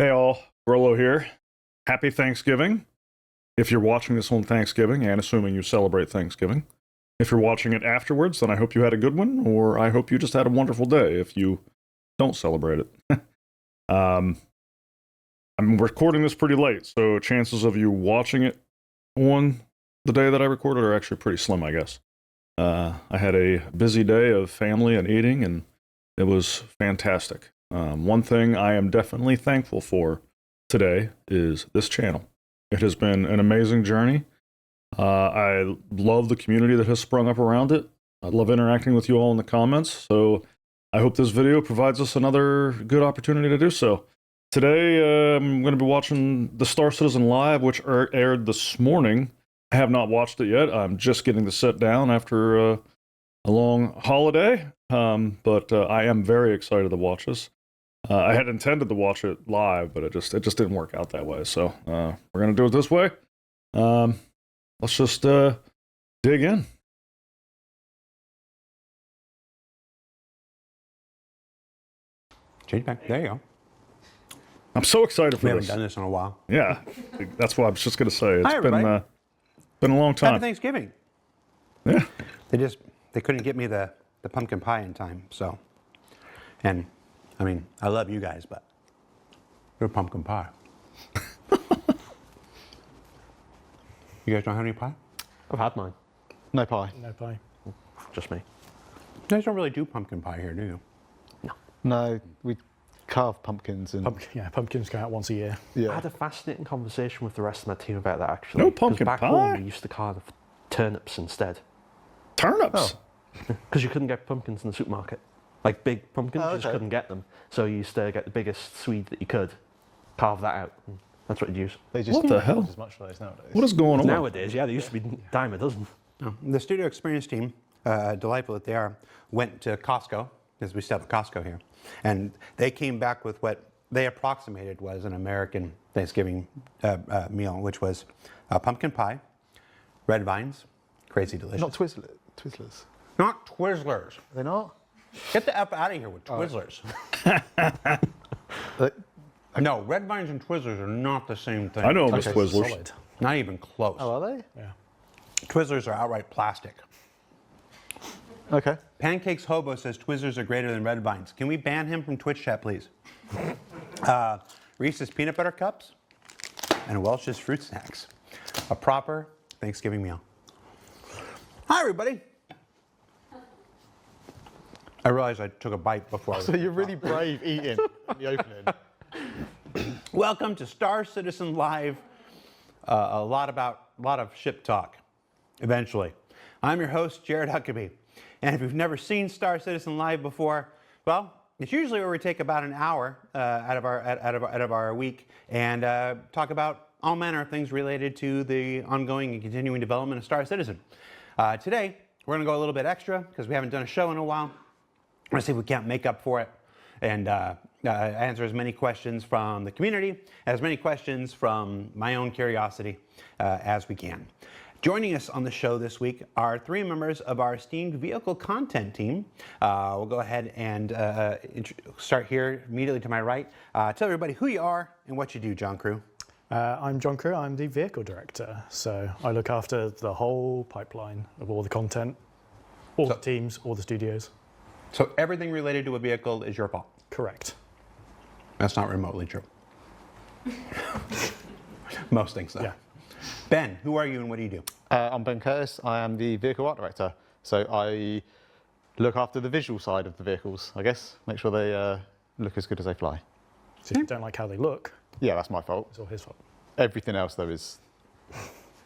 Hey all, Grolo here. Happy Thanksgiving. If you're watching this on Thanksgiving, and assuming you celebrate Thanksgiving. If you're watching it afterwards, then I hope you had a good one, or I hope you just had a wonderful day if you don't celebrate it. I'm recording this pretty late, so chances of you watching it on the day that I recorded are actually pretty slim, I guess. I had a busy day of family and eating, and it was fantastic. One thing I am definitely thankful for today is this channel. It has been an amazing journey. I love the community that has sprung up around it. I love interacting with you all in the comments, so I hope this video provides us another good opportunity to do so. Today, I'm going to be watching the Star Citizen Live, which aired this morning. I have not watched it yet. I'm just getting to sit down after a long holiday, but I am very excited to watch this. I had intended to watch it live, but it just didn't work out that way. So we're going to do it this way. Let's just dig in. Change back. There you go. I'm so excited for We haven't this. done this in a while. Yeah, that's what I was just going to say. It's Hi, everybody. been a long time. Happy Thanksgiving. Yeah. They couldn't get me the pumpkin pie in time, so. And I mean, I love you guys, but you're pumpkin pie. You guys don't have any pie? I've had mine. No pie. No pie. Just me. You guys don't really do pumpkin pie here, do you? No, we carve pumpkins and Pumpkins go out once a year. I yeah. had a fascinating conversation with the rest of my team about that actually. No 'Cause pumpkin back pie? home we used to carve turnips instead. Turnips. Because you couldn't get pumpkins in the supermarket. Like big pumpkins, Oh, you just okay. couldn't get them. So you used to get the biggest Swede that you could, carve that out. And that's what you'd use. They just What the don't hell? use as much of those nowadays. What is going on? Nowadays, yeah, they used to be dime a dozen. No. The studio experience team, delightful that they are, went to Costco, because we still have a Costco here, and they came back with what they approximated was an American Thanksgiving meal, which was pumpkin pie, red vines, crazy delicious. Not Twizzlers. Not Twizzlers. Are they not? Get the F out of here with Twizzlers. They- No, red vines and Twizzlers are not the same thing. I know Miss Okay, Twizzlers. solid. Not even close. Oh, are they? Yeah. Twizzlers are outright plastic. Okay. Pancakes Hobo says Twizzlers are greater than red vines. Can we ban him from Twitch chat, please? Reese's peanut butter cups and Welch's fruit snacks. A proper Thanksgiving meal. Hi, everybody. I realized I took a bite before. I was So you're really brave eating in the opening. Welcome to Star Citizen Live. A lot of ship talk, eventually. I'm your host, Jared Huckabee. And if you've never seen Star Citizen Live before, well, it's usually where we take about an hour out of our week and talk about all manner of things related to the ongoing and continuing development of Star Citizen. Today, we're going to go a little bit extra because we haven't done a show in a while. We're going to see if we can't make up for it and answer as many questions from the community, as many questions from my own curiosity as we can. Joining us on the show this week are three members of our esteemed vehicle content team. We'll go ahead and start here immediately to my right. Tell everybody who you are and what you do, John Crew. I'm John Crew, I'm the vehicle director. So I look after the whole pipeline of all the content, all the teams, all the studios. So everything related to a vehicle is your fault. Correct. That's not remotely true. Most things, though. Yeah. Ben, who are you and what do you do? I'm Ben Curtis. I am the vehicle art director. So I look after the visual side of the vehicles, I guess. Make sure they look as good as they fly. So if you don't like how they look, Yeah, that's my fault. it's all his fault. Everything else, though, is...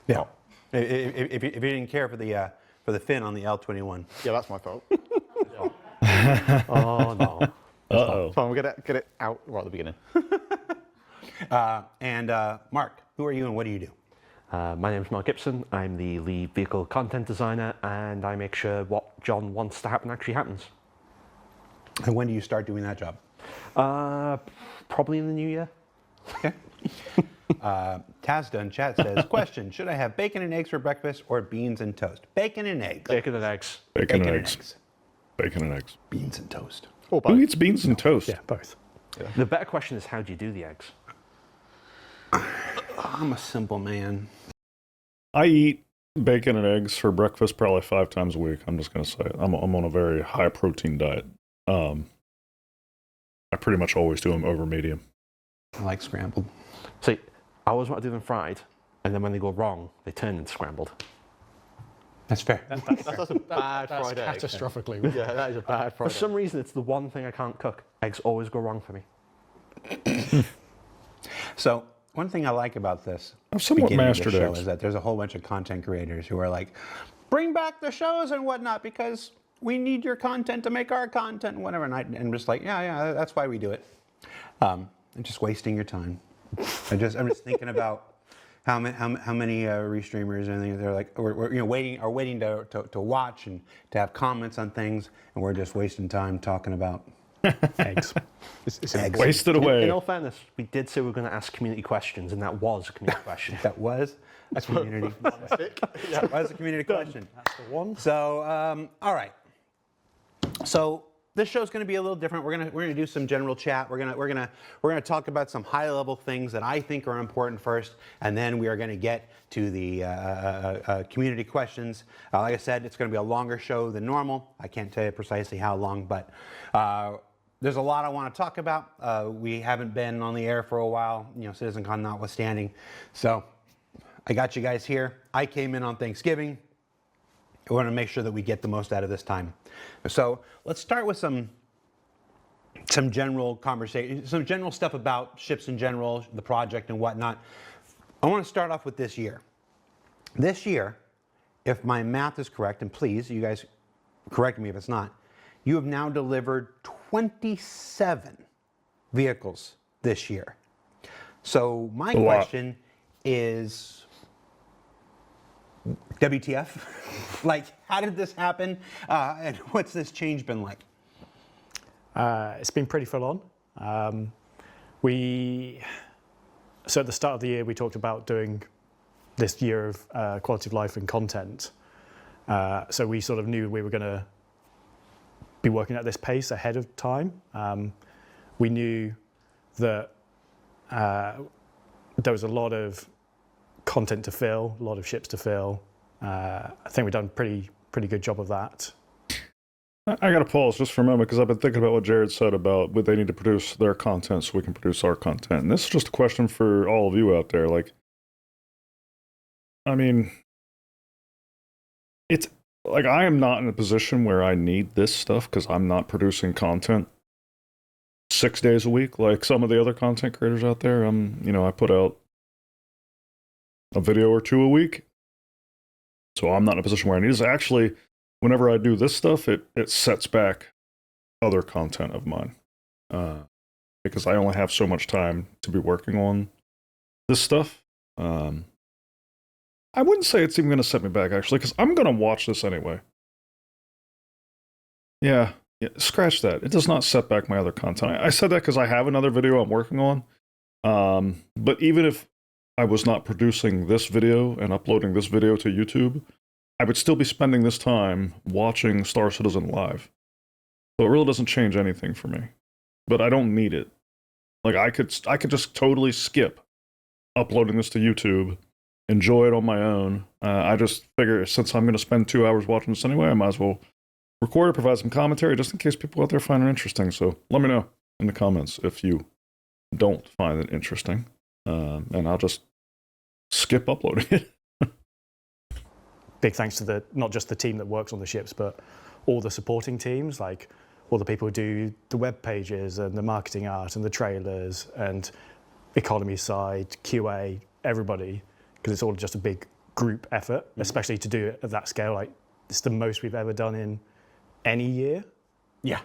Yeah. If you didn't care for the fin on the L21. Yeah, that's my fault. Oh, no. Uh-oh. Fine, we'll get it out right at the beginning. And Mark, who are you and what do you do? My name's Mark Gibson. I'm the lead vehicle content designer, and I make sure what John wants to happen actually happens. And when do you start doing that job? Probably in the new year. Okay. Tazda in chat says, question, should I have bacon and eggs for breakfast or beans and toast? Bacon and eggs. Bacon and eggs. Bacon and eggs. Bacon and eggs. Beans and toast. Or Who both. eats beans and toast? Yeah, both. Yeah. The better question is, how do you do the eggs? I'm a simple man. I eat bacon and eggs for breakfast probably 5 times a week. I'm just gonna say it. I'm on a very high protein diet. I pretty much always do them over medium. I like scrambled. See, I always want to do them fried, and then when they go wrong, they turn into scrambled. That's fair. That's a bad That's fried egg. catastrophically. Yeah, that is a bad For fried egg. some reason, it's the one thing I can't cook. Eggs always go wrong for me. So one thing I like about this I've somewhat beginning of the mastered show eggs. is that there's a whole bunch of content creators who are like, bring back the shows and whatnot because we need your content to make our content and whatever. And I'm just like, yeah, that's why we do it. I'm just wasting your time. I'm just thinking about how many restreamers and they're like, we're waiting to watch and to have comments on things, and we're just wasting time talking about Eggs. eggs. Wasted away. In all fairness, we did say we were going to ask community questions, and that was a community question. That was a community. That was a community question. That's the one. So, all right. So this show's going to be a little different. We're gonna do some general chat. We're gonna talk about some high level things that I think are important first, and then we are going to get to the community questions. Like I said, it's going to be a longer show than normal. I can't tell you precisely how long, but there's a lot I want to talk about. We haven't been on the air for a while, CitizenCon notwithstanding. So I got you guys here. I came in on Thanksgiving. We want to make sure that we get the most out of this time. So let's start with some general conversation, some general stuff about ships in general, the project and whatnot. I want to start off with this year. This year, if my math is correct, and please, you guys correct me if it's not, you have now delivered 27 vehicles this year. So my question is, WTF? Like, how did this happen? And what's this change been like? It's been pretty full on. So at the start of the year, we talked about doing this year of quality of life and content. So we sort of knew we were going to be working at this pace ahead of time. We knew that there was a lot of content to fill, a lot of ships to fill. I think we've done a pretty good job of that. I got to pause just for a moment because I've been thinking about what Jared said about would they need to produce their content so we can produce our content. And this is just a question for all of you out there. Like, I mean, it's like I am not in a position where I need this stuff because I'm not producing content 6 days a week like some of the other content creators out there. I put out a video or 2 a week. So I'm not in a position where I need this. Actually, whenever I do this stuff, it sets back other content of mine. Because I only have so much time to be working on this stuff. I wouldn't say it's even going to set me back, actually, because I'm going to watch this anyway. Yeah, scratch that. It does not set back my other content. I said that because I have another video I'm working on. But even if I was not producing this video and uploading this video to YouTube, I would still be spending this time watching Star Citizen live. So it really doesn't change anything for me. But I don't need it. Like I could just totally skip uploading this to YouTube, enjoy it on my own. I just figure since I'm going to spend 2 hours watching this anyway, I might as well record it, provide some commentary just in case people out there find it interesting. So let me know in the comments if you don't find it interesting. And I'll just skip uploading it. Big thanks to not just the team that works on the ships, but all the supporting teams, like all the people who do the web pages and the marketing art and the trailers and economy side, QA, everybody, because it's all just a big group effort, especially to do it at that scale. Like it's the most we've ever done in any year. Yeah.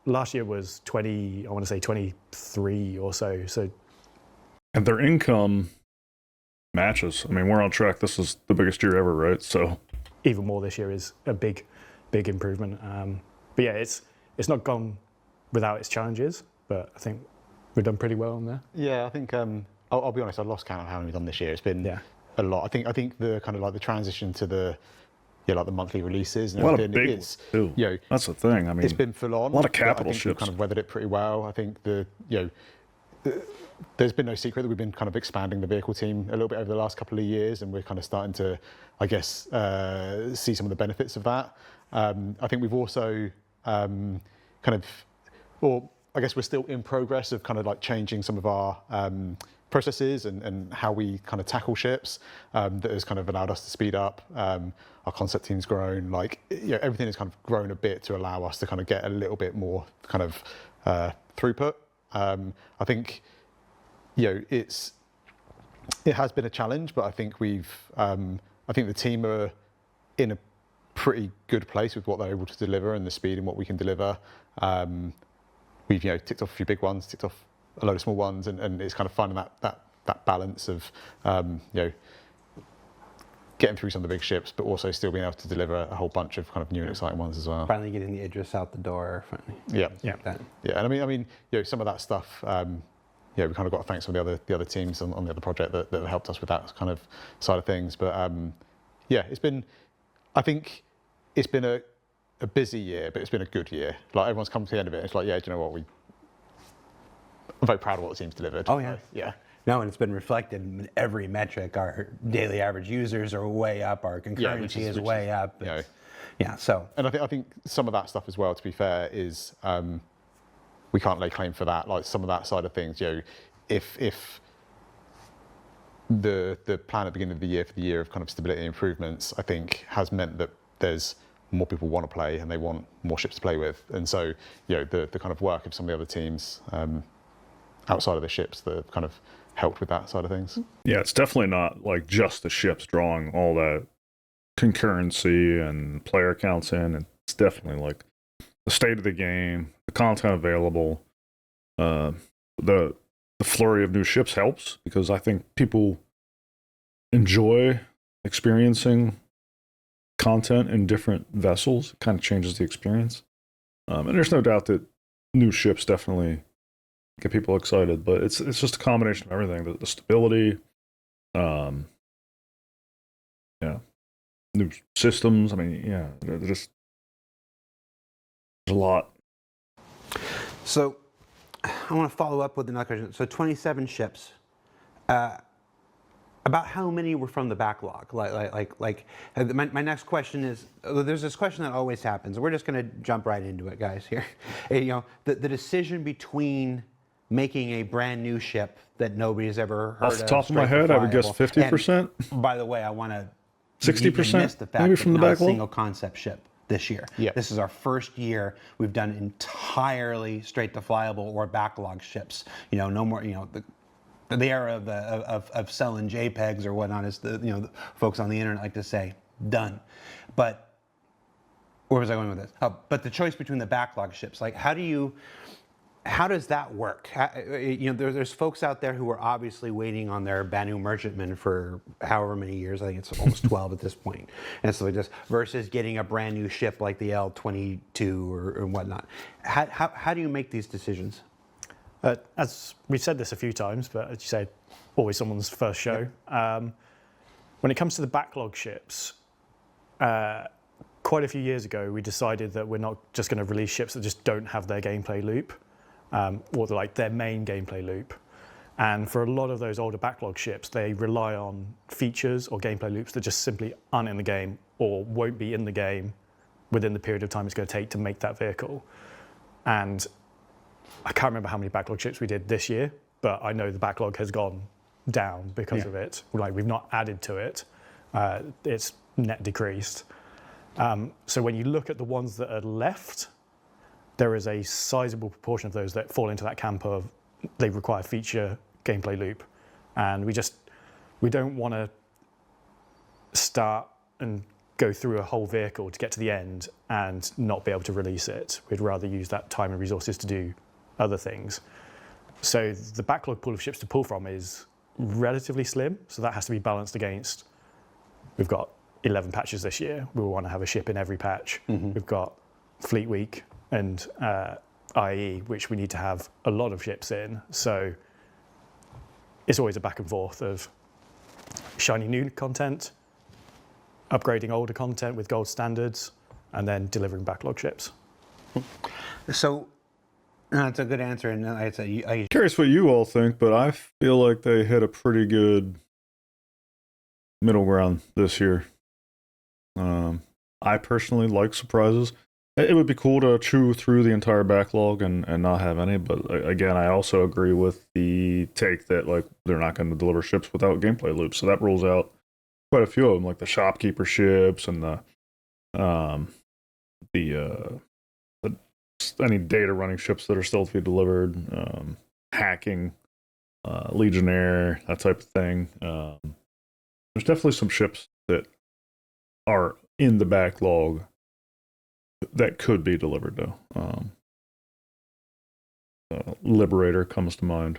Last year was 23 or so. So. And their income matches. I mean, we're on track. This is the biggest year ever, right? So even more this year is a big improvement. But yeah, it's not gone without its challenges, but I think we've done pretty well on there. Yeah, I think I'll be honest. I lost count of how many we've done this year. It's been a lot. I think the kind of like the transition to the like the monthly releases and everything. Big ones, too. That's the thing. I mean, it's been full on. A lot of capital I think ships. we've kind of weathered it pretty well. I think the there's been no secret that we've been kind of expanding the vehicle team a little bit over the last couple of years, and we're kind of starting to, I guess, see some of the benefits of that. I think we've also I guess we're still in progress of kind of like changing some of our processes and how we kind of tackle ships. That has kind of allowed us to speed up. Our concept team's grown. Like, everything has kind of grown a bit to allow us to kind of get a little bit more kind of throughput. I think, it has been a challenge, but I think I think the team are in a pretty good place with what they're able to deliver and the speed and what we can deliver. We've ticked off a few big ones, ticked off a load of small ones, and it's kind of finding that balance of getting through some of the big ships, but also still being able to deliver a whole bunch of kind of new and exciting ones as well. Finally getting the Idris out the door. Yeah. That. Yeah, and I mean, some of that stuff. We kind of got to thank some of the other teams on the other project that have helped us with that kind of side of things. But I think it's been a busy year, but it's been a good year. Like, everyone's come to the end of it. It's like, do you know what? I'm very proud of what the team's delivered. Oh, yeah. Yeah. No, and it's been reflected in every metric. Our daily average users are way up. Our concurrency is way up. So. And I think some of that stuff as well, to be fair, is we can't lay claim for that. Like, some of that side of things, if the plan at the beginning of the year for the year of kind of stability and improvements, I think, has meant that there's more people want to play and they want more ships to play with. And so, the kind of work of some of the other teams outside of the ships that have kind of helped with that side of things. Yeah, it's definitely not like just the ships drawing all that concurrency and player counts in. It's definitely like the state of the game, the content available, the flurry of new ships helps, because I think people enjoy experiencing content in different vessels. It kind of changes the experience. And there's no doubt that new ships definitely get people excited, but it's just a combination of everything. The stability, new systems. I mean, there's a lot. So I want to follow up with another question. So 27 ships. About how many were from the backlog? My next question is, there's this question that always happens. We're just going to jump right into it, guys, here. The decision between making a brand new ship that nobody's ever heard of. Off the top of my head, I would guess 50%. By the way, I want to 60%, maybe from the backlog. A single concept ship this year. Yeah. This is our first year we've done entirely straight to flyable or backlog ships. No more. The era of selling JPEGs or whatnot, is the folks on the internet like to say, done. But where was I going with this? But the choice between the backlog ships, like, how does that work? There's folks out there who are obviously waiting on their Banu Merchantman for however many years. I think it's almost 12 at this point, and stuff like this. Versus getting a brand new ship like the L-22 or whatnot. How do you make these decisions? As we've said this a few times, but as you say, always someone's first show. When it comes to the backlog ships, quite a few years ago, we decided that we're not just going to release ships that just don't have their gameplay loop, or their main gameplay loop. And for a lot of those older backlog ships, they rely on features or gameplay loops that just simply aren't in the game or won't be in the game within the period of time it's going to take to make that vehicle. And I can't remember how many backlog ships we did this year, but I know the backlog has gone down because of it. We've not added to it. It's net decreased. So when you look at the ones that are left, there is a sizable proportion of those that fall into that camp of they require feature gameplay loop. And we don't want to start and go through a whole vehicle to get to the end and not be able to release it. We'd rather use that time and resources to do other things. So the backlog pool of ships to pull from is relatively slim. So that has to be balanced against, we've got 11 patches this year. We want to have a ship in every patch. We've got Fleet Week and IE, which we need to have a lot of ships in. So it's always a back and forth of shiny new content, upgrading older content with gold standards, and then delivering backlog ships. So That's a good answer. And like I said, Curious what you all think, but I feel like they hit a pretty good middle ground this year. I personally like surprises. It would be cool to chew through the entire backlog and not have any, but again, I also agree with the take that like they're not going to deliver ships without gameplay loops. So that rules out quite a few of them, like the shopkeeper ships and the any data running ships that are still to be delivered, hacking, Legionnaire, that type of thing. There's definitely some ships that are in the backlog that could be delivered, though. Liberator comes to mind.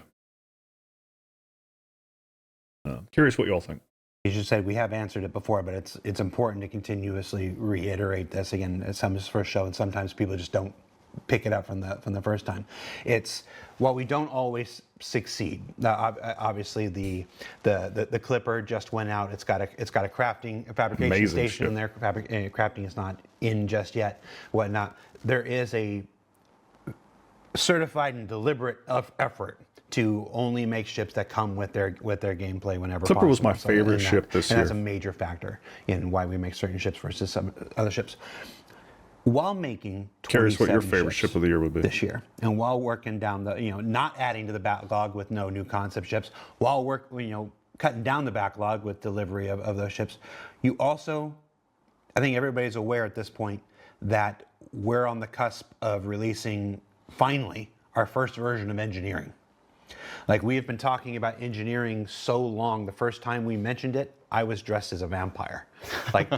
Curious what you all think. You just said we have answered it before, but it's important to continuously reiterate this again. It's Summer's first show, and sometimes people just don't pick it up from the first time. It's while we don't always succeed. Obviously, the Clipper just went out. It's got a fabrication Amazing station ship. in there. Crafting is not in just yet. Whatnot. There is a certified and deliberate effort to only make ships that come with their gameplay whenever Clipper possible. was my favorite ship this and year. that's a major factor in why we make certain ships versus some other ships. While making Curious what your 27 favorite ships ship of the year would be. this year, and while working down the, not adding to the backlog with no new concept ships, while cutting down the backlog with delivery of those ships, you also, I think everybody's aware at this point that we're on the cusp of releasing finally our first version of engineering. Like, we have been talking about engineering so long. The first time we mentioned it, I was dressed as a vampire. Like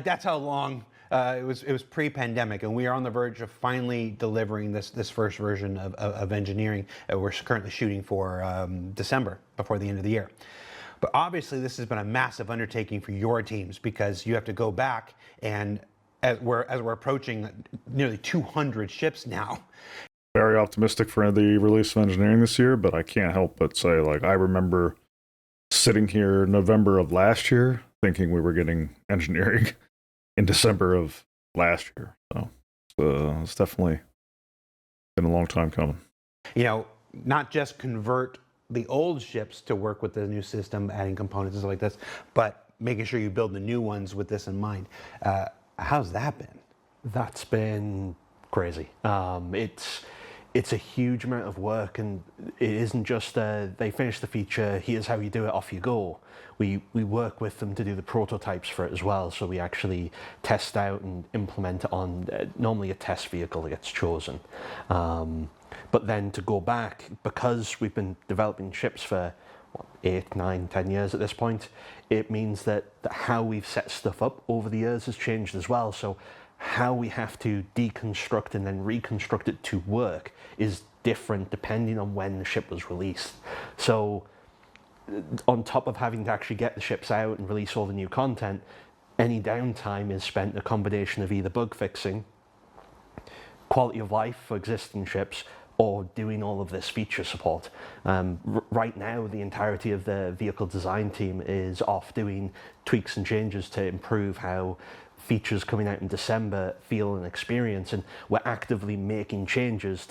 that's how long it was pre-pandemic, and we are on the verge of finally delivering this first version of engineering. We're currently shooting for December, before the end of the year. But obviously, this has been a massive undertaking for your teams, because you have to go back, and as we're approaching nearly 200 ships now. Very optimistic for the release of engineering this year, but I can't help but say, like, I remember sitting here November of last year thinking we were getting engineering in December of last year. So it's definitely been a long time coming. Not just convert the old ships to work with the new system, adding components and stuff like this, but making sure you build the new ones with this in mind. How's that been? That's been crazy. It's a huge amount of work, and it isn't just they finish the feature, here's how you do it, off you go. We work with them to do the prototypes for it as well, so we actually test out and implement it on normally a test vehicle that gets chosen. But then to go back, because we've been developing ships for 8, 9, 10 years at this point, it means that how we've set stuff up over the years has changed as well. So how we have to deconstruct and then reconstruct it to work is different depending on when the ship was released. So on top of having to actually get the ships out and release all the new content, any downtime is spent in a combination of either bug fixing, quality of life for existing ships, or doing all of this feature support. Right now, the entirety of the vehicle design team is off doing tweaks and changes to improve how features coming out in December feel and experience, and we're actively making changes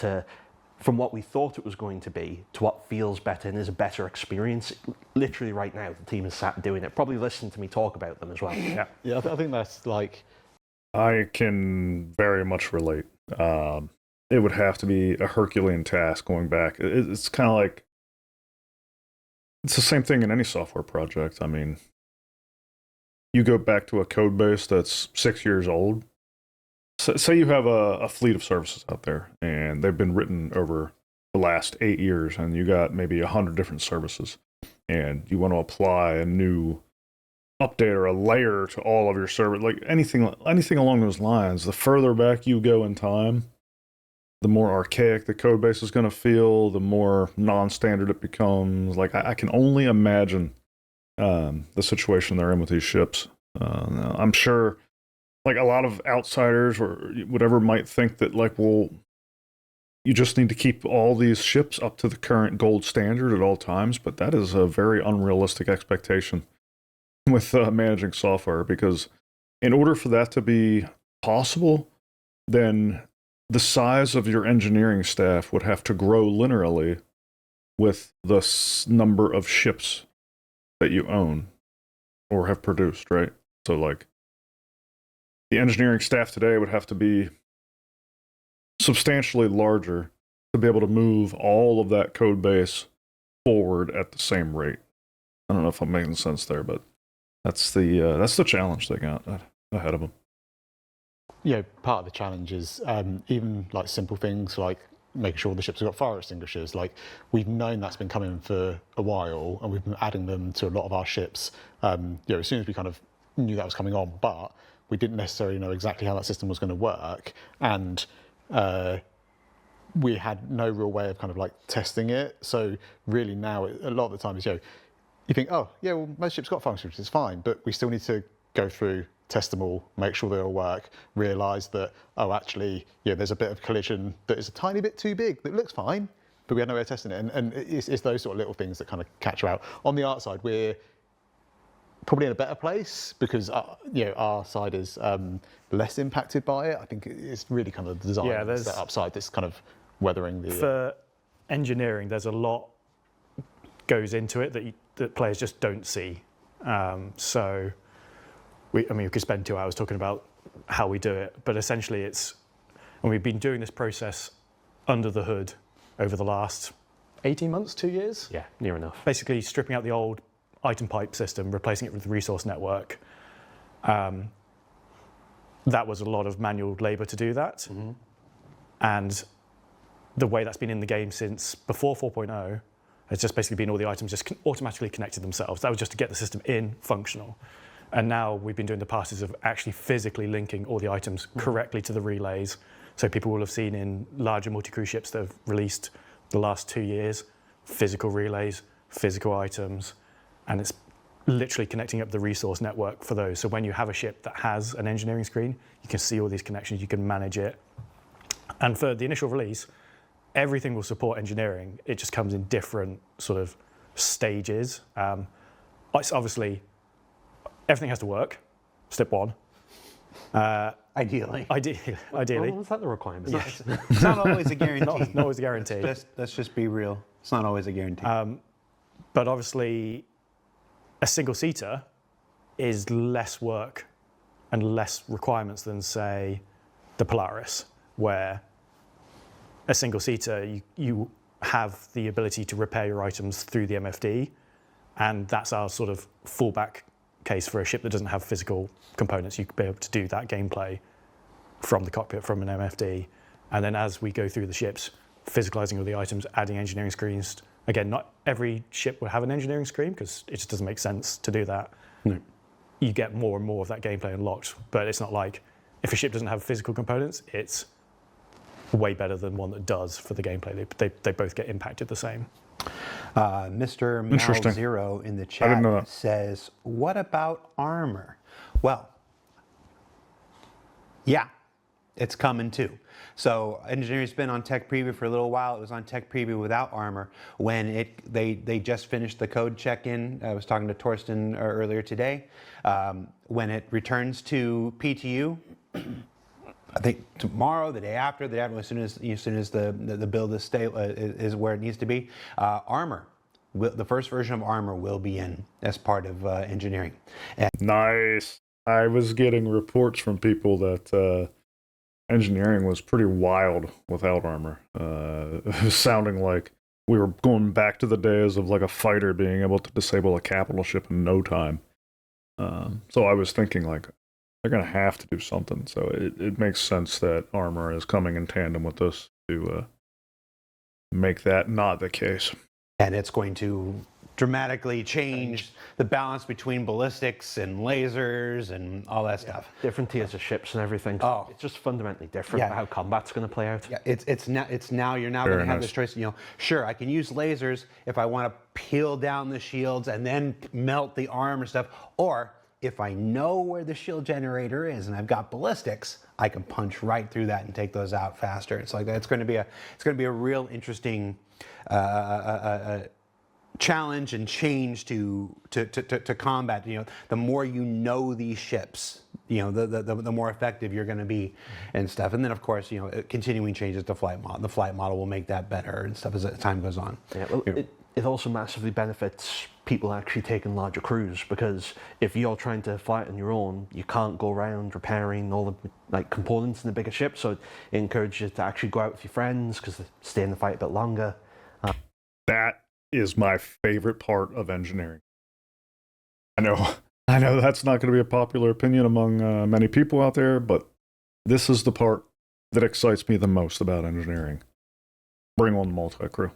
from what we thought it was going to be to what feels better and is a better experience. Literally right now, the team is sat doing it, probably listening to me talk about them as well. Yeah, I think that's like... I can very much relate. It would have to be a Herculean task going back. It's kind of like, it's the same thing in any software project. I mean, you go back to a code base that's 6 years old. Say you have a fleet of services out there, and they've been written over the last 8 years, and you got maybe 100 different services, and you want to apply a new update or a layer to all of your servers, like anything along those lines. The further back you go in time, the more archaic the code base is going to feel, the more non-standard it becomes. Like, I can only imagine the situation they're in with these ships. I'm sure, like, a lot of outsiders or whatever might think that, like, well, you just need to keep all these ships up to the current gold standard at all times, but that is a very unrealistic expectation with managing software, because in order for that to be possible, then the size of your engineering staff would have to grow linearly with the number of ships that you own or have produced, right? So, like, the engineering staff today would have to be substantially larger to be able to move all of that code base forward at the same rate. I don't know if I'm making sense there, but that's the challenge they got ahead of them. Yeah, part of the challenge is even like simple things like making sure the ships have got fire extinguishers. Like, we've known that's been coming for a while, and we've been adding them to a lot of our ships. As soon as we kind of knew that was coming on, but we didn't necessarily know exactly how that system was going to work, and we had no real way of kind of like testing it. So really now, a lot of the time is, you think, oh yeah, well, most ships got fire extinguishers, it's fine, but we still need to go through, test them all, make sure they all work, realise that, oh, actually, there's a bit of collision that is a tiny bit too big, that looks fine, but we had no way of testing it. And it's those sort of little things that kind of catch you out. On the art side, we're probably in a better place because, our side is less impacted by it. I think it's really kind of the design and setup side that's kind of weathering the... For engineering, there's a lot goes into it that players just don't see. So... we could spend 2 hours talking about how we do it, but essentially and we've been doing this process under the hood over the last 18 months, 2 years? Yeah, near enough. Basically stripping out the old item pipe system, replacing it with the resource network. That was a lot of manual labor to do that. Mm-hmm. And the way that's been in the game since before 4.0 has just basically been all the items just automatically connected themselves. That was just to get the system in functional. And now we've been doing the passes of actually physically linking all the items correctly to the relays. So people will have seen in larger multi-crew ships that have released the last 2 years, physical relays, physical items, and it's literally connecting up the resource network for those. So when you have a ship that has an engineering screen, you can see all these connections, you can manage it. And for the initial release, everything will support engineering. It just comes in different sort of stages. It's obviously, everything has to work, step one. Ideally. Ideally. Well, is that the requirement? Yes. It's not always a guarantee. Not always a guarantee. Let's just be real. It's not always a guarantee. But obviously, a single-seater is less work and less requirements than, say, the Polaris, where a single-seater, you have the ability to repair your items through the MFD, and that's our sort of fallback case for a ship that doesn't have physical components. You could be able to do that gameplay from the cockpit, from an MFD. And then as we go through the ships, physicalizing all the items, adding engineering screens. Again, not every ship will have an engineering screen because it just doesn't make sense to do that. No. You get more and more of that gameplay unlocked, but it's not like if a ship doesn't have physical components, it's way better than one that does for the gameplay. They both get impacted the same. Mr. Mal Zero in the chat says, what about armor? Well, yeah, it's coming too. So engineering's been on Tech Preview for a little while. It was on Tech Preview without armor. When they just finished the code check-in, I was talking to Torsten earlier today. When it returns to PTU, I think tomorrow, the day after, as soon as the build is where it needs to be, armor. The first version of armor will be in as part of engineering. Nice. I was getting reports from people that engineering was pretty wild without armor. It was sounding like we were going back to the days of like a fighter being able to disable a capital ship in no time. So I was thinking like, they're going to have to do something. So it makes sense that armor is coming in tandem with this to make that not the case. And it's going to dramatically change the balance between ballistics and lasers and all that stuff. Different tiers of ships and everything. Oh. It's just fundamentally different for how combat's going to play out. Yeah, it's now you're now going to have this choice. Sure, I can use lasers if I want to peel down the shields and then melt the arm or stuff, or if I know where the shield generator is and I've got ballistics, I can punch right through that and take those out faster. It's like that. It's going to be a real interesting challenge and change to combat. The more you know these ships, the more effective you're going to be and stuff. And then of course, continuing changes to flight model. The flight model will make that better and stuff as time goes on. Yeah, well, it also massively benefits people actually taking larger crews, because if you're trying to fight on your own, you can't go around repairing all the components in the bigger ship. So it encourages you to actually go out with your friends because they stay in the fight a bit longer. That is my favorite part of engineering. I know that's not going to be a popular opinion among many people out there, but this is the part that excites me the most about engineering. Bring on the multi-crew.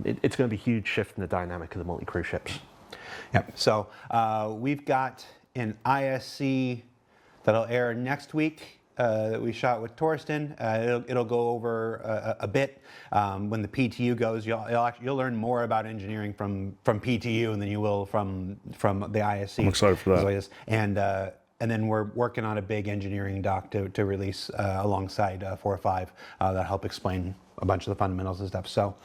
It's going to be a huge shift in the dynamic of the multi-crew ships. Yep. So we've got an ISC that'll air next week that we shot with Torsten. It'll go over a bit. When the PTU goes, you'll learn more about engineering from PTU than you will from the ISC. I'm excited for that. And then we're working on a big engineering doc to release alongside 4 or 5 that'll help explain a bunch of the fundamentals and stuff. So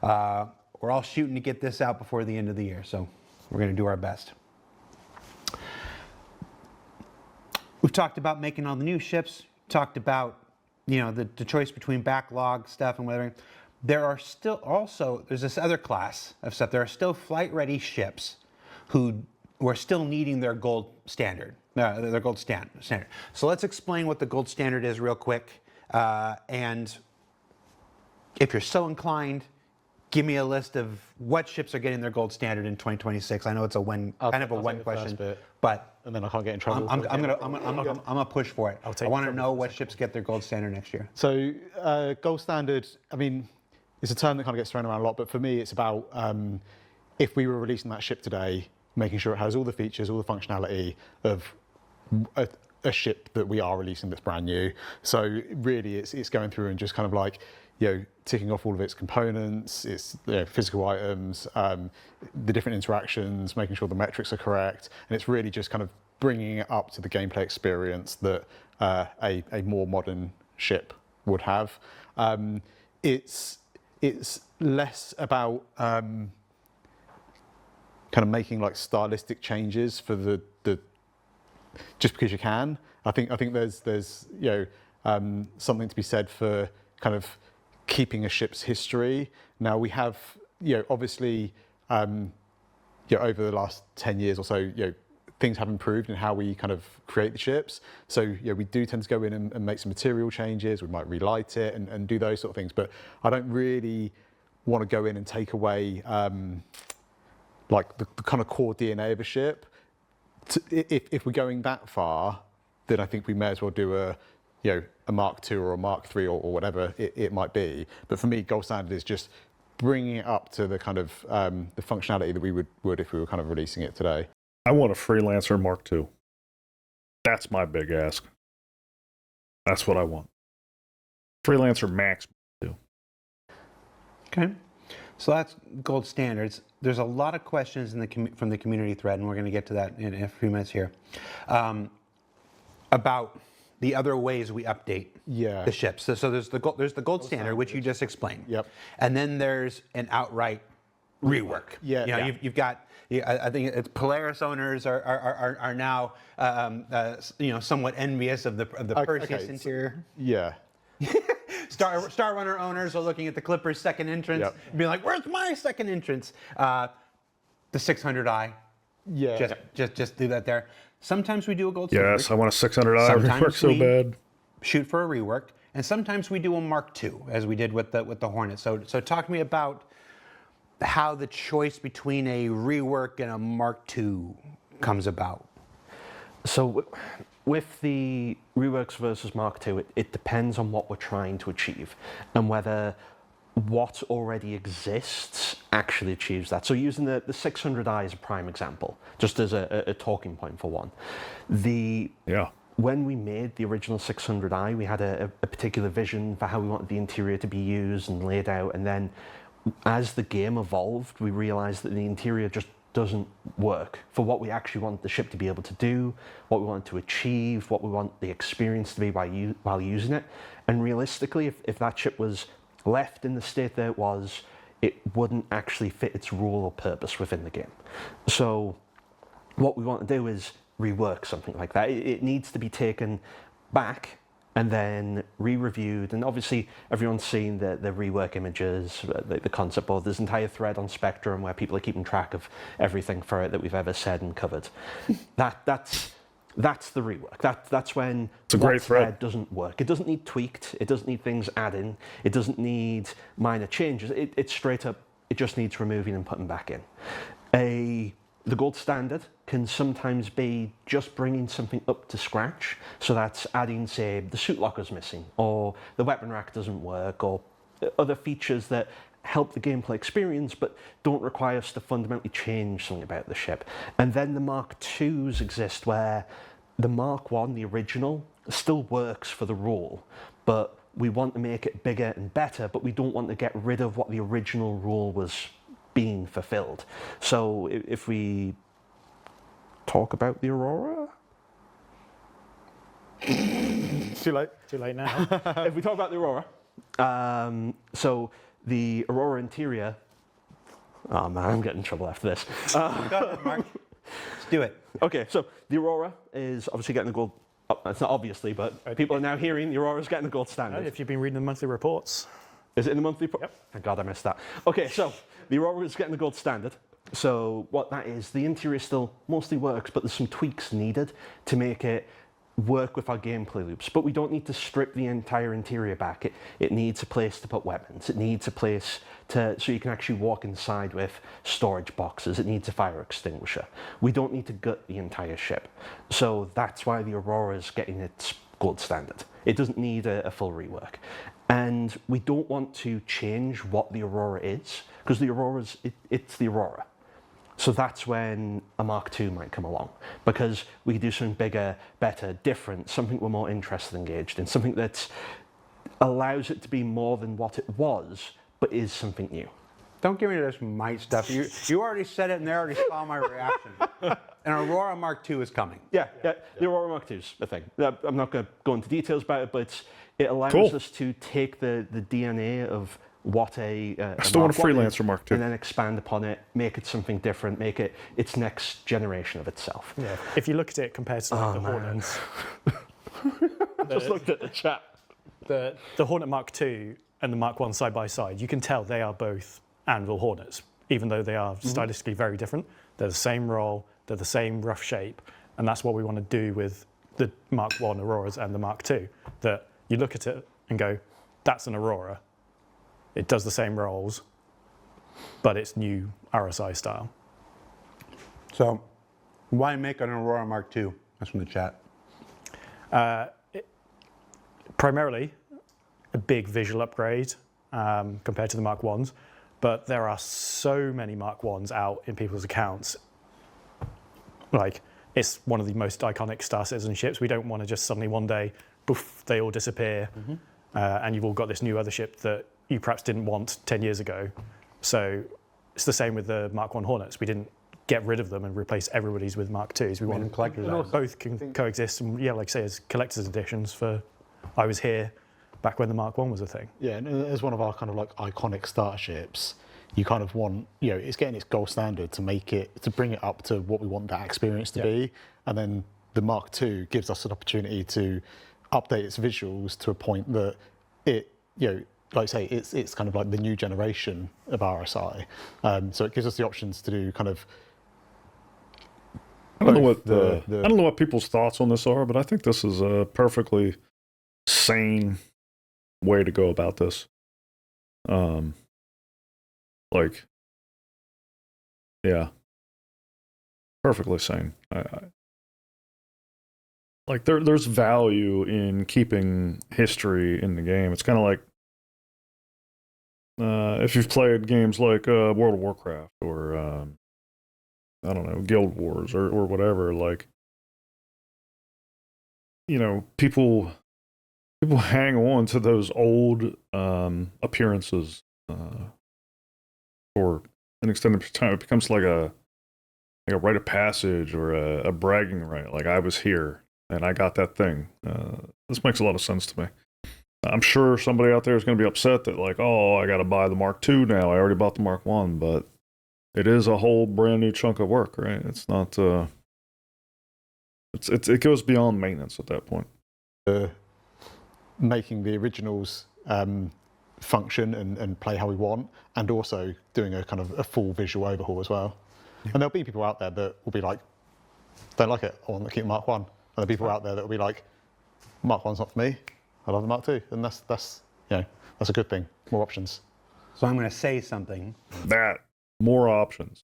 we're all shooting to get this out before the end of the year. So we're going to do our best. We've talked about making all the new ships, talked about, the choice between backlog stuff and whatever. There are still there's this other class of stuff. There are still flight-ready ships who are still needing their gold standard, their gold standard. So let's explain what the gold standard is real quick. And if you're so inclined, give me a list of what ships are getting their gold standard in 2026. I know it's a when question, but and then I can't get in trouble. I'm gonna push for it. I want to know what ships get their gold standard next year. So gold standard, I mean, it's a term that kind of gets thrown around a lot, but for me, it's about if we were releasing that ship today, making sure it has all the features, all the functionality of a ship that we are releasing that's brand new. So really, it's going through and just kind of like, ticking off all of its components, its physical items, the different interactions, making sure the metrics are correct, and it's really just kind of bringing it up to the gameplay experience that a more modern ship would have. It's less about kind of making like stylistic changes for the just because you can. I think there's something to be said for kind of keeping a ship's history. Now we have, obviously, over the last 10 years or so, things have improved in how we kind of create the ships. So we do tend to go in and make some material changes. We might relight it and do those sort of things. But I don't really want to go in and take away like the kind of core DNA of a ship. If we're going that far, then I think we may as well do a Mark II or a Mark III or whatever it might be. But for me, gold standard is just bringing it up to the kind of the functionality that we would if we were kind of releasing it today. I want a Freelancer Mark II. That's my big ask. That's what I want. Freelancer Max II. Okay. So that's gold standards. There's a lot of questions from the community thread, and we're going to get to that in a few minutes here, about the other ways we update the ships. So there's the gold standard, which you just explained. Yep. And then there's an outright rework. You've got. I think it's Polaris owners are now somewhat envious of the Perseus interior. Star Runner owners are looking at the Clipper's second entrance and being like, "Where's my second entrance?" The 600i. Just do that there. Sometimes we do a gold standard. Yes, I want a 600i rework so bad. Shoot for a rework, and sometimes we do a Mark II, as we did with the Hornet. So talk to me about how the choice between a rework and a Mark II comes about. So with the reworks versus Mark II, it depends on what we're trying to achieve and whether what already exists actually achieves that. So using the 600i as a prime example, just as a talking point for one. When we made the original 600i, we had a particular vision for how we wanted the interior to be used and laid out, and then as the game evolved, we realized that the interior just doesn't work for what we actually want the ship to be able to do, what we want to achieve, what we want the experience to be while using it. And realistically, if that ship was left in the state that it was, it wouldn't actually fit its role or purpose within the game. So what we want to do is rework something like that. It needs to be taken back and then re-reviewed. And obviously, everyone's seen the rework images, the concept board. There's an entire thread on Spectrum where people are keeping track of everything for it that we've ever said and covered. That's the rework. That's when it's a great thread doesn't work. It doesn't need tweaked. It doesn't need things adding. It doesn't need minor changes. It's straight up. It just needs removing and putting back in. The gold standard can sometimes be just bringing something up to scratch. So that's adding, say, the suit locker's missing, or the weapon rack doesn't work, or other features that help the gameplay experience but don't require us to fundamentally change something about the ship. And then the Mark IIs exist where the Mark I, the original, still works for the role, but we want to make it bigger and better, but we don't want to get rid of what the original role was being fulfilled. So if we talk about the Aurora? Too late. Too late now. If we talk about the Aurora, so the Aurora interior, oh man, I'm getting in trouble after this. Go ahead, Mark. Let's do it. Okay, so the Aurora is obviously getting the gold. Oh, it's not obviously, but people are now hearing the Aurora's getting the gold standard. If you've been reading the monthly reports. Is it in the monthly? Yep. Thank God I missed that. Okay, so the Aurora is getting the gold standard. So what that is, the interior still mostly works, but there's some tweaks needed to make it work with our gameplay loops. But we don't need to strip the entire interior back. It needs a place to put weapons. It needs a place so you can actually walk inside with storage boxes. It needs a fire extinguisher. We don't need to gut the entire ship. So that's why the Aurora is getting its gold standard. It doesn't need a full rework. And we don't want to change what the Aurora is, because the Aurora's, it's the Aurora. So that's when a Mark II might come along, because we can do something bigger, better, different, something we're more interested, engaged in, something that allows it to be more than what it was, but is something new. Don't give me this might stuff. You already said it, and they already saw my reaction. An Aurora Mark II is coming. Yeah, the Aurora Mark II is a thing. I'm not going to go into details about it, but it allows us to take the DNA of what I still want a freelancer Mark II. And then expand upon it, make it something different, make it its next generation of itself. Yeah. If you look at it compared to the Hornets. Just looked at the chat. The Hornet Mark II and the Mark I side by side, you can tell they are both Anvil Hornets, even though they are stylistically very different. They're the same role, they're the same rough shape, and that's what we want to do with the Mark I Auroras and the Mark II. That you look at it and go, that's an Aurora. It does the same roles, but it's new RSI style. So, why make an Aurora Mark II? That's from the chat. Primarily, a big visual upgrade compared to the Mark Is, but there are so many Mark Is out in people's accounts. Like, it's one of the most iconic Star Citizen ships. We don't want to just suddenly one day, poof, they all disappear, and you've all got this new other ship that you perhaps didn't want 10 years ago. So it's the same with the Mark I Hornets. We didn't get rid of them and replace everybody's with Mark IIs. We want collector's items. Both can coexist, and yeah, like I say, as collector's editions for. I was here back when the Mark I was a thing. Yeah, and as one of our kind of like iconic starter ships, you kind of want, it's getting its gold standard to bring it up to what we want that experience to be. And then the Mark II gives us an opportunity to update its visuals to a point that it, like I say, it's kind of like the new generation of RSI. So it gives us the options to do kind of. I don't know what people's thoughts on this are, but I think this is a perfectly sane way to go about this. Perfectly sane. There's value in keeping history in the game. It's kind of like if you've played games like World of Warcraft or I don't know, Guild Wars or whatever, people hang on to those old appearances for an extended time. It becomes like a rite of passage or a bragging right. Like, I was here and I got that thing. This makes a lot of sense to me. I'm sure somebody out there is going to be upset that I got to buy the Mark II now. I already bought the Mark I, but it is a whole brand new chunk of work, right? It's not It goes beyond maintenance at that point. Making the originals function and play how we want, and also doing a kind of a full visual overhaul as well. And there'll be people out there that will be like, don't like it, I want to keep Mark 1. And there'll be people out there that will be like, Mark 1's not for me, I love the Mark 2. And that's a good thing, more options. So I'm going to say something. More options.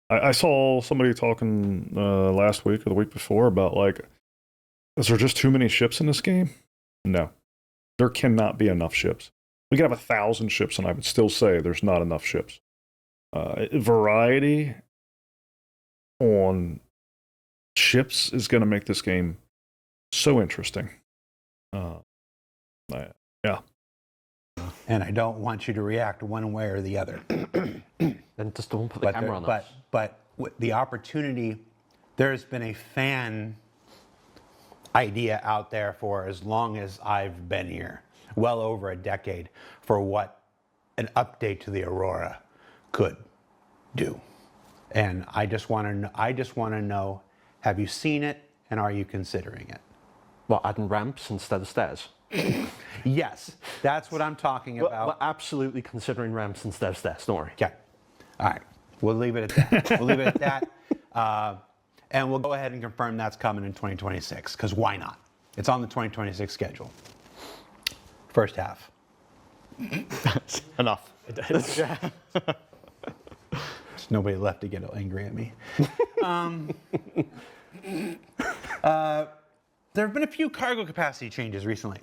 I saw somebody talking last week or the week before about like, is there just too many ships in this game? No, there cannot be enough ships. We could have 1,000 ships and I would still say there's not enough ships. Variety on ships is going to make this game so interesting. Yeah. And I don't want you to react one way or the other. Then just don't put the camera on us. But the opportunity, there's been a fan idea out there for as long as I've been here, well over a decade, for what an update to the Aurora could do. And I just want to know, have you seen it and are you considering it? What, adding ramps instead of stairs? Yes, that's what I'm talking about. We're absolutely considering ramps instead of stairs, don't worry. Okay. All right. We'll leave it at that. We'll leave it at that. And we'll go ahead and confirm that's coming in 2026, because why not? It's on the 2026 schedule. First half. Enough. There's nobody left to get angry at me. There have been a few cargo capacity changes recently.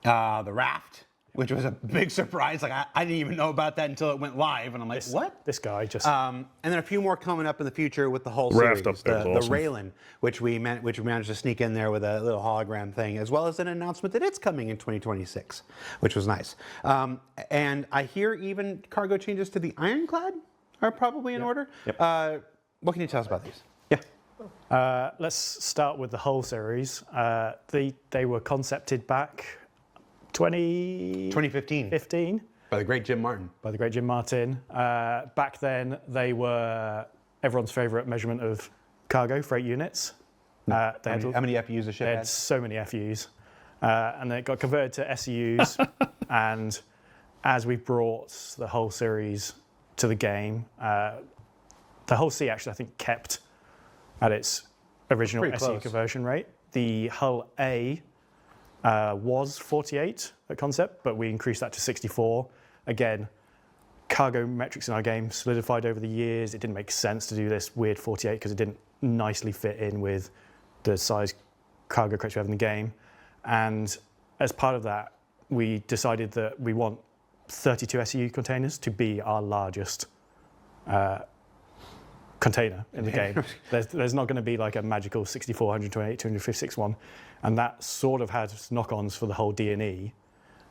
The raft, which was a big surprise. Like I didn't even know about that until it went live, and I'm like, what? This guy just. And then a few more coming up in the future with the whole Raft series. up there was The awesome. Raylan, which we managed to sneak in there with a little hologram thing, as well as an announcement that it's coming in 2026, which was nice. And I hear even cargo changes to the Ironclad are probably in order. Yep. What can you tell us about these? Let's start with the whole series. They were concepted back 2015 2015 by the great Jim Martin. by the great Jim Martin. Back then, they were everyone's favorite measurement of cargo, freight units. They How had, many FUs a ship they had had? so many FUs. And then it got converted to SUs. And as we brought the whole series to the game, the whole C actually, I think, kept at its original Pretty SU close. conversion rate. The hull A was 48 at concept, but we increased that to 64. Again, cargo metrics in our game solidified over the years. It didn't make sense to do this weird 48 because it didn't nicely fit in with the size cargo crates we have in the game. And as part of that, we decided that we want 32 SU containers to be our largest container in the game. There's not going to be like a magical 64, 128, 256 one. And that sort of has knock-ons for the whole D&E.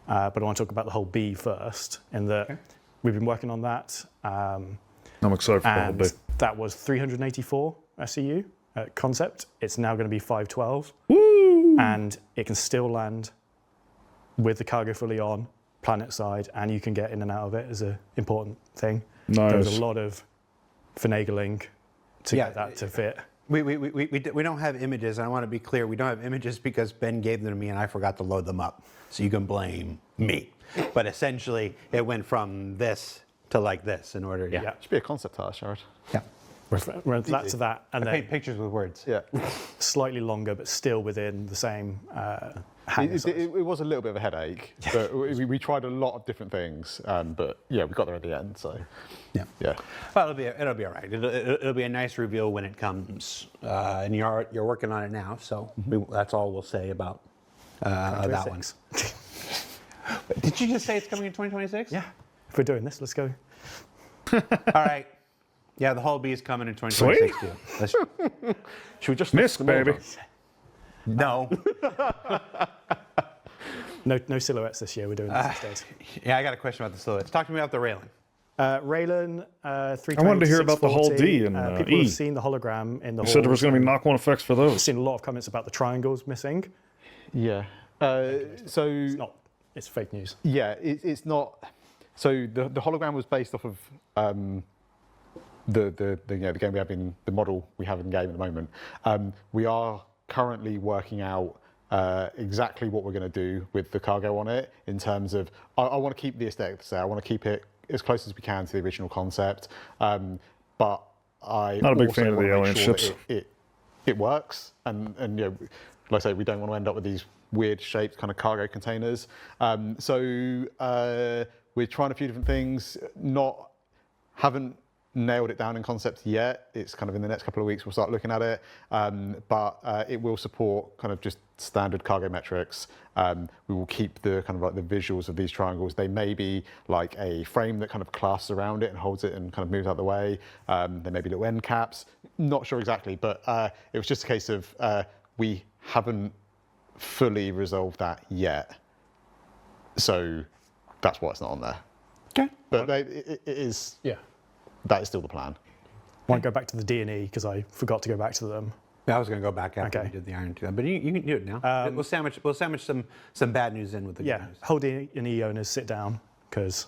But I want to talk about the whole B first, in that we've been working on that. I'm excited for the whole And bit. that was 384 SEU at concept. It's now going to be 512. Woo! And it can still land with the cargo fully on, planet side, and you can get in and out of it as an important thing. There was Nice. a lot of finagling to Yeah. get that to fit. We don't have images. I want to be clear. We don't have images because Ben gave them to me and I forgot to load them up. So you can blame me. But essentially, it went from this to like this in order. Yeah. Should be a concept art, Jared. Yeah. We're that to that, and I then paint pictures with words. Yeah. slightly longer, but still within the same hangar size. It was a little bit of a headache, but we tried a lot of different things, but yeah, we got there at the end. So Yeah. yeah, Well, it'll be all right. It'll be a nice reveal when it comes, and you're working on it now. So that's all we'll say about that one. 26. Did you just say it's coming in 2026? Yeah. If we're doing this, let's go. All right. Yeah, the whole B is coming in 2026 too. Let's- Should we just Miss, list them all, baby. No. No silhouettes this year. We're doing this instead. Yeah, I got a question about the silhouettes. Talk to me about the railing. Raylan, 320 I wanted to hear about the whole 640. D and people E. have seen the hologram in the You said there was going to be halls, knock-on effects for and I've those. seen a lot of comments about the triangles missing. yeah. So It's fake news. yeah, it's not. So the hologram was based off of the game we have in the model we have in game at the moment. We are currently working out exactly what we're going to do with the cargo on it in terms of I want to keep the aesthetics there. I want to keep it as close as we can to the original concept, but I Not a big also fan of want the to make alien sure ships. that it works, and like I say, we don't want to end up with these weird shaped kind of cargo containers. So we're trying a few different things. Haven't nailed it down in concept yet. It's kind of in the next couple of weeks we'll start looking at it, but it will support kind of just standard cargo metrics. We will keep the kind of like the visuals of these triangles. They may be like a frame that kind of clasps around it and holds it and kind of moves out of the way. There may be little end caps. Not sure exactly, but it was just a case of we haven't fully resolved that yet. So that's why it's not on there. Okay. But it is. Yeah. That is still the plan. Won't go back to the D&E because I forgot to go back to them. I was going to go back after Okay. we did the Iron 2, but you can do it now. We'll sandwich some bad news in with the good news. Whole D&E owners sit down because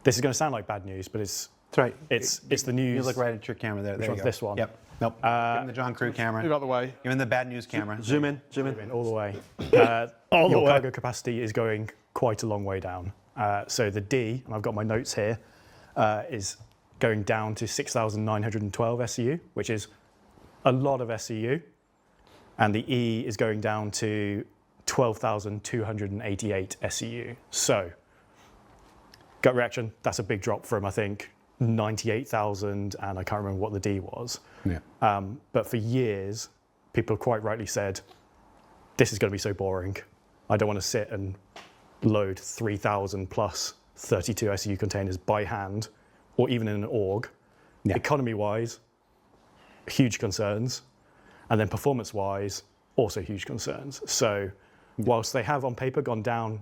this is going to sound like bad news, but it's That's right. it's the news. You look right at your camera there. There you one's go. this one? Yep. Nope. Give him the John Crew camera. Move out the way. Give him the bad news camera. Zoom in. All the way. All the Your way. cargo capacity is going quite a long way down. So the D, and I've got my notes here, is going down to 6,912 SCU, which is a lot of SCU. And the E is going down to 12,288 SCU. So, gut reaction, that's a big drop from, I think, 98,000, and I can't remember what the D was. Yeah. But for years, people have quite rightly said, this is going to be so boring. I don't want to sit and load 3,000 plus 32 SCU containers by hand, or even in an org. Yeah. Economy-wise, huge concerns. And then performance-wise, also huge concerns. So whilst they have on paper gone down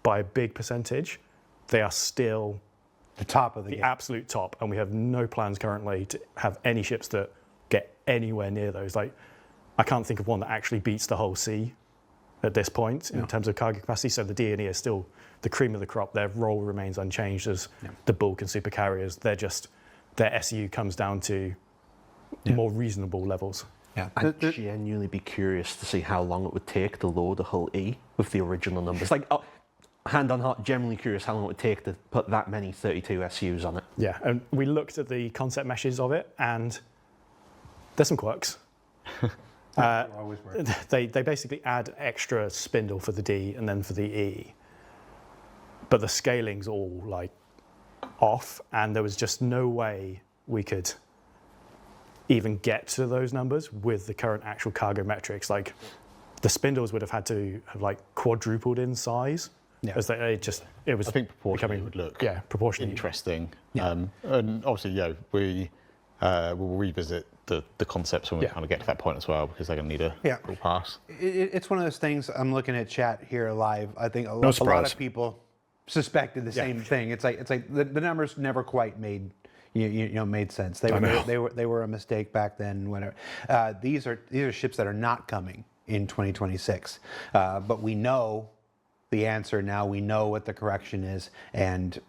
by a big percentage, they are still The top of the the game. absolute top, and we have no plans currently to have any ships that get anywhere near those. Like, I can't think of one that actually beats the whole C at this point in terms of cargo capacity. So the D&E is still the cream of the crop. Their role remains unchanged as the bulk and super carriers. They're just, their SEU comes down to more reasonable levels. Yeah. I'd genuinely be curious to see how long it would take to load a whole E with the original numbers. Like, hand on heart, genuinely curious how long it would take to put that many 32 SUs on it. Yeah, and we looked at the concept meshes of it, and there's some quirks. Always work. They basically add extra spindle for the D and then for the E, but the scaling's all like off, and there was just no way we could even get to those numbers with the current actual cargo metrics. Like, the spindles would have had to have like quadrupled in size. Yeah. As it was. I think proportionally becoming, would look proportionally interesting. Yeah. And obviously, we will revisit the concepts when we kind of get to that point as well, because they're going to need a full pass. It's one of those things. I'm looking at chat here live. I think a lot surprise. of people suspected the same thing. It's like the numbers never quite made made sense. They were a mistake back then. Whenever these are ships that are not coming in 2026, but we know the answer now. We know what the correction is. And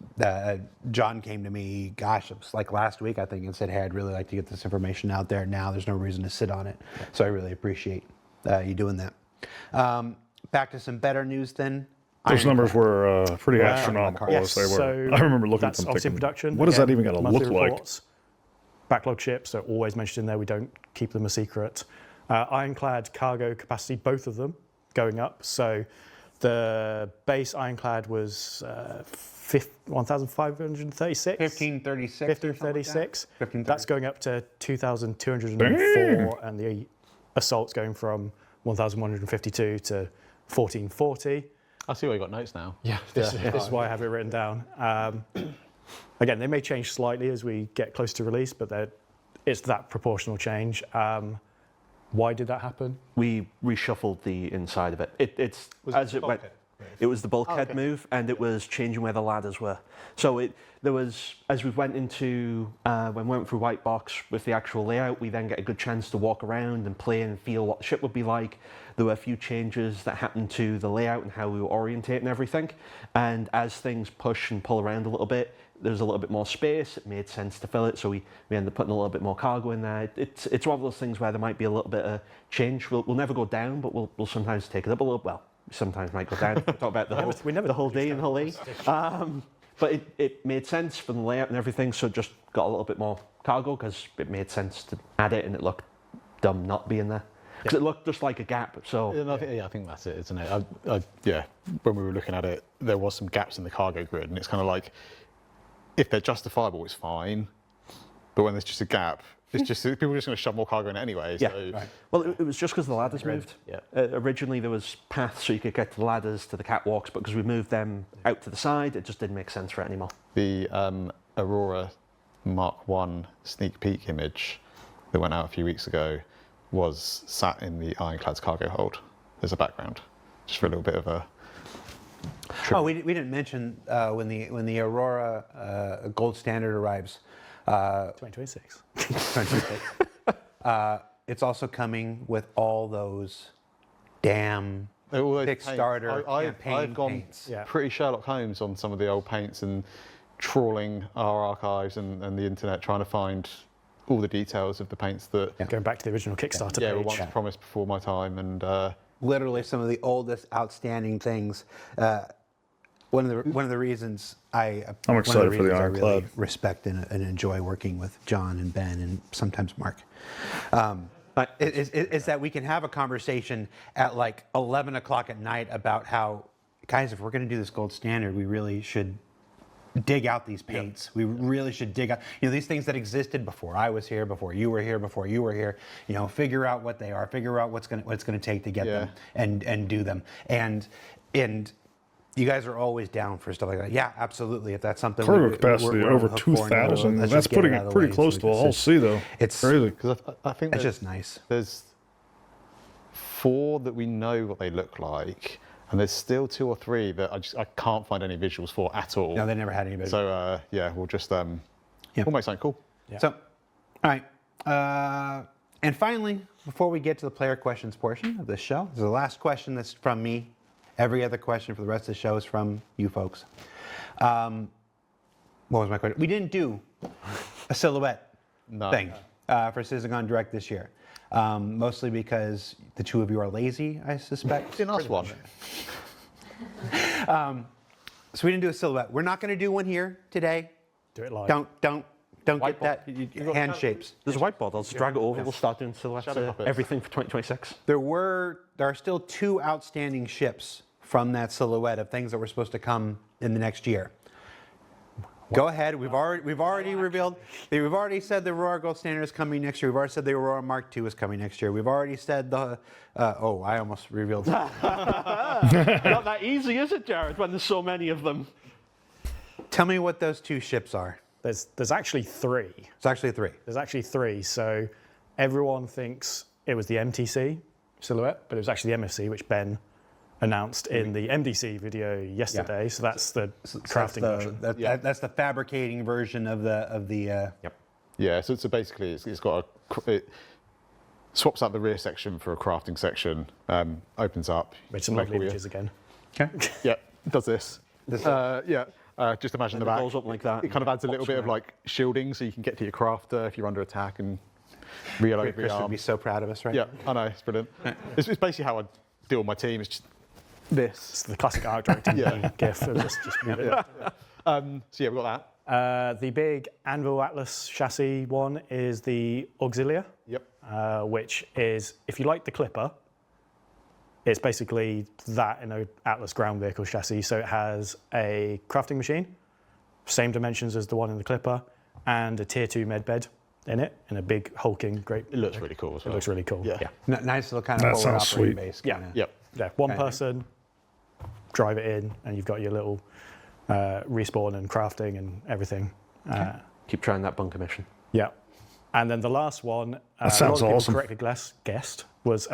John came to me, gosh, it was like last week, I think, and said, hey, I'd really like to get this information out there now. There's no reason to sit on it. So I really appreciate you doing that. Back to some better news then. Those numbers were pretty astronomical Yes, as they were. so I remember looking at that's them obviously thinking, production. what is that Again, even going to monthly look like? reports. Backlog ships are always mentioned in there. We don't keep them a secret. Ironclad cargo capacity, both of them, going up. So the base ironclad was 1,536. 1536. 1536. 1536. That's going up to 2,204, and the assault's going from 1,152 to 1440. I see why you got notes now. Yeah, this is why I have it written down. Again, they may change slightly as we get close to release, but it's that proportional change. Why did that happen? We reshuffled the inside of it. It was the bulkhead move, and it was changing where the ladders were. So there was, as we went into, when we went through White Box with the actual layout, we then get a good chance to walk around and play and feel what the ship would be like. There were a few changes that happened to the layout and how we were orientating everything. And as things push and pull around a little bit, there's a little bit more space. It made sense to fill it, so we ended up putting a little bit more cargo in there. It's one of those things where there might be a little bit of change. We'll never go down, but we'll sometimes take it up a little. Well, sometimes might go down. We talk about the whole D and whole E. But it made sense for the layout and everything, so just got a little bit more cargo because it made sense to add it, and it looked dumb not being there. Because it looked just like a gap, so... I think that's it, isn't it? When we were looking at it, there was some gaps in the cargo grid, and it's kind of like, if they're justifiable, it's fine, but when there's just a gap, it's just people are just going to shove more cargo in it anyway. Yeah, so. right. Well, it was just because the ladders moved. Yeah. Originally, there was paths so you could get to the ladders, to the catwalks, but because we moved them out to the side, it just didn't make sense for it anymore. The Aurora Mark 1 sneak peek image that went out a few weeks ago was sat in the Ironclad's cargo hold as a background, just for a little bit of a... Oh, we didn't mention when the Aurora Gold Standard arrives. 2026. 2026. It's also coming with all those damn Kickstarter campaign I've gone paints. pretty Sherlock Holmes on some of the old paints and trawling our archives and the internet, trying to find all the details of the paints that Going back to the original Kickstarter were page. once promised before my time, and Literally some of the oldest outstanding things. One of the reasons I'm excited for the I Ironclad. really respect and enjoy working with John and Ben and sometimes Mark. Is that we can have a conversation at like 11 o'clock at night about how, guys, if we're going to do this gold standard, we really should dig out these paints. We really should dig out, these things that existed before I was here, before you were here, before you were here. Figure out what they are, figure out what it's going to take to get them, and do them. And you guys are always down for stuff like that. Yeah, absolutely. If that's something Cargo capacity we're over on the hook for, 2,000. let's That's just get putting out it of the pretty way close so to we a can whole see. C, though. It's crazy. because I think It's just nice. There's 4 that we know what they look like, and there's still 2 or 3 that I can't find any visuals for at all. No, they never had anybody. So we'll just we'll make something cool. Yeah. So, all right. And finally, before we get to the player questions portion of this show, this is the last question that's from me. Every other question for the rest of the show is from you folks. What was my question? We didn't do a silhouette thing for Syzagon Direct this year. Mostly because the 2 of you are lazy, I suspect. It's a nice one. So we didn't do a silhouette. We're not going to do one here today. Do it live. Don't get that hand shapes. There's a whiteboard. I'll just drag it over. We'll start doing silhouettes. Everything for 2026. There are still 2 outstanding ships from that silhouette of things that were supposed to come in the next year. Go ahead. We've already revealed. We've already said the Aurora Gold Standard is coming next year. We've already said the Aurora Mark II is coming next year. We've already said the. I almost revealed. Not that easy, is it, Jared? When there's so many of them. Tell me what those 2 ships are. There's actually 3. It's actually 3. There's actually 3. So everyone thinks it was the MTC silhouette, but it was actually the MFC, which Ben announced in the MDC video yesterday. So that's the crafting version. That's the fabricating version of the. Yep. Yeah. So basically, it's got it swaps out the rear section for a crafting section. Opens up. Made some lovely images again. Okay. Yeah. Does this. Just imagine the It back. goes up like that. It kind of adds a little bit of like shielding, so you can get to your crafter if you're under attack and reload every Chris would arm. be so proud of us, right? Yeah, I know, it's brilliant. It's basically how I deal with my team. It's just this. It's the classic art directing gif. Just move it. So we've got that. The big Anvil Atlas chassis one is the Auxilia, Yep. which is, if you like the Clipper, it's basically that in an Atlas ground vehicle chassis. So it has a crafting machine, same dimensions as the one in the Clipper, and a tier 2 med bed in it, in a big hulking great. It looks really cool as well. It looks really cool. Yeah. Nice little kind of That forward sounds operating sweet. base. Yeah. kinda. Yep. Yeah, one Okay. person, drive it in, and you've got your little respawn and crafting and everything. Keep trying that bunker mission. Yeah. And then the last one, That sounds a lot of people awesome. correctly guessed was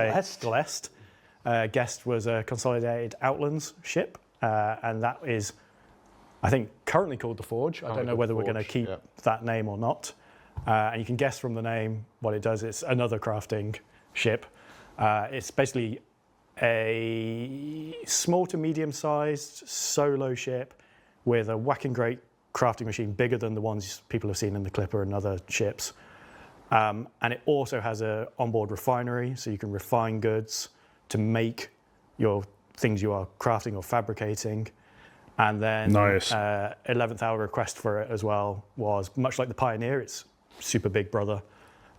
Guest was a consolidated Outlands ship, and that is, I think, currently called the Forge. I don't know whether we're going to Forge, keep that name or not. And you can guess from the name what it does. It's another crafting ship. It's basically a small to medium-sized solo ship with a whacking great crafting machine bigger than the ones people have seen in the Clipper and other ships. And it also has a onboard refinery, so you can refine goods to make your things you are crafting or fabricating. And then Nice. 11th hour request for it as well was, much like the Pioneer, it's super big brother.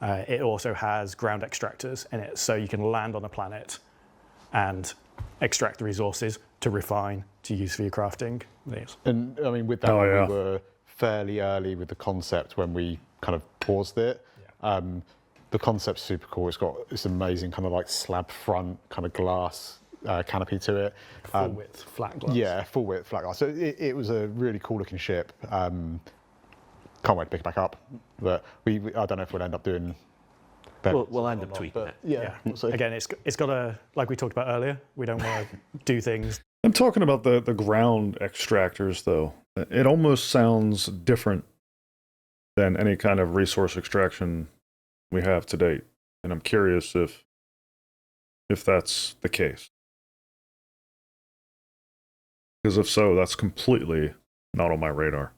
It also has ground extractors in it, so you can land on a planet and extract the resources to refine, to use for your crafting. Yes. And I mean, with that, Oh, yeah. we were fairly early with the concept when we kind of paused it. The concept's super cool. It's got this amazing kind of like slab front kind of glass canopy to it. Full width, flat glass. Yeah, full width, flat glass. So it was a really cool looking ship. Can't wait to pick it back up. But I don't know if we'll end up doing better. We'll end up tweaking it. Yeah. We'll see. Again, it's got a, like we talked about earlier, we don't want to do things. I'm talking about the ground extractors, though. It almost sounds different than any kind of resource extraction we have to date, and I'm curious if that's the case. Because if so, that's completely not on my radar.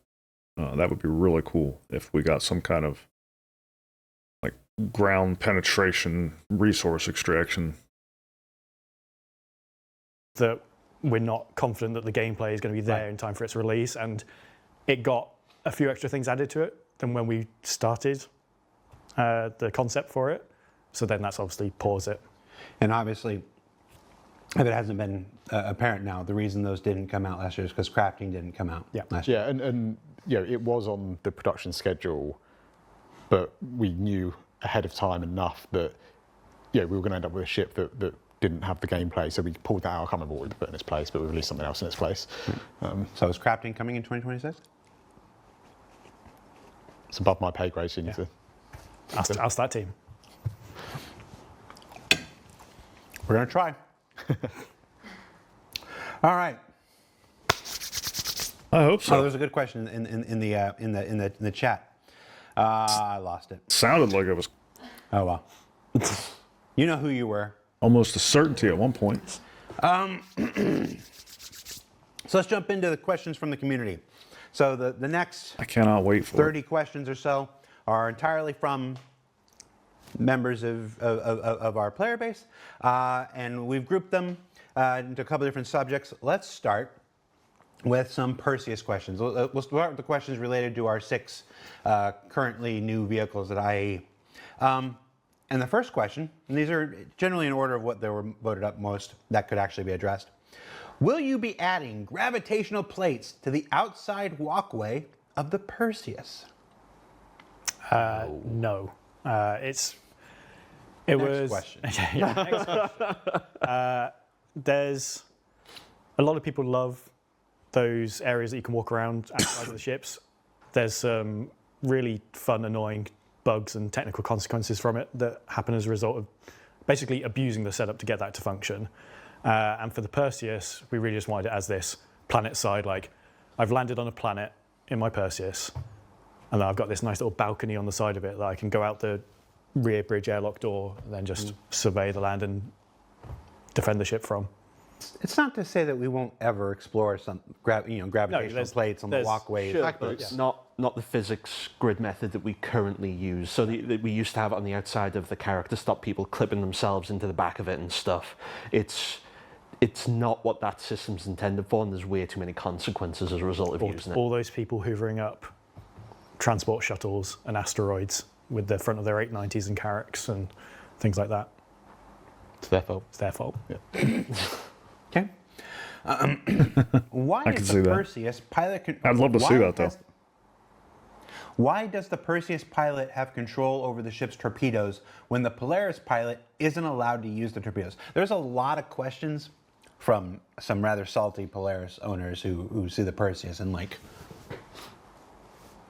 That would be really cool if we got some kind of like ground penetration resource extraction. That we're not confident that the gameplay is going to be there in time for its release, and it got a few extra things added to it than when we started the concept for it. So then that's obviously pause it. And obviously, if it hasn't been apparent now, the reason those didn't come out last year is because crafting didn't come out last year. Yeah, and you know, it was on the production schedule, but we knew ahead of time enough that we were going to end up with a ship that didn't have the gameplay, so we pulled that out. I can't remember what we put in its place, but we released something else in its place. So is crafting coming in 2026? It's above my pay grade, so you need to... Ask that team. We're going to try. All right. I hope so. Oh, there's a good question in the chat. I lost it. Sounded like it was Oh well. You know who you were. almost a certainty at one point. So let's jump into the questions from the community. So the next I cannot wait for 30 questions or so are entirely from members of our player base, and we've grouped them into a couple different subjects. Let's start with some Perseus questions. We'll start with the questions related to our 6 currently new vehicles at IAE. And the first question, and these are generally in order of what they were voted up most that could actually be addressed. Will you be adding gravitational plates to the outside walkway of the Perseus? No. Next question. Yeah, next question. There's a lot of people love those areas that you can walk around outside of the ships. There's some really fun, annoying bugs and technical consequences from it that happen as a result of basically abusing the setup to get that to function. And for the Perseus, we really just wanted it as this planet side, like I've landed on a planet in my Perseus, and then I've got this nice little balcony on the side of it that I can go out the rear bridge airlock door and then just survey the land and defend the ship from. It's not to say that we won't ever explore some gravitational plates on the walkways. Sure, but not the physics grid method that we currently use. So that we used to have it on the outside of the character, stop people clipping themselves into the back of it and stuff. It's not what that system's intended for, and there's way too many consequences as a result of using it. All those people hoovering up transport shuttles and asteroids with the front of their 890s and Carracks and things like that. It's their fault. It's their fault. Yeah. Okay. Why I does can the see that. Perseus pilot? I'd love to see that, though. Why does the Perseus pilot have control over the ship's torpedoes when the Polaris pilot isn't allowed to use the torpedoes? There's a lot of questions from some rather salty Polaris owners who see the Perseus and like,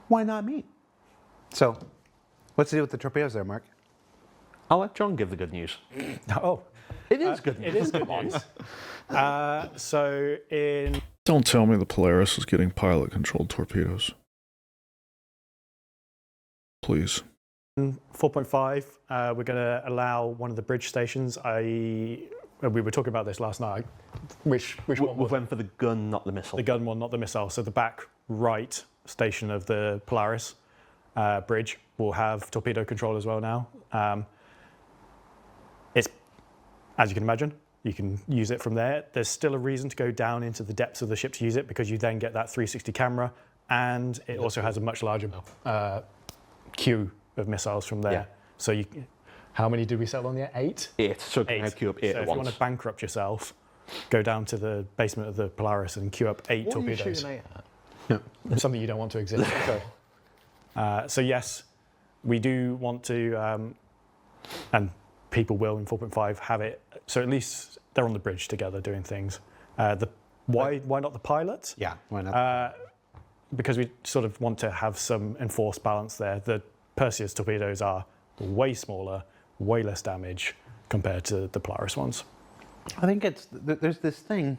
why not me? So, what's the deal with the torpedoes there, Mark? I'll let John give the good news. Oh, It is good news. it is good news. So in Don't tell me the Polaris is getting pilot-controlled torpedoes. Please. 4.5, we're going to allow one of the bridge stations. We were talking about this last night. Which one We was it? went for the gun, not the missile. The gun one, not the missile. So the back right station of the Polaris bridge will have torpedo control as well now. It's, as you can imagine, you can use it from there. There's still a reason to go down into the depths of the ship to use it because you then get that 360 camera, and it also has a much larger queue of missiles from there. Yeah. So you, How many did we settle on there? 8? 8. So can I eight. queue up 8 So at if you want once? to bankrupt yourself, go down to the basement of the Polaris and queue up 8 What are you torpedoes. shooting 8 at? Something you don't want to exist. So yes, we do want to, and people will in 4.5 have it. So at least they're on the bridge together doing things. Why not the pilot? Yeah, why not? Because we sort of want to have some enforced balance there. The Perseus torpedoes are way smaller, way less damage compared to the Polaris ones. I think there's this thing.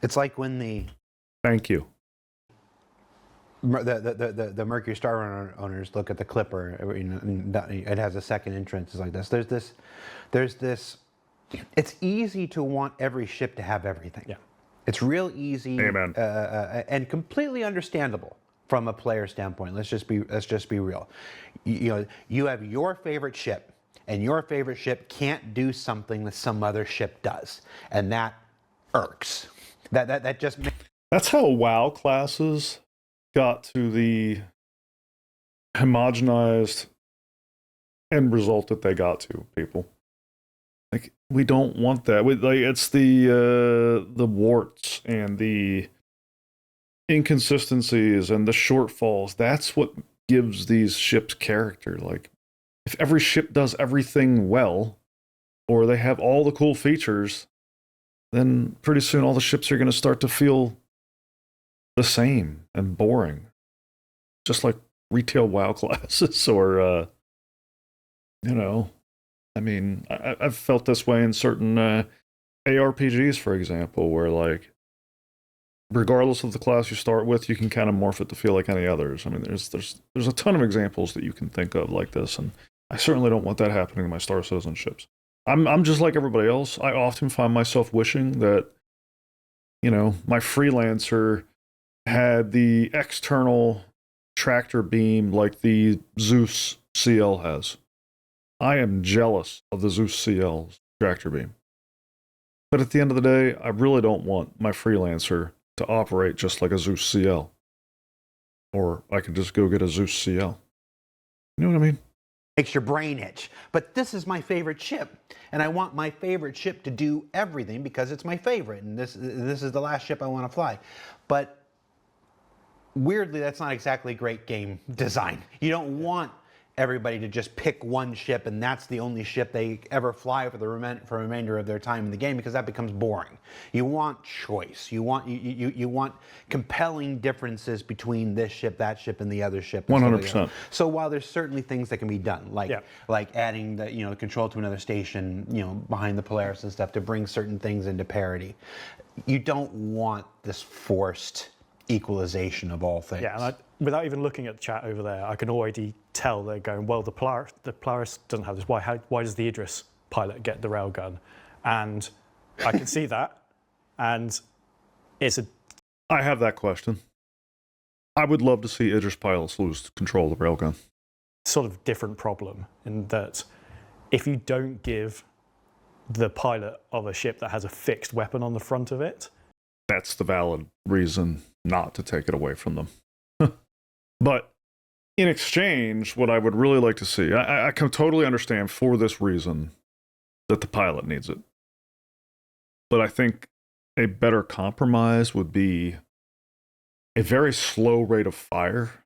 It's like when the Thank you. Mercury Star owners look at the Clipper. You know, and it has a second entrance. It's like this. There's this. It's easy to want every ship to have everything. Yeah. It's real easy. Amen. And completely understandable from a player standpoint. Let's just be real. You know, you have your favorite ship, and your favorite ship can't do something that some other ship does, and that irks. That just makes. That's how WoW classes got to the homogenized end result that they got to, people. Like, we don't want that. It's the warts and the inconsistencies and the shortfalls. That's what gives these ships character. Like, if every ship does everything well, or they have all the cool features, then pretty soon all the ships are going to start to feel the same and boring. Just like retail WoW classes or, you know, I mean, I've felt this way in certain ARPGs, for example, where, like, regardless of the class you start with, you can kind of morph it to feel like any others. I mean, there's a ton of examples that you can think of like this, and I certainly don't want that happening in my Star Citizen ships. I'm just like everybody else. I often find myself wishing that, you know, my freelancer had the external tractor beam like the Zeus CL has. I am jealous of the Zeus CL's tractor beam. But at the end of the day, I really don't want my freelancer to operate just like a Zeus CL. Or I could just go get a Zeus CL. You know what I mean? Makes your brain itch. But this is my favorite ship, and I want my favorite ship to do everything because it's my favorite, and this is the last ship I want to fly. But weirdly, that's not exactly great game design. You don't want everybody to just pick one ship and that's the only ship they ever fly for the remainder of their time in the game, because that becomes boring. You want choice. You want compelling differences between this ship, that ship, and the other ship. 100%. So while there's certainly things that can be done, like adding the control to another station, behind the Polaris and stuff to bring certain things into parity, you don't want this forced equalization of all things. Yeah, and without even looking at the chat over there, I can already tell they're going, well, the Polaris doesn't have this. Why does the Idris pilot get the railgun? And I can see that, and I have that question. I would love to see Idris pilots lose control of the railgun. sort of different problem in that if you don't give the pilot of a ship that has a fixed weapon on the front of it, that's the valid reason not to take it away from them. But in exchange, what I would really like to see, I can totally understand for this reason that the pilot needs it. But I think a better compromise would be a very slow rate of fire,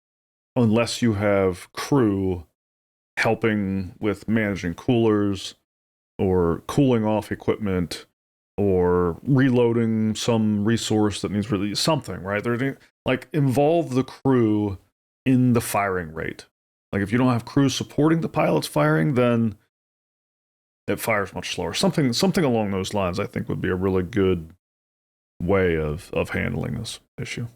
unless you have crew helping with managing coolers or cooling off equipment or reloading some resource that needs really something, right? They're like, involve the crew in the firing rate. Like, if you don't have crew supporting the pilot's firing, then it fires much slower. Something along those lines, I think, would be a really good way of handling this issue.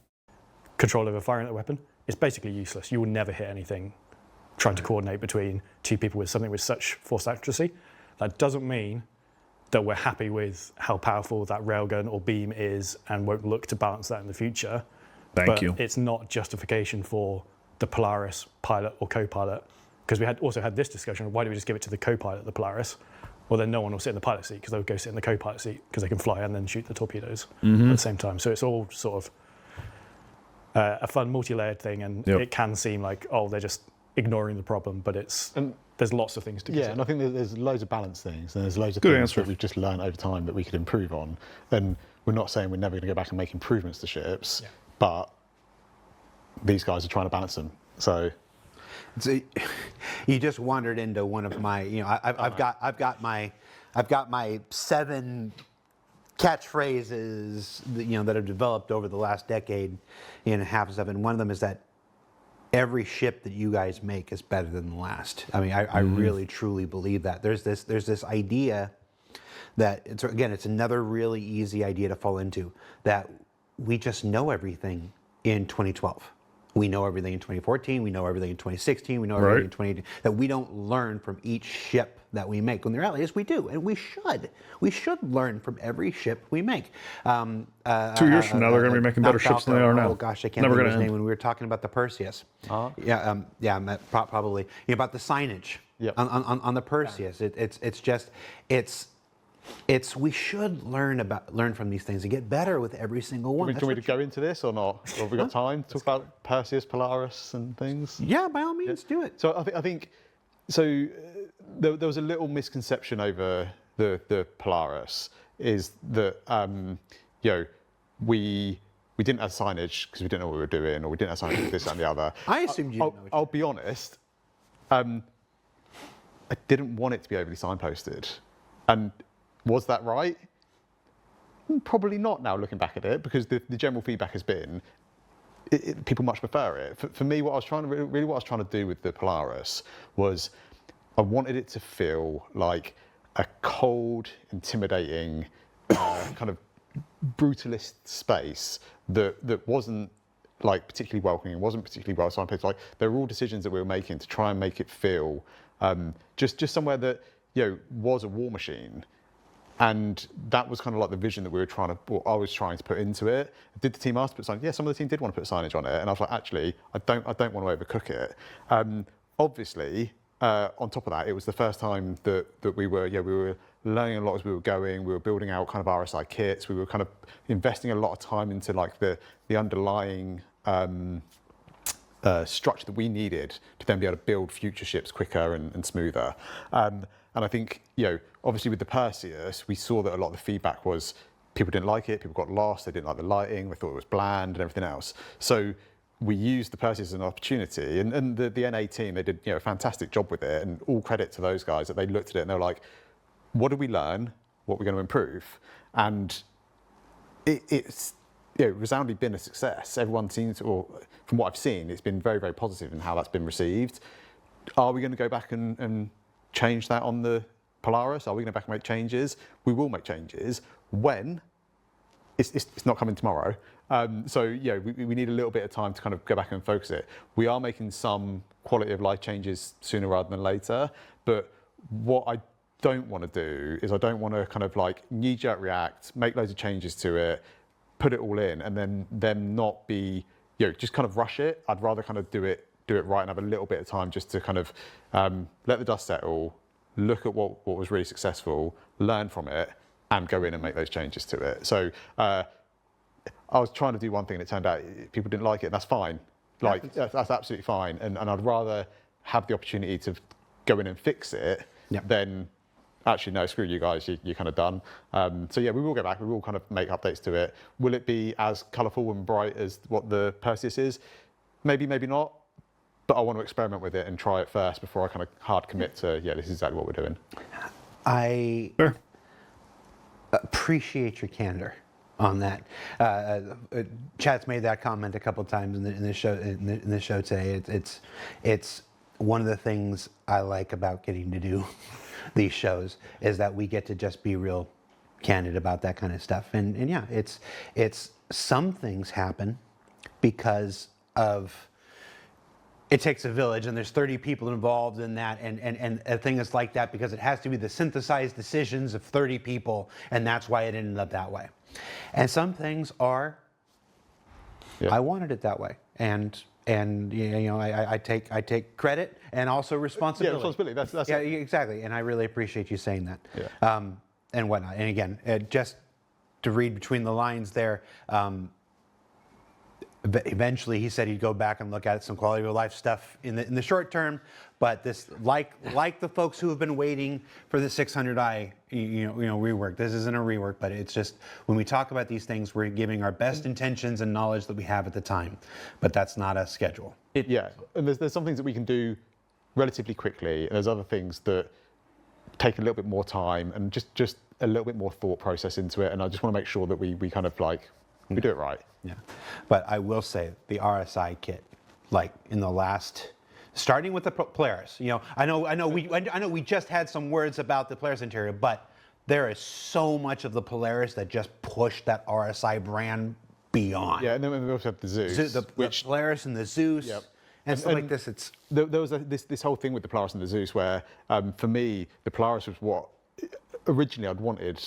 control over firing that weapon is basically useless. You will never hit anything trying to coordinate between two people with something with such force accuracy. That doesn't mean that we're happy with how powerful that railgun or beam is and won't look to balance that in the future. Thank you. It's not justification for the Polaris pilot or co-pilot, because we had also had this discussion. Why do we just give it to the co-pilot, the Polaris? Well, then no one will sit in the pilot seat because they'll go sit in the co-pilot seat because they can fly and then shoot the torpedoes at the same time. So it's all sort of a fun multi-layered thing, and it can seem like, oh, they're just ignoring the problem, but there's lots of things to consider. Yeah, and I think there's loads of balance things, and there's loads of Good things answer. that we've just learned over time that we could improve on. And we're not saying we're never going to go back and make improvements to ships, but these guys are trying to balance them. So you just wandered into one of my, I've got my 7 catchphrases that have developed over the last decade and a half. 7. One of them is that every ship that you guys make is better than the last. I mean, I really truly believe that. There's this idea that it's another really easy idea to fall into, that we just know everything in 2012. We know everything in 2014, we know everything in 2016, we know everything in 2018, that we don't learn from each ship that we make. When the reality is we do, and we should. We should learn from every ship we make. 2 years from now, they're going to be making better ships than they are now. Oh gosh, I can't remember his name when we were talking about the Perseus. Probably. About the signage on the Perseus. We should learn from these things and get better with every single one. do you want me to go into this or not? Or have we got time to talk about Perseus, Polaris and things? Yeah, by all means, do it. So I think there was a little misconception over the Polaris, is that we didn't have signage because we didn't know what we were doing, or we didn't have signage for this and the other. I assumed you didn't know what I'll be honest. I didn't want it to be overly signposted, and was that right? Probably not now, looking back at it, because the general feedback has been people much prefer it. For me, what I was trying to do with the Polaris was I wanted it to feel like a cold, intimidating, kind of brutalist space that wasn't like particularly welcoming, wasn't particularly well signposted. Like, there were all decisions that we were making to try and make it feel just somewhere that was a war machine. And that was kind of like the vision that I was trying to put into it. Did the team ask to put signage? Yeah, some of the team did want to put signage on it, and I was like, actually, I don't want to overcook it. Obviously, on top of that, it was the first time that we were learning a lot as we were going. We were building out kind of RSI kits. We were kind of investing a lot of time into like the underlying structure that we needed to then be able to build future ships quicker and smoother. And I think, obviously with the Perseus, we saw that a lot of the feedback was people didn't like it, people got lost, they didn't like the lighting, they thought it was bland and everything else. So we used the Perseus as an opportunity, and the NA team, they did a fantastic job with it, and all credit to those guys that they looked at it and they were like, what did we learn? What are we going to improve? And it's resoundingly been a success. Everyone seems to, or from what I've seen, it's been very, very positive in how that's been received. Are we going to go back and change that on the Polaris? Are we going to go back and make changes? We will make changes. When? It's not coming tomorrow. We need a little bit of time to kind of go back and focus it. We are making some quality of life changes sooner rather than later, but what I don't want to do is I don't want to kind of like knee-jerk react, make loads of changes to it, put it all in, and then them not be, just kind of rush it. I'd rather kind of do it right and have a little bit of time just to kind of let the dust settle, look at what was really successful, learn from it, and go in and make those changes to it. So I was trying to do one thing and it turned out people didn't like it, and that's fine. Like, that's absolutely fine. And I'd rather have the opportunity to go in and fix it than actually, no, screw you guys, you're kind of done. We will go back, we will kind of make updates to it. Will it be as colourful and bright as what the Perseus is? Maybe, maybe not. But I want to experiment with it and try it first before I kind of hard commit to, this is exactly what we're doing. I appreciate your candor on that. Chad's made that comment a couple of times in the show today. It's one of the things I like about getting to do these shows is that we get to just be real candid about that kind of stuff. And it's some things happen because of. It takes a village, and there's 30 people involved in that, and a thing is like that because it has to be the synthesized decisions of 30 people, and that's why it ended up that way. And some things are Yeah. I wanted it that way, and I take credit and also responsibility. Yeah, responsibility. That's Yeah, it. exactly. And I really appreciate you saying that. Yeah. And whatnot. And again, just to read between the lines there. Eventually, he said he'd go back and look at some quality of life stuff in the short term, but this, like the folks who have been waiting for the 600i, rework. This isn't a rework, but it's just when we talk about these things, we're giving our best intentions and knowledge that we have at the time, but that's not a schedule. Yeah, and there's some things that we can do relatively quickly, and there's other things that take a little bit more time and just a little bit more thought process into it. And I just want to make sure that we kind of like we do it right. Yeah, but I will say the RSI kit, like in the last, starting with the Polaris. I know we just had some words about the Polaris interior, but there is so much of the Polaris that just pushed that RSI brand beyond. Yeah, and then we also have the Zeus, The Polaris and the Zeus. Yep. And stuff like this. It's there was this whole thing with the Polaris and the Zeus where, for me, the Polaris was what originally I'd wanted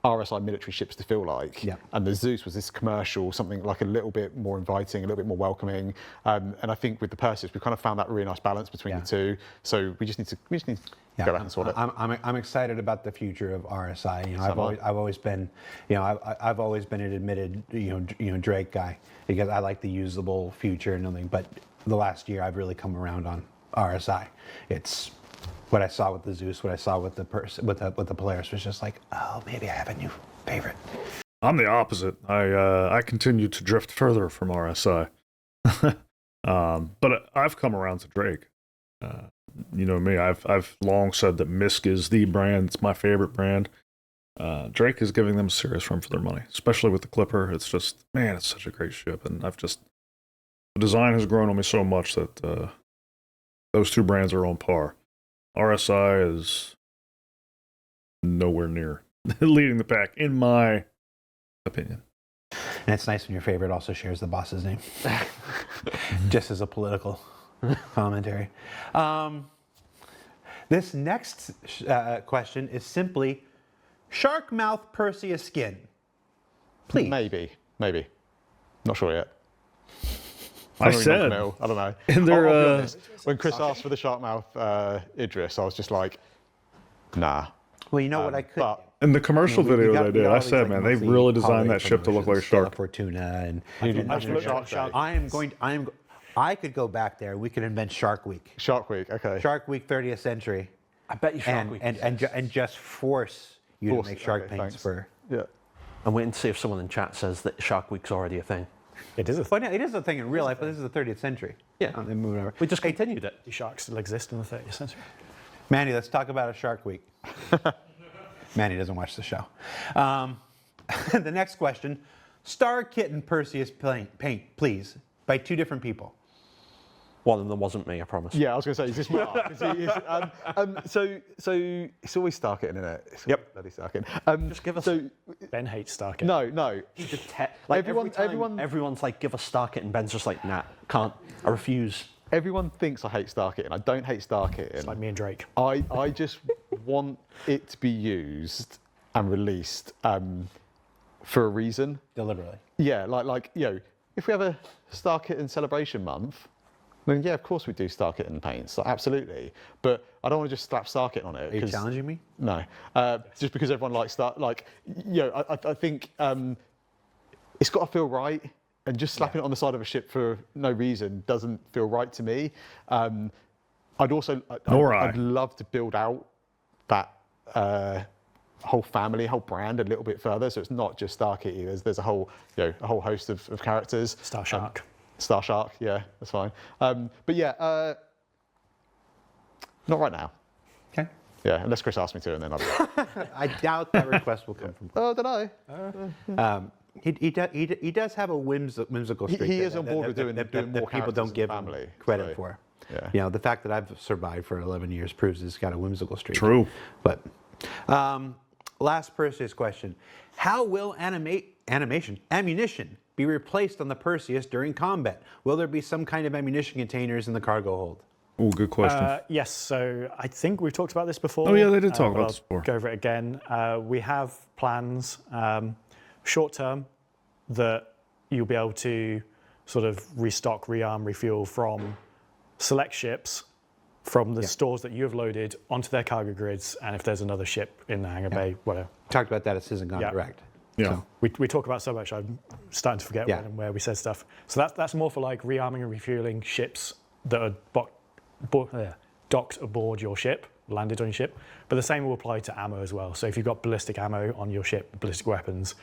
RSI military ships to feel like, Yeah. and the Zeus was this commercial, something like a little bit more inviting, a little bit more welcoming, and I think with the Perseus we kind of found that really nice balance between the two. So we just need to go back and sort it. I'm excited about the future of RSI. I've always been, I've always been an admitted, Drake guy because I like the usable future and everything. But the last year I've really come around on RSI. It's what I saw with the Zeus, what I saw with the Polaris was just like, oh, maybe I have a new favorite. I'm the opposite. I continue to drift further from RSI, but I've come around to Drake. You know me. I've long said that Misk is the brand. It's my favorite brand. Drake is giving them a serious run for their money, especially with the Clipper. It's just, man, it's such a great ship, and the design has grown on me so much that those two brands are on par. RSI is nowhere near leading the pack, in my opinion. And it's nice when your favorite also shares the boss's name, just as a political commentary. This next question is simply shark mouth Perseus skin. Please. Maybe. Not sure yet. I said, I don't know. and they're, I'll be honest, when Chris asked for the shark mouth Idris, I was just like, nah. Well, you know what I could. But in the commercial We video got- they we did, got all I these, said, like, man, they monthly really designed holiday that ship to look like a promotions, shark. for tuna and I could go back there. We could invent Shark Week. Shark Week, okay. Shark Week 30th century. I bet you Shark Week. And just force you Force to make it, shark okay, paints thanks. for. Yeah. I'm waiting to see if someone in chat says that Shark Week's already a thing. It is a Well, no, it is a thing in real life, but this is the 30th century. Yeah. They're moving over. We just continued it. Do sharks still exist in the 30th century? Manny, let's talk about a Shark Week. Manny doesn't watch the show. The next question: Star Kitten Perseus paint, please, by two different people. One of them wasn't me, I promise. Yeah, I was going to say, is this Mark? So it's always Starkitten, isn't it? It's Yep. Bloody Starkitten. Just give us. So Ben hates Starkit. no. Like Everyone- everyone's like, give us Starkit, and Ben's just like, nah, can't. I refuse. Everyone thinks I hate Starkitten. I don't hate Starkitten. It's like me and Drake. I just want it to be used and released for a reason. Deliberately. Yeah, like if we have a Starkitten celebration month, then yeah, of course we do Starkitten paints, like, absolutely. But I don't want to just slap Starkitten on it. Are you challenging me? No, just because everyone likes I think it's got to feel right, and just slapping it on the side of a ship for no reason doesn't feel right to me. I'd love to build out that whole family, whole brand a little bit further, so it's not just Starkitty. There's a whole host of characters. Star Shark. Star Shark, yeah, that's fine. But yeah, not right now. Okay. Yeah, unless Chris asks me to, and then I'll. I doubt that request will come from. Oh, don't know. He does have a whimsical streak. He is that- on board with doing that more people don't characters give in him family, credit so, for. yeah. The fact that I've survived for 11 years proves he's got a whimsical streak. True. But last Perseus question: how will ammunition be replaced on the Perseus during combat? Will there be some kind of ammunition containers in the cargo hold? Oh, good question. Yes, so I think we've talked about this before. Oh, yeah, they did talk but about this before. I'll go over it again. We have plans, short term, that you'll be able to sort of restock, rearm, refuel from select ships from the stores that you have loaded onto their cargo grids, and if there's another ship in the hangar bay, whatever. Talked about that at Citizen Gone Yeah. Direct. Yeah. So, We talk about so much, I'm starting to forget Yeah. when and where we said stuff. So that's more for like rearming and refueling ships that are docked aboard your ship, landed on your ship. But the same will apply to ammo as well. So if you've got ballistic ammo on your ship, ballistic weapons,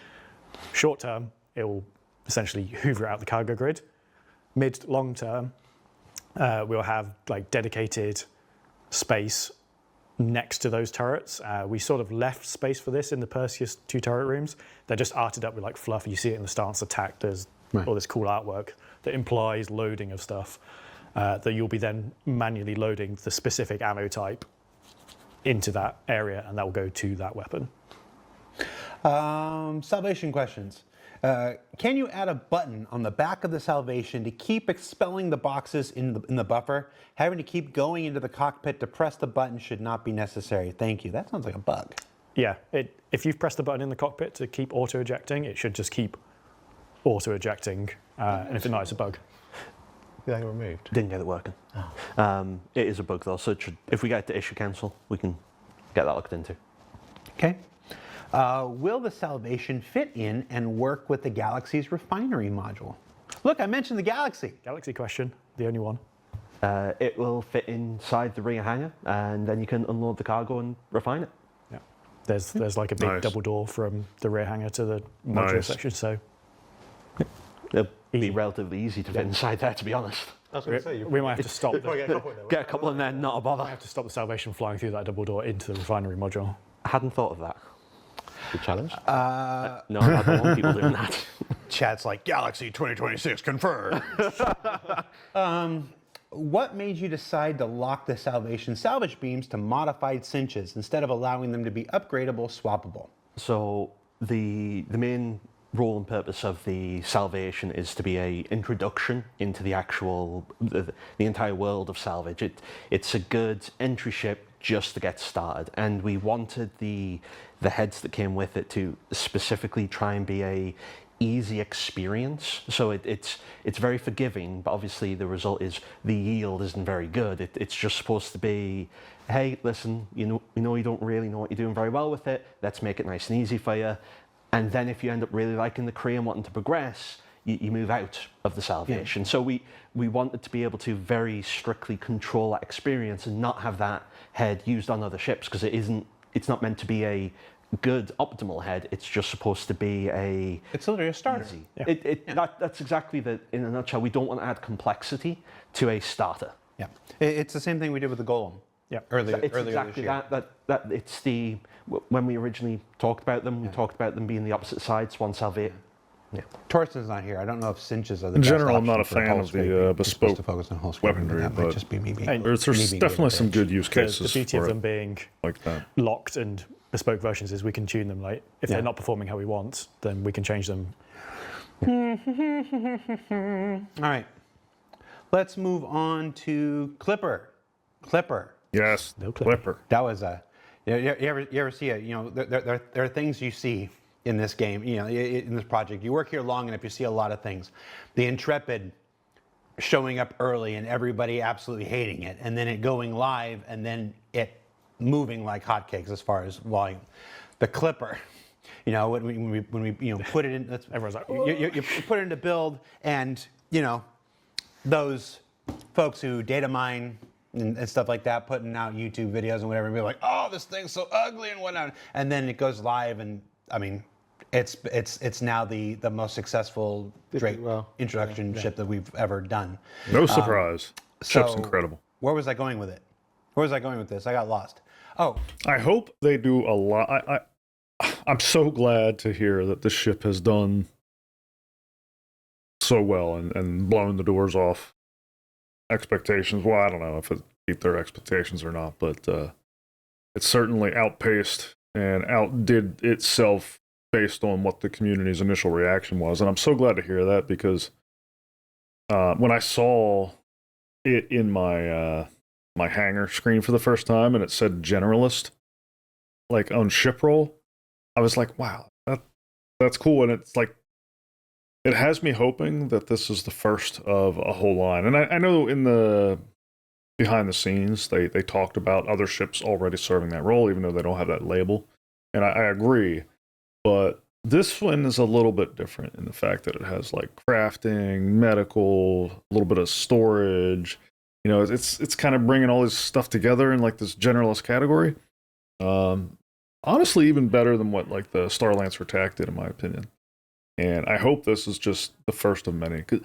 short term, it will essentially hoover it out the cargo grid. Mid, long term, we'll have like dedicated space next to those turrets. We sort of left space for this in the Perseus 2 turret rooms. They're just arted up with like fluff. You see it in the stance attack. There's all this cool artwork that implies loading of stuff that you'll be then manually loading the specific ammo type into that area, and that will go to that weapon. salvation questions. Can you add a button on the back of the salvation to keep expelling the boxes in the buffer? Having to keep going into the cockpit to press the button should not be necessary. Thank you. That sounds like a bug. Yeah, if you've pressed the button in the cockpit to keep auto-ejecting, it should just keep auto-ejecting, and if not, it's a bug. They removed. Didn't get it working. It is a bug though, so it should, if we get to issue cancel, we can get that looked into. Okay. Will the salvation fit in and work with the Galaxy's refinery module? Look, I mentioned the Galaxy. Galaxy question, the only one. It will fit inside the rear hangar, and then you can unload the cargo and refine it. Yeah, there's like a big Nice. double door from the rear hangar to the modular Nice. section, so It'll be Easy. relatively easy to fit inside there, to be honest. I was going to say, we might have to stop probably the, get a couple in there. Get a couple in there, not a bother. have to stop the salvation flying through that double door into the refinery module. I hadn't thought of that. Good challenge. No, I don't want people doing that. Chat's like, Galaxy 2026 confirmed. What made you decide to lock the salvation salvage beams to modified cinches instead of allowing them to be upgradable, swappable? So the main role and purpose of the salvation is to be a introduction into the actual the entire world of salvage. It's a good entry ship just to get started, and we wanted the heads that came with it to specifically try and be a easy experience. So it's very forgiving, but obviously the result is the yield isn't very good. It's just supposed to be, hey, listen, you know you don't really know what you're doing very well with it. Let's make it nice and easy for you. And then if you end up really liking the Kree and wanting to progress, you move out of the salvation. So we wanted to be able to very strictly control that experience and not have that head used on other ships, because it's not meant to be a good optimal head. It's just supposed to be a It's literally a starter. easy. Yeah. That's exactly in a nutshell. We don't want to add complexity to a starter. Yeah. It's the same thing we did with the Golem. Yeah. Earlier It's this exactly year. that it's the when we originally talked about them, we talked about them being the opposite sides, one salvate. Yeah. Torsten's not here. I don't know if cinches are the In best general, I'm not option a for fan hull of the, scraping. You're bespoke supposed to focus on hull scraping, but weaponry, that might but- just be me being. Hey, There's me being a definitely some bitch. good use The cases beauty for of them it, being like that. locked and bespoke versions is we can tune them. Like if Yeah. they're not performing how we want, then we can change them. All right. Let's move on to Clipper. Clipper. Yes, No clipper. Clipper. That was a. You ever see it? You know, there are things you see in this game. You know, in this project, you work here long enough, you see a lot of things. The Intrepid showing up early and everybody absolutely hating it, and then it going live, and then it moving like hotcakes as far as volume. The Clipper. You know, when we you know put it in. Everyone's like, you put it into build, and you know, those folks who data mine and stuff like that, putting out YouTube videos and whatever, and be like, oh, this thing's so ugly and whatnot. And then it goes live, and I mean, it's now the most successful Drake well. introduction ship that we've ever done. No surprise. Ship's So, incredible. Where was I going with it? Where was I going with this? I got lost. Oh, I hope they do a lot. I'm so glad to hear that this ship has done so well and blown the doors off expectations. Well, I don't know if it beat their expectations or not, but it certainly outpaced and outdid itself based on what the community's initial reaction was. And I'm so glad to hear that, because when I saw it in my my hangar screen for the first time and it said generalist, like on ship roll, I was like, wow, that's cool. And it's like, it has me hoping that this is the first of a whole line. And I know in the behind the scenes, they talked about other ships already serving that role, even though they don't have that label. And I agree. But this one is a little bit different in the fact that it has like crafting, medical, a little bit of storage. You know, it's kind of bringing all this stuff together in like this generalist category. Honestly, even better than what like the Star Lancer attack did, in my opinion. And I hope this is just the first of many. 'Cause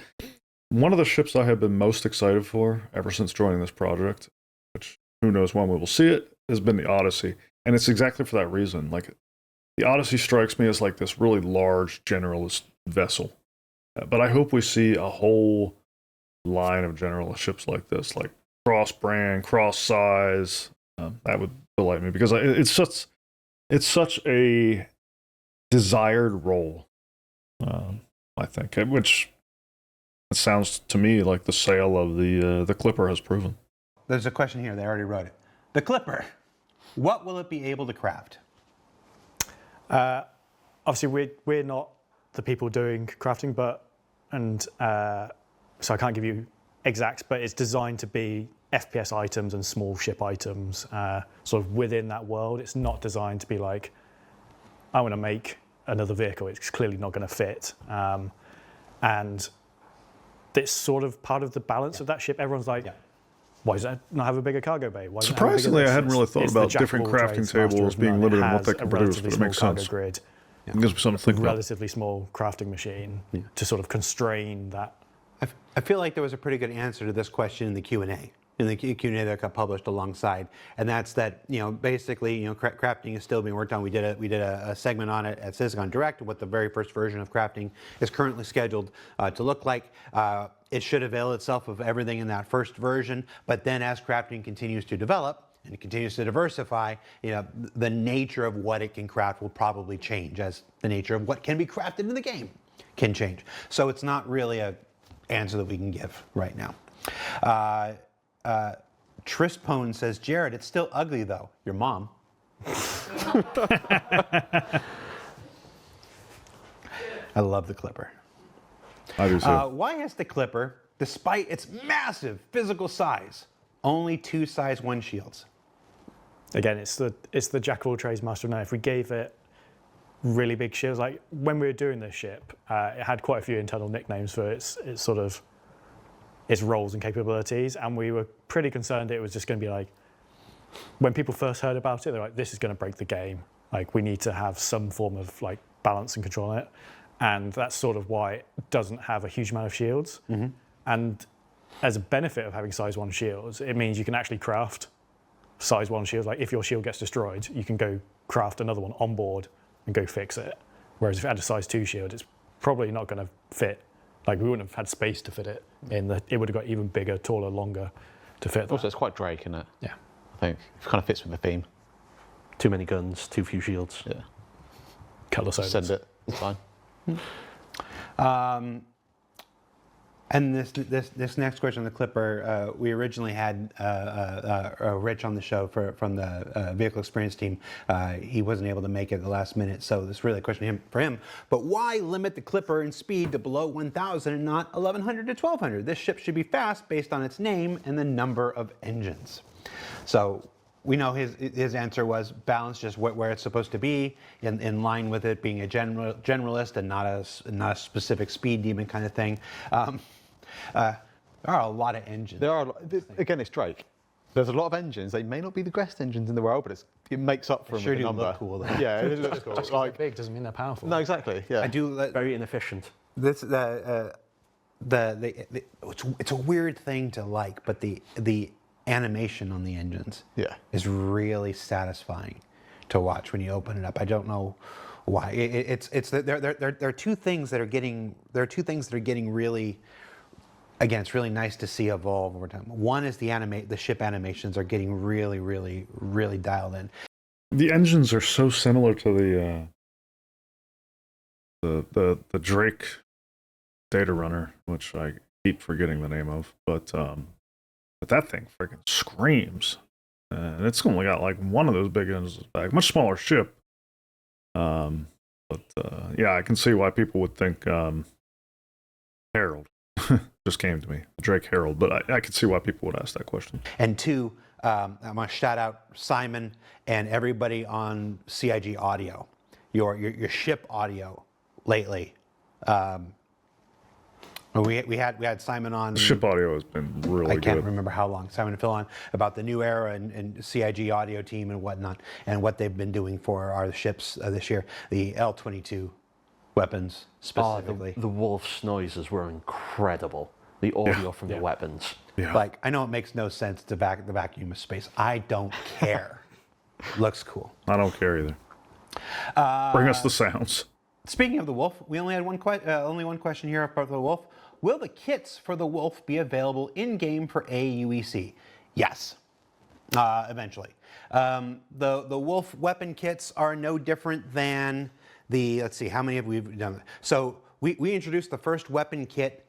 one of the ships I have been most excited for ever since joining this project, which who knows when we will see it, has been the Odyssey. And it's exactly for that reason. Like, the Odyssey strikes me as like this really large generalist vessel. But I hope we see a whole line of generalist ships like this, like cross brand, cross size. That would delight me because it's such a desired role. I think, which it sounds to me like the sale of the Clipper has proven. There's a question here. They already wrote it. The Clipper. What will it be able to craft? Obviously, we're not the people doing crafting, so I can't give you exacts, but it's designed to be FPS items and small ship items, sort of within that world. It's not designed to be like, I want to make another vehicle. It's clearly not going to fit. And it's sort of part of the balance of that ship. Everyone's like, why does that not have a bigger cargo bay? Why doesn't it have a bigger Surprisingly, I this? hadn't really thought It's the about jack of different all crafting trades, master tables of being none. limited in It what they has can a produce, but relatively it makes small cargo sense. grid, It gives me something to think about. relatively small crafting machine to sort of constrain that. I feel like there was a pretty good answer to this question in the Q&A. In the Q&A that got published alongside, and that's that, you know, basically, you know, crafting is still being worked on. We did a segment on it at CysCon Direct, what the very first version of crafting is currently scheduled to look like. It should avail itself of everything in that first version, but then as crafting continues to develop and it continues to diversify, you know, the nature of what it can craft will probably change as the nature of what can be crafted in the game can change. So it's not really a answer that we can give right now. Trispone says, Jared, it's still ugly though. Your mom. I love the Clipper. I do too. Why has the Clipper, despite its massive physical size, only 2 size 1 shields? Again, it's the jack of all trades, master of none. If we gave it really big shields, like when we were doing this ship, it had quite a few internal nicknames for its sort of its roles and capabilities, and we were pretty concerned it was just going to be like, when people first heard about it, they're like, this is going to break the game. Like, we need to have some form of like balance and control on it, and that's sort of why it doesn't have a huge amount of shields. And as a benefit of having size 1 shields, it means you can actually craft size 1 shields. Like, if your shield gets destroyed, you can go craft another one on board and go fix it. Whereas if it had a size 2 shield, it's probably not going to fit. Like, we wouldn't have had space to fit it. It would have got even bigger, taller, longer to fit that. Also, it's quite Drake, isn't it? Yeah. I think it kind of fits with the theme. Too many guns, too few shields. Yeah. Colour Send it. It's fine. And this next question on the Clipper, we originally had Rich on the show from the vehicle experience team. He wasn't able to make it at the last minute, so this is really a question for him. But why limit the Clipper in speed to below 1,000 and not 1,100 to 1,200? This ship should be fast based on its name and the number of engines. So we know his answer was balance just where it's supposed to be, in line with it being a generalist and not a specific speed demon kind of thing. There are a lot of engines. There are, again, it's Drake. There's a lot of engines. They may not be the best engines in the world, but it makes up for them Sure with the do number. look cool though. Yeah, it looks cool. Like, Like, big doesn't mean they're powerful. no, exactly. Yeah. I do. Very inefficient. This it's a weird thing to like, but the animation on the engines is really satisfying to watch when you open it up. I don't know why. There are two things that are getting really. Again, it's really nice to see evolve over time. One is the ship animations are getting really, really, really dialed in. The engines are so similar to the Drake data runner, which I keep forgetting the name of, but that thing freaking screams, and it's only got like one of those big engines back, much smaller ship. Yeah, I can see why people would think Harold. Just came to me. Drake Harold. But I could see why people would ask that question. And two, I'm going to shout out Simon and everybody on CIG Audio, your ship audio lately. We had Simon on. Ship audio has been really good. I can't remember how long. Simon and Phil on about the new era and CIG audio team and whatnot, and what they've been doing for our ships this year. The L-22 weapons specifically. The Wolf's noises were incredible. The audio from the weapons. Yeah. Like, I know it makes no sense to the vacuum of space. I don't care. Looks cool. I don't care either. Bring us the sounds. Speaking of the Wolf, we only had only one question here about the Wolf. Will the kits for the Wolf be available in-game for AUEC? Yes, eventually. The Wolf weapon kits are no different than the, let's see, how many have we done? So we introduced the first weapon kit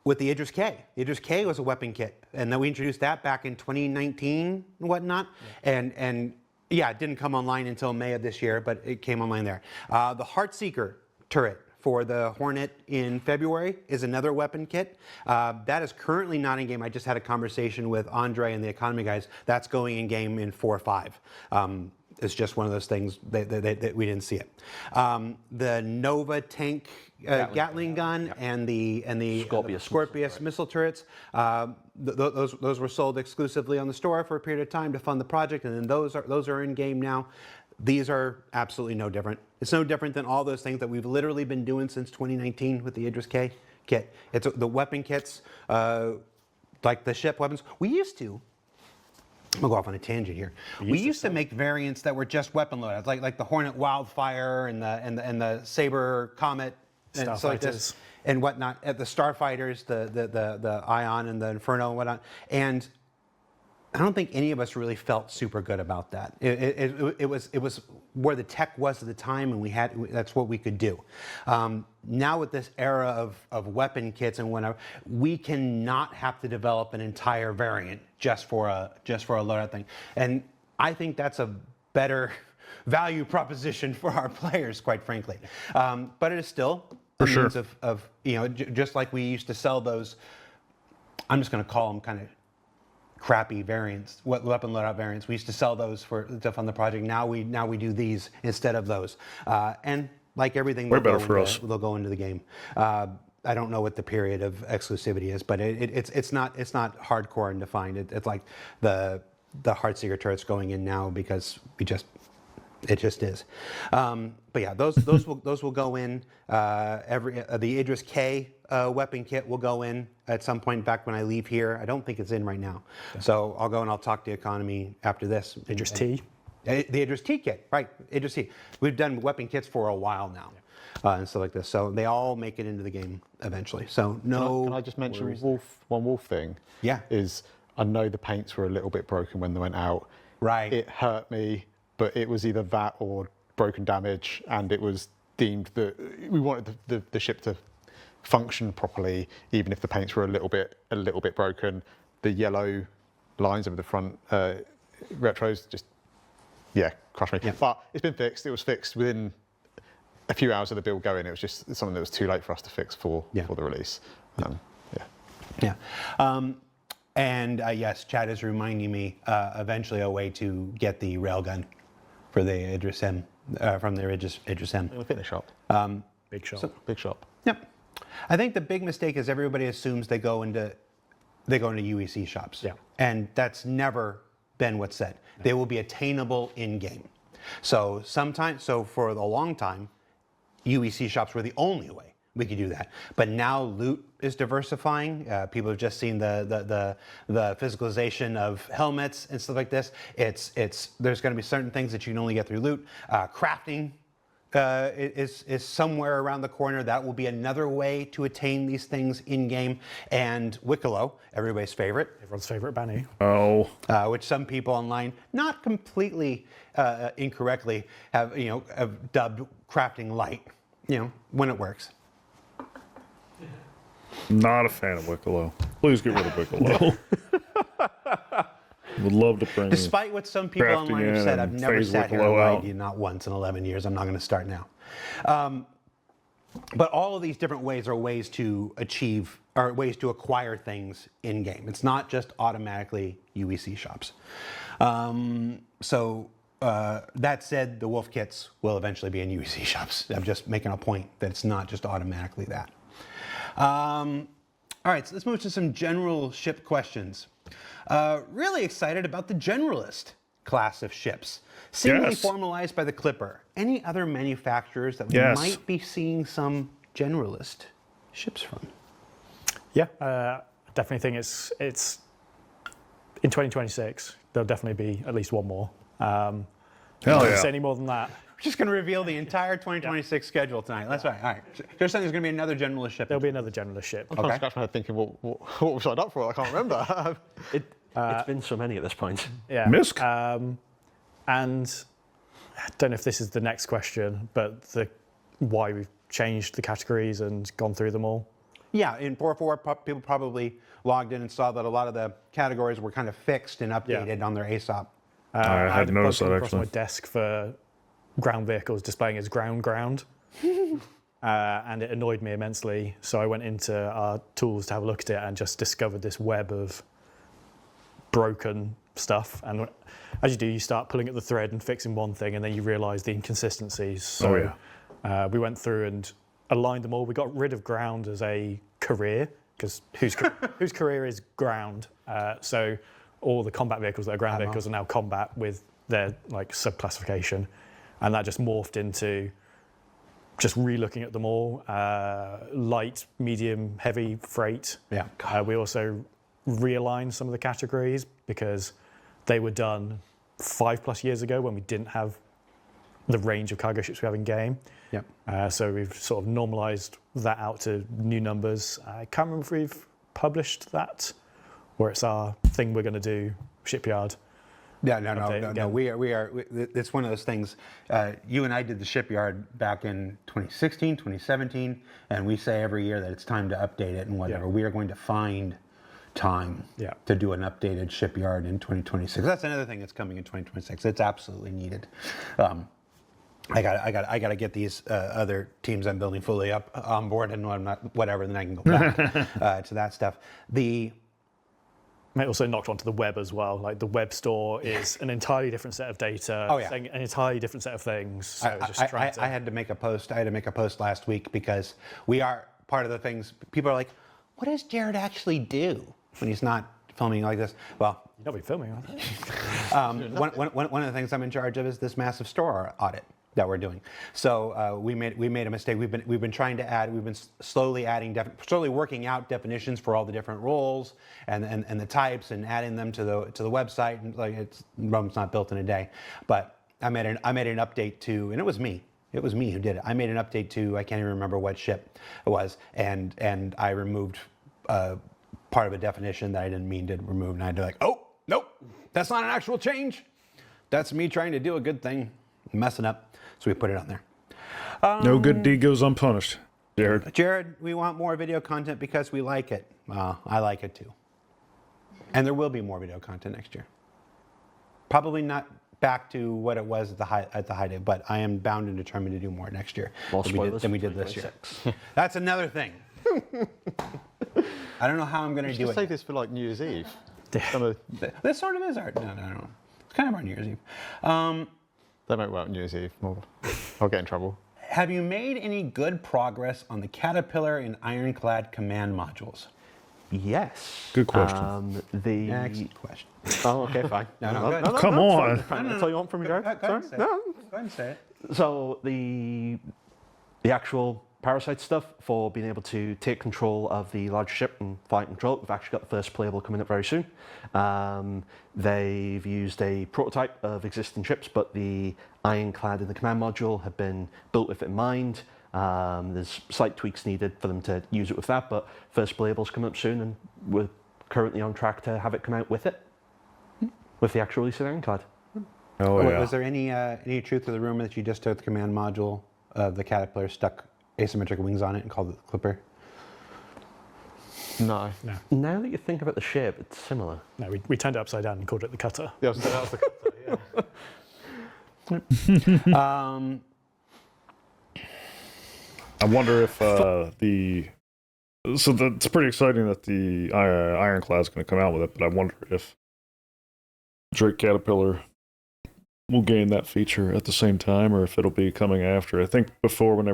with the Idris K. The Idris K was a weapon kit, and then we introduced that back in 2019 and whatnot. Yeah. And yeah, it didn't come online until May of this year, but it came online there. The Heartseeker turret for the Hornet in February is another weapon kit. That is currently not in game. I just had a conversation with Andre and the economy guys. That's going in game in 4.5. It's just one of those things that we didn't see it. The Nova tank Gatling gun and the Scorpius missile turrets. Those were sold exclusively on the store for a period of time to fund the project, and then those are in game now. These are absolutely no different. It's no different than all those things that we've literally been doing since 2019 with the Idris K kit. It's the weapon kits, like the ship weapons. We used to. I'm gonna go off on a tangent here. We used to make variants that were just weapon loadouts, like the Hornet Wildfire and the Saber Comet and stuff like this and whatnot. The Starfighters, the Ion and the Inferno and whatnot. And I don't think any of us really felt super good about that. It was where the tech was at the time, and that's what we could do. Now with this era of weapon kits and whatever, we cannot have to develop an entire variant just for a loadout thing. And I think that's a better value proposition for our players, quite frankly. But it is still a means of just like we used to sell those. I'm just going to call them kind of crappy variants, weapon loadout variants. We used to sell those to fund the project. Now we do these instead of those. And like everything, they'll go into the game. I don't know what the period of exclusivity is, but it's not hardcore and defined. It's like the Heartseeker turrets going in now because it just is. But yeah, those will go in. The Idris K weapon kit will go in at some point back when I leave here. I don't think it's in right now. Okay. So I'll go and I'll talk to economy after this. Idris T? The Idris T kit, right, Idris T. We've done weapon kits for a while now. And stuff like this. So they all make it into the game eventually. So no. Can I just mention one Wolf thing? Yeah. Is I know the paints were a little bit broken when they went out. Right. It hurt me, but it was either that or broken damage, and it was deemed that we wanted the ship to function properly, even if the paints were a little bit broken. The yellow lines over the front retros just crushed me. Yeah. But it's been fixed. It was fixed within a few hours of the build going. It was just something that was too late for us to fix for the release. And yes, Chad is reminding me eventually a way to get the railgun for the Idris M from the Idris M. It'll fit the shop. Big shop. Big shop. Yep. I think the big mistake is everybody assumes they go into UEC shops. Yeah. And that's never been what's said. No. They will be attainable in game. So for a long time, UEC shops were the only way we could do that. But now loot is diversifying. People have just seen the physicalization of helmets and stuff like this. There's going to be certain things that you can only get through loot. Crafting is somewhere around the corner. That will be another way to attain these things in game. And Wicklow, everybody's favorite. Everyone's favorite Banny. Oh. Which some people online, not completely incorrectly, have dubbed crafting light. When it works. Not a fan of Wicklow. Please get rid of Wicklow. Would love to bring. Despite what some people online have said, I've never sat here and lied to you not once in 11 years. I'm not going to start now. But all of these different ways are ways to achieve, or ways to acquire things in game. It's not just automatically UEC shops. That said, the Wolf kits will eventually be in UEC shops. I'm just making a point that it's not just automatically that. All right, so let's move to some general ship questions. Really excited about the Generalist class of ships, seemingly Yes. formalized by the Clipper. Any other manufacturers that we Yes. might be seeing some Generalist ships from? Yeah, definitely think it's in 2026. There'll definitely be at least one more. Hell Not yeah. to say any more than that. We're just going to reveal the entire 2026 schedule tonight. That's right. All right. There's something. There's going to be another Generalist ship. There'll be another Generalist ship. I'm trying to scratch my head thinking, what we signed up for? I can't remember. It's been so many at this point. Yeah. Misk? And I don't know if this is the next question, but why we've changed the categories and gone through them all. Yeah, in 4.4, people probably logged in and saw that a lot of the categories were kind of fixed and updated on their ASOP. I hadn't noticed that, across my actually. desk for ground vehicles displaying as ground. And it annoyed me immensely. So I went into our tools to have a look at it and just discovered this web of broken stuff. And as you do, you start pulling at the thread and fixing one thing, and then you realize the inconsistencies. So we went through and aligned them all. We got rid of ground as a career, because whose career is ground. So all the combat vehicles that are ground vehicles are now combat with their like subclassification, and that just morphed into just re-looking at them all. Light, medium, heavy, freight. Yeah. We also realigned some of the categories because they were done 5+ years ago when we didn't have the range of cargo ships we have in game. Yep. So we've sort of normalized that out to new numbers. I can't remember if we've published that or it's our thing we're going to do, shipyard. Yeah, no. again. We are. It's one of those things. You and I did the shipyard back in 2016, 2017, and we say every year that it's time to update it and whatever. Yeah. We are going to find time to do an updated shipyard in 2026. That's another thing that's coming in 2026. It's absolutely needed. I got to get these other teams I'm building fully up on board, and I'm not whatever. Then I can go back to that stuff. It also knocked onto the web as well. Like the web store is an entirely different set of data, Oh, yeah. saying an entirely different set of things. So I had to make a post. I had to make a post last week because we are part of the things. People are like, "What does Jared actually do when he's not filming like this?" Well, You've not been filming, have you? one of the things I'm in charge of is this massive store audit that we're doing. So we made a mistake. We've been trying to add. We've been slowly working out definitions for all the different roles and the types and adding them to the website. And like Rome's not built in a day, but I made an update to, and it was me. It was me who did it. I made an update to, I can't even remember what ship it was, and I removed part of a definition that I didn't mean to remove, and I had to like, oh nope, that's not an actual change. That's me trying to do a good thing, messing up. So we put it on there. No good deed goes unpunished, Jared. Jared, we want more video content because we like it. I like it too. And there will be more video content next year. Probably not back to what it was at the high day, but I am bound and determined to do more next year More than spoilers we for did this year. 2026. That's another thing. I don't know how I'm going to do Just save it. this for like New Year's Eve. This sort of is art. No. It's kind of our New Year's Eve. They might work on New Year's Eve. I'll get in trouble. Have you made any good progress on the Caterpillar and Ironclad command modules? Yes. Good question. Next question. Oh, okay, fine. No, go ahead. Come on. That's all you want from me, Jared? Go ahead and say it. Go ahead and say it. So the actual Parasite stuff for being able to take control of the large ship and fly and control it. We've actually got the first playable coming up very soon. They've used a prototype of existing ships, but the ironclad and the command module have been built with it in mind. There's slight tweaks needed for them to use it with that, but first playable's coming up soon, and we're currently on track to have it come out with it, with the actual release of the ironclad. Oh yeah. Was there any truth to the rumor that you just took the command module of the Caterpillar, stuck asymmetric wings on it, and called it the Clipper? No. Now that you think about the shape, it's similar. No, we turned it upside down and called it the cutter. Yeah, that was the I wonder if it's pretty exciting that the Ironclad's going to come out with it, but I wonder if Drake Caterpillar will gain that feature at the same time, or if it'll be coming after. I think before, when they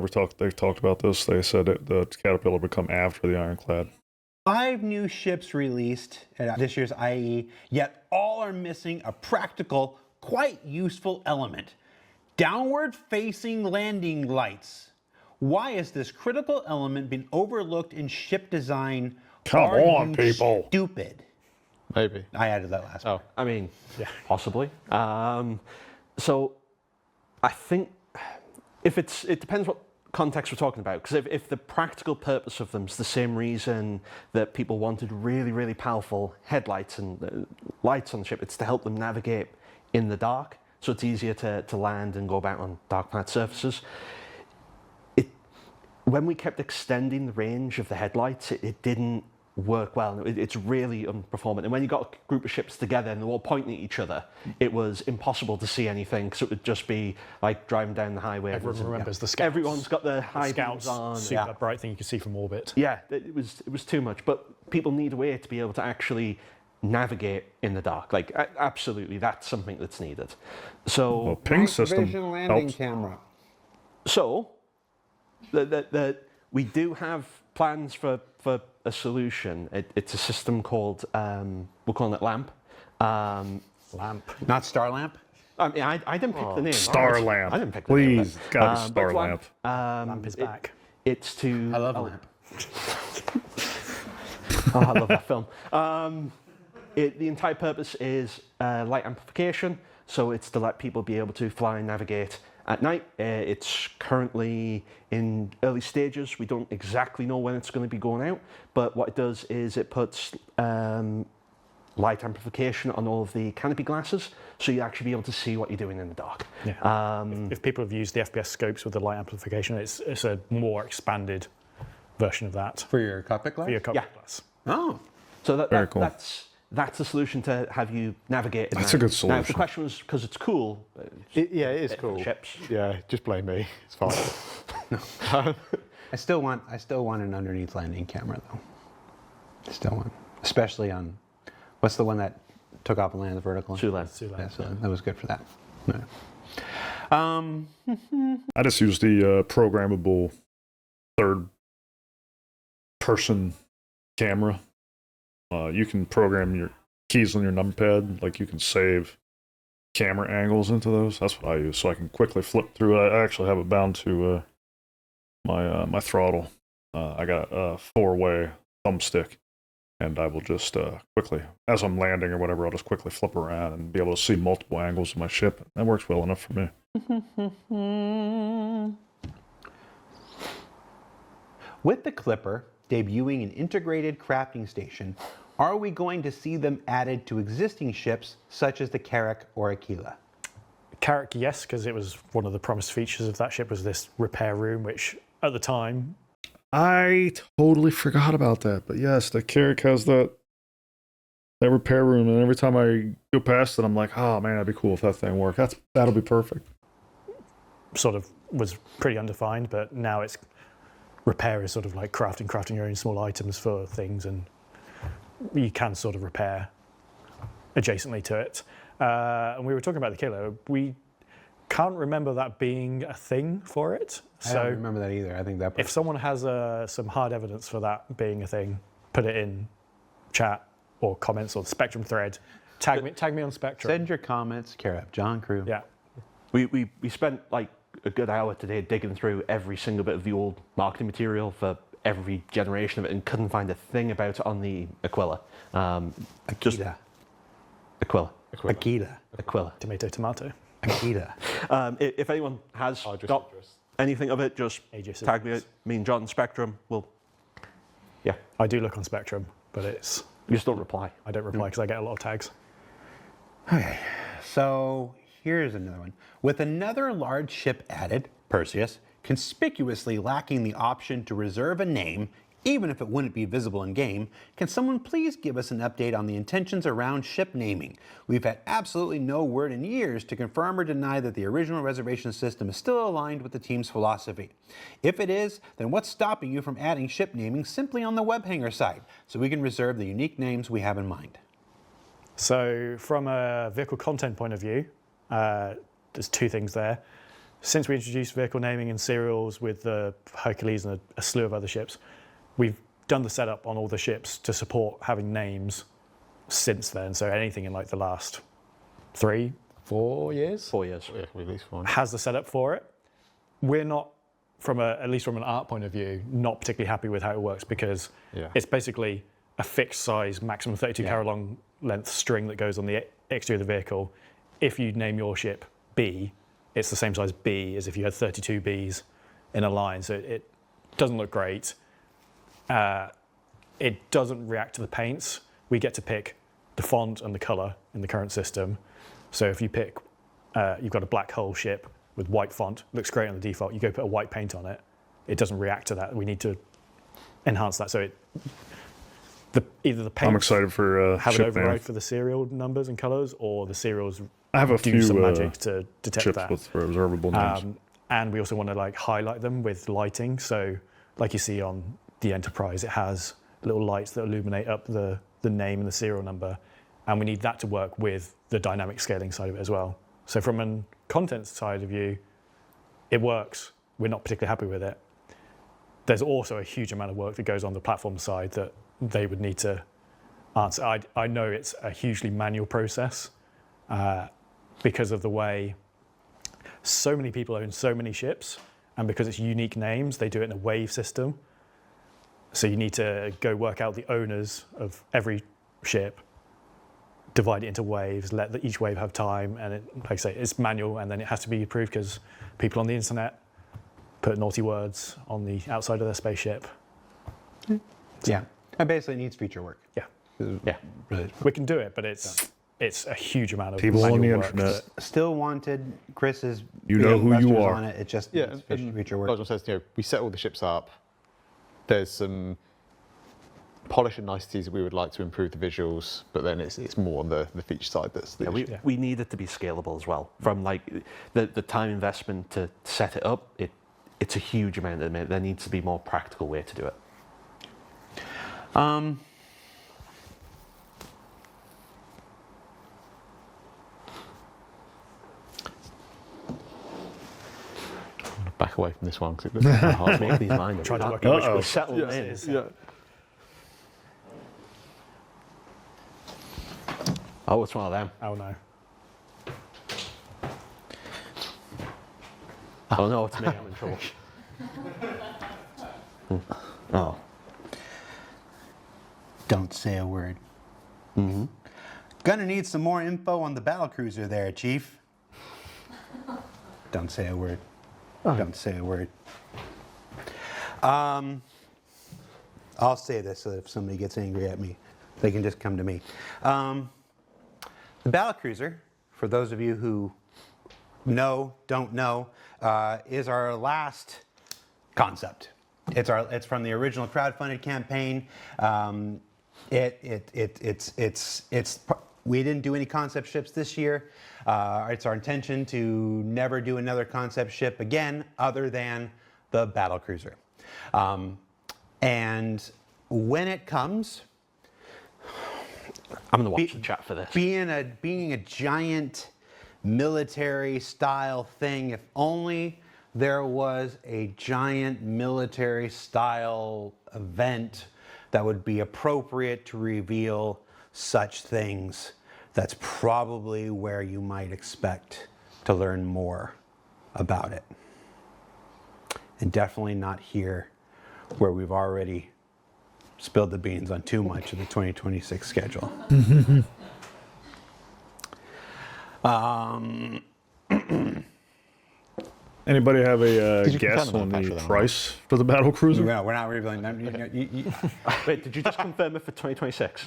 talked about this, they said the Caterpillar would come after the Ironclad. 5 new ships released at this year's IE, yet all are missing a practical, quite useful element. Downward-facing landing lights. Why has this critical element been overlooked in ship design? Come Are on, you people. Stupid. Maybe. I added that last part. I mean, possibly. So I think it depends what context we're talking about. Because if the practical purpose of them is the same reason that people wanted really, really powerful headlights and lights on the ship, it's to help them navigate in the dark. So it's easier to land and go about on dark planet surfaces. When we kept extending the range of the headlights, it didn't work well. It's really unperformant. And when you got a group of ships together and they're all pointing at each other, it was impossible to see anything because it would just be like driving down the highway. Everyone remembers the scouts. Everyone's got the high Scouts, beams on. super bright thing you can see from orbit. Yeah, it was too much. But people need a way to be able to actually navigate in the dark. Like, absolutely, that's something that's needed. So, Well, ping system Vision landing helps. camera. so we do have plans for a solution. It's a system called, we're calling it LAMP. Lamp. Not Star Lamp? I mean, I didn't pick the name. Star Lamp. I didn't pick the name. Please, God, Star but Lamp. Lamp is back. It's to... I love Lamp. Oh, I love that film. The entire purpose is light amplification, so it's to let people be able to fly and navigate at night. It's currently in early stages. We don't exactly know when it's going to be going out, but what it does is it puts light amplification on all of the canopy glasses, so you actually be able to see what you're doing in the dark. Yeah. If people have used the FPS scopes with the light amplification, it's a more expanded version of that For your cockpit glass? for your cockpit glass. Oh. So Very cool. that's the solution to have you navigate. At That's night. a good Now, if the solution. question was because it's cool, Yeah, it is for cool. ships. Yeah, just blame me. It's fine. I still want an underneath landing camera though. I still want, especially on, what's the one that took off and landed vertically? Sulan. Yeah, so that was good for that. Yeah. I just use the programmable third-person camera. You can program your keys on your numpad, like you can save camera angles into those. That's what I use, so I can quickly flip through. I actually have it bound to my throttle. I got a 4-way thumbstick, and I will just quickly, as I'm landing or whatever, I'll just quickly flip around and be able to see multiple angles of my ship. That works well enough for me. With the Clipper debuting an integrated crafting station, are we going to see them added to existing ships such as the Carrack or Aquila? Carrack, yes, because it was one of the promised features of that ship was this repair room, which at the time... I totally forgot about that, but yes, the Carrack has that repair room, and every time I go past it, I'm like, oh man, that'd be cool if that thing worked. That'll be perfect. sort of was pretty undefined, but now it's repair is sort of like crafting your own small items for things, and you can sort of repair adjacently to it. And we were talking about the kilo. We can't remember that being a thing for it. I don't remember that either. I think that. If someone has some hard evidence for that being a thing, put it in chat or comments or the Spectrum thread. Tag me on Spectrum. Send your comments, Carrap, John Crew. Yeah. We spent like a good hour today digging through every single bit of the old marketing material for every generation of it and couldn't find a thing about it on the Aquila. Aquila. Aquila. Aquila. Aquila. Tomato. Aquila. If anyone has Idris, got Idris. anything of it, just Aegis tag Idris. me and John Spectrum. Yeah, I do look on Spectrum, but you just don't reply. I don't reply because I get a lot of tags. Okay, so here's another one. With another large ship added, Perseus, conspicuously lacking the option to reserve a name, even if it wouldn't be visible in game, can someone please give us an update on the intentions around ship naming? We've had absolutely no word in years to confirm or deny that the original reservation system is still aligned with the team's philosophy. If it is, then what's stopping you from adding ship naming simply on the web hanger side, so we can reserve the unique names we have in mind? So from a vehicle content point of view, there's two things there. Since we introduced vehicle naming and serials with the Hercules and a slew of other ships, we've done the setup on all the ships to support having names since then. So anything in like the last 3-4 years 4 years. Yeah, at least one. has the setup for it. We're not, at least from an art point of view, not particularly happy with how it works because it's basically a fixed size, maximum 32 carry long length string that goes on the exterior of the vehicle. If you name your ship B, it's the same size B as if you had 32 Bs in a line. So it doesn't look great. It doesn't react to the paints. We get to pick the font and the color in the current system. So if you pick, you've got a black hull ship with white font, looks great on the default, you go put a white paint on it, it doesn't react to that. We need to enhance that. So either the paint I'm excited for have an ship override naming. for the serial numbers and colors, or the serials I have a do few some magic to detect ships that. with observable names. And we also want to like highlight them with lighting. So like you see on the Enterprise, it has little lights that illuminate up the name and the serial number. And we need that to work with the dynamic scaling side of it as well. So from a content side of view, it works. We're not particularly happy with it. There's also a huge amount of work that goes on the platform side that they would need to answer. I know it's a hugely manual process because of the way so many people own so many ships, and because it's unique names, they do it in a wave system. So you need to go work out the owners of every ship, divide it into waves, let each wave have time, and like I say, it's manual, and then it has to be approved because people on the internet put naughty words on the outside of their spaceship. Yeah, it basically needs feature work. Yeah, Yeah. Really. we can do it, but it's a huge amount of People on the manual work internet. Still wanted. Chris is. You know who you Lester's are. On it. It just Yeah, needs and feature work. Nigel says, we set all the ships up. There's some polish and niceties that we would like to improve the visuals, but then it's more on the feature side that's the issue. We need it to be scalable as well. From like the time investment to set it up, it's a huge amount. There needs to be more practical way to do it. Back away from this one because it looks kind of hard. Make these mine. Try to work out which Uh-oh. We're settled in. Oh, it's one of them. Oh no. Oh no, it's me. I'm in trouble. Oh. Don't say a word. Mm-hmm. Gonna need some more info on the battlecruiser there, Chief. Don't say a word. Don't say a word. I'll say this so that if somebody gets angry at me, they can just come to me. The battlecruiser, for those of you who don't know, is our last concept. It's from the original crowdfunded campaign. We didn't do any concept ships this year. It's our intention to never do another concept ship again, other than the battlecruiser. And when it comes, I'm gonna watch the chat for this. being a giant military style thing, if only there was a giant military style event that would be appropriate to reveal such things, that's probably where you might expect to learn more about it. And definitely not here, where we've already spilled the beans on too much of the 2026 schedule. Anybody have a Did you guess confirm on the the manufacturer then? price for the battle cruiser? No, we're not revealing that. Wait, did you just confirm it for 2026?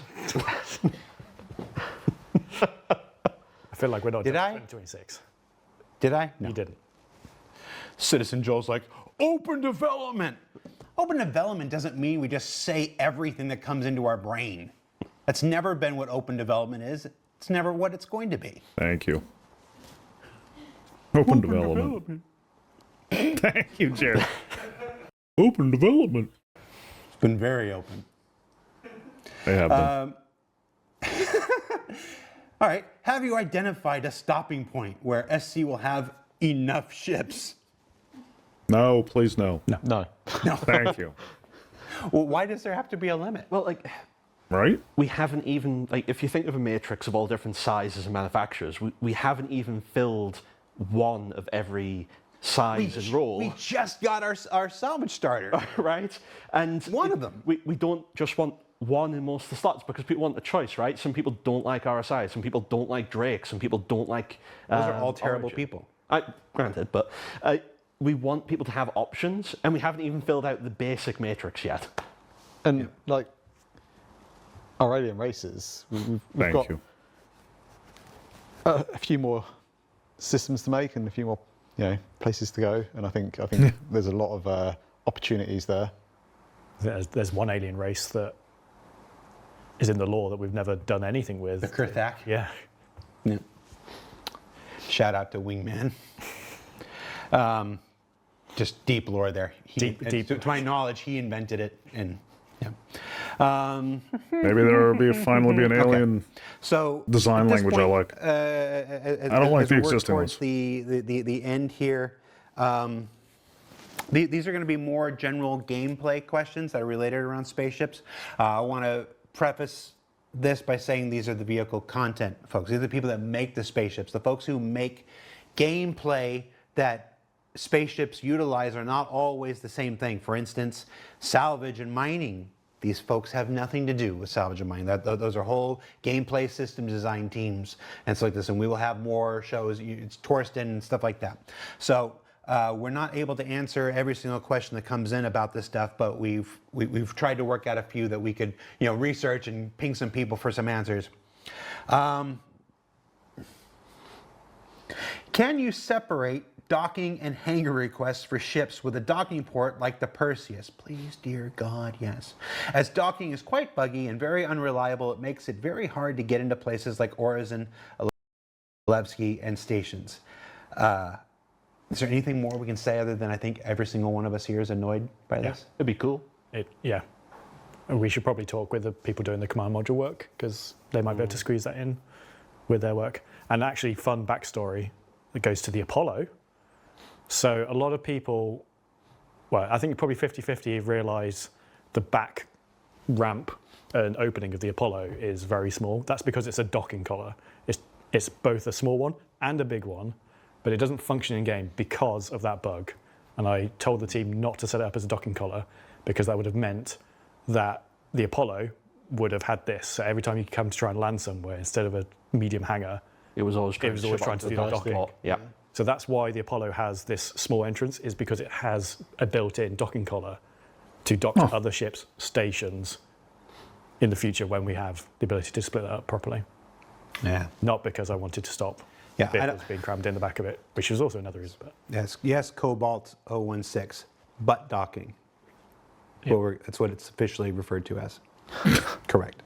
I feel like we're not Did done I? 2026. Did I? No. You didn't. Citizen Joel's like, open development. Open development doesn't mean we just say everything that comes into our brain. That's never been what open development is. It's never what it's going to be. Thank you. Open development. Thank you, Jared. Open development. It's been very open. They have been. All right, have you identified a stopping point where SC will have enough ships? No, please no. No. Thank you. Well, why does there have to be a limit? Well, like, Right? we haven't even, like, if you think of a matrix of all different sizes and manufacturers, we haven't even filled one of every size and role. We just got our salvage starter. Right? And One of them. We don't just want one in most of the slots because people want the choice, right? Some people don't like RSI, some people don't like Drake, some people don't like. Those are all terrible Origin. people. Granted, but we want people to have options, and we haven't even filled out the basic matrix yet. And like our alien races, we've Thank got you. a few more systems to make and a few more, places to go. And I think there's a lot of opportunities there. There's one alien race that is in the lore that we've never done anything with. The Kurthak. Yeah. Yeah. Shout out to Wingman. Just deep lore there. Deep. To my knowledge, he invented it, and yeah. Maybe there will finally be an alien So design at this language point, I like. I don't like as the we work existing towards ones. the end here. These are going to be more general gameplay questions that are related around spaceships. I want to preface this by saying these are the vehicle content folks. These are the people that make the spaceships. The folks who make gameplay that spaceships utilize are not always the same thing. For instance, salvage and mining. These folks have nothing to do with salvage and mining. Those are whole gameplay system design teams and stuff like this. And we will have more shows. It's Torsten and stuff like that. So we're not able to answer every single question that comes in about this stuff, but we've tried to work out a few that we could research and ping some people for some answers. Can you separate docking and hangar requests for ships with a docking port like the Perseus? Please, dear God, yes. As docking is quite buggy and very unreliable, it makes it very hard to get into places like Orison, Alevsky, and stations. Is there anything more we can say other than I think every single one of us here is annoyed by this? It'd be cool. Yeah. And we should probably talk with the people doing the command module work because they might be able to squeeze that in with their work. And actually, fun backstory that goes to the Apollo. So a lot of people, well, I think probably 50-50 realise the back ramp and opening of the Apollo is very small. That's because it's a docking collar. It's both a small one and a big one, but it doesn't function in game because of that bug. And I told the team not to set it up as a docking collar because that would have meant that the Apollo would have had this. So every time you come to try and land somewhere, instead of a medium hangar, It was always trying to do the docking. Yeah. So that's why the Apollo has this small entrance, is because it has a built-in docking collar to dock to other ships' stations in the future when we have the ability to split that up properly. Yeah. Not because I wanted to stop Yeah, vehicles being crammed in the back of it, which is also another reason. But Yes, Cobalt 016, butt docking. Well, that's what it's officially referred to as. Correct.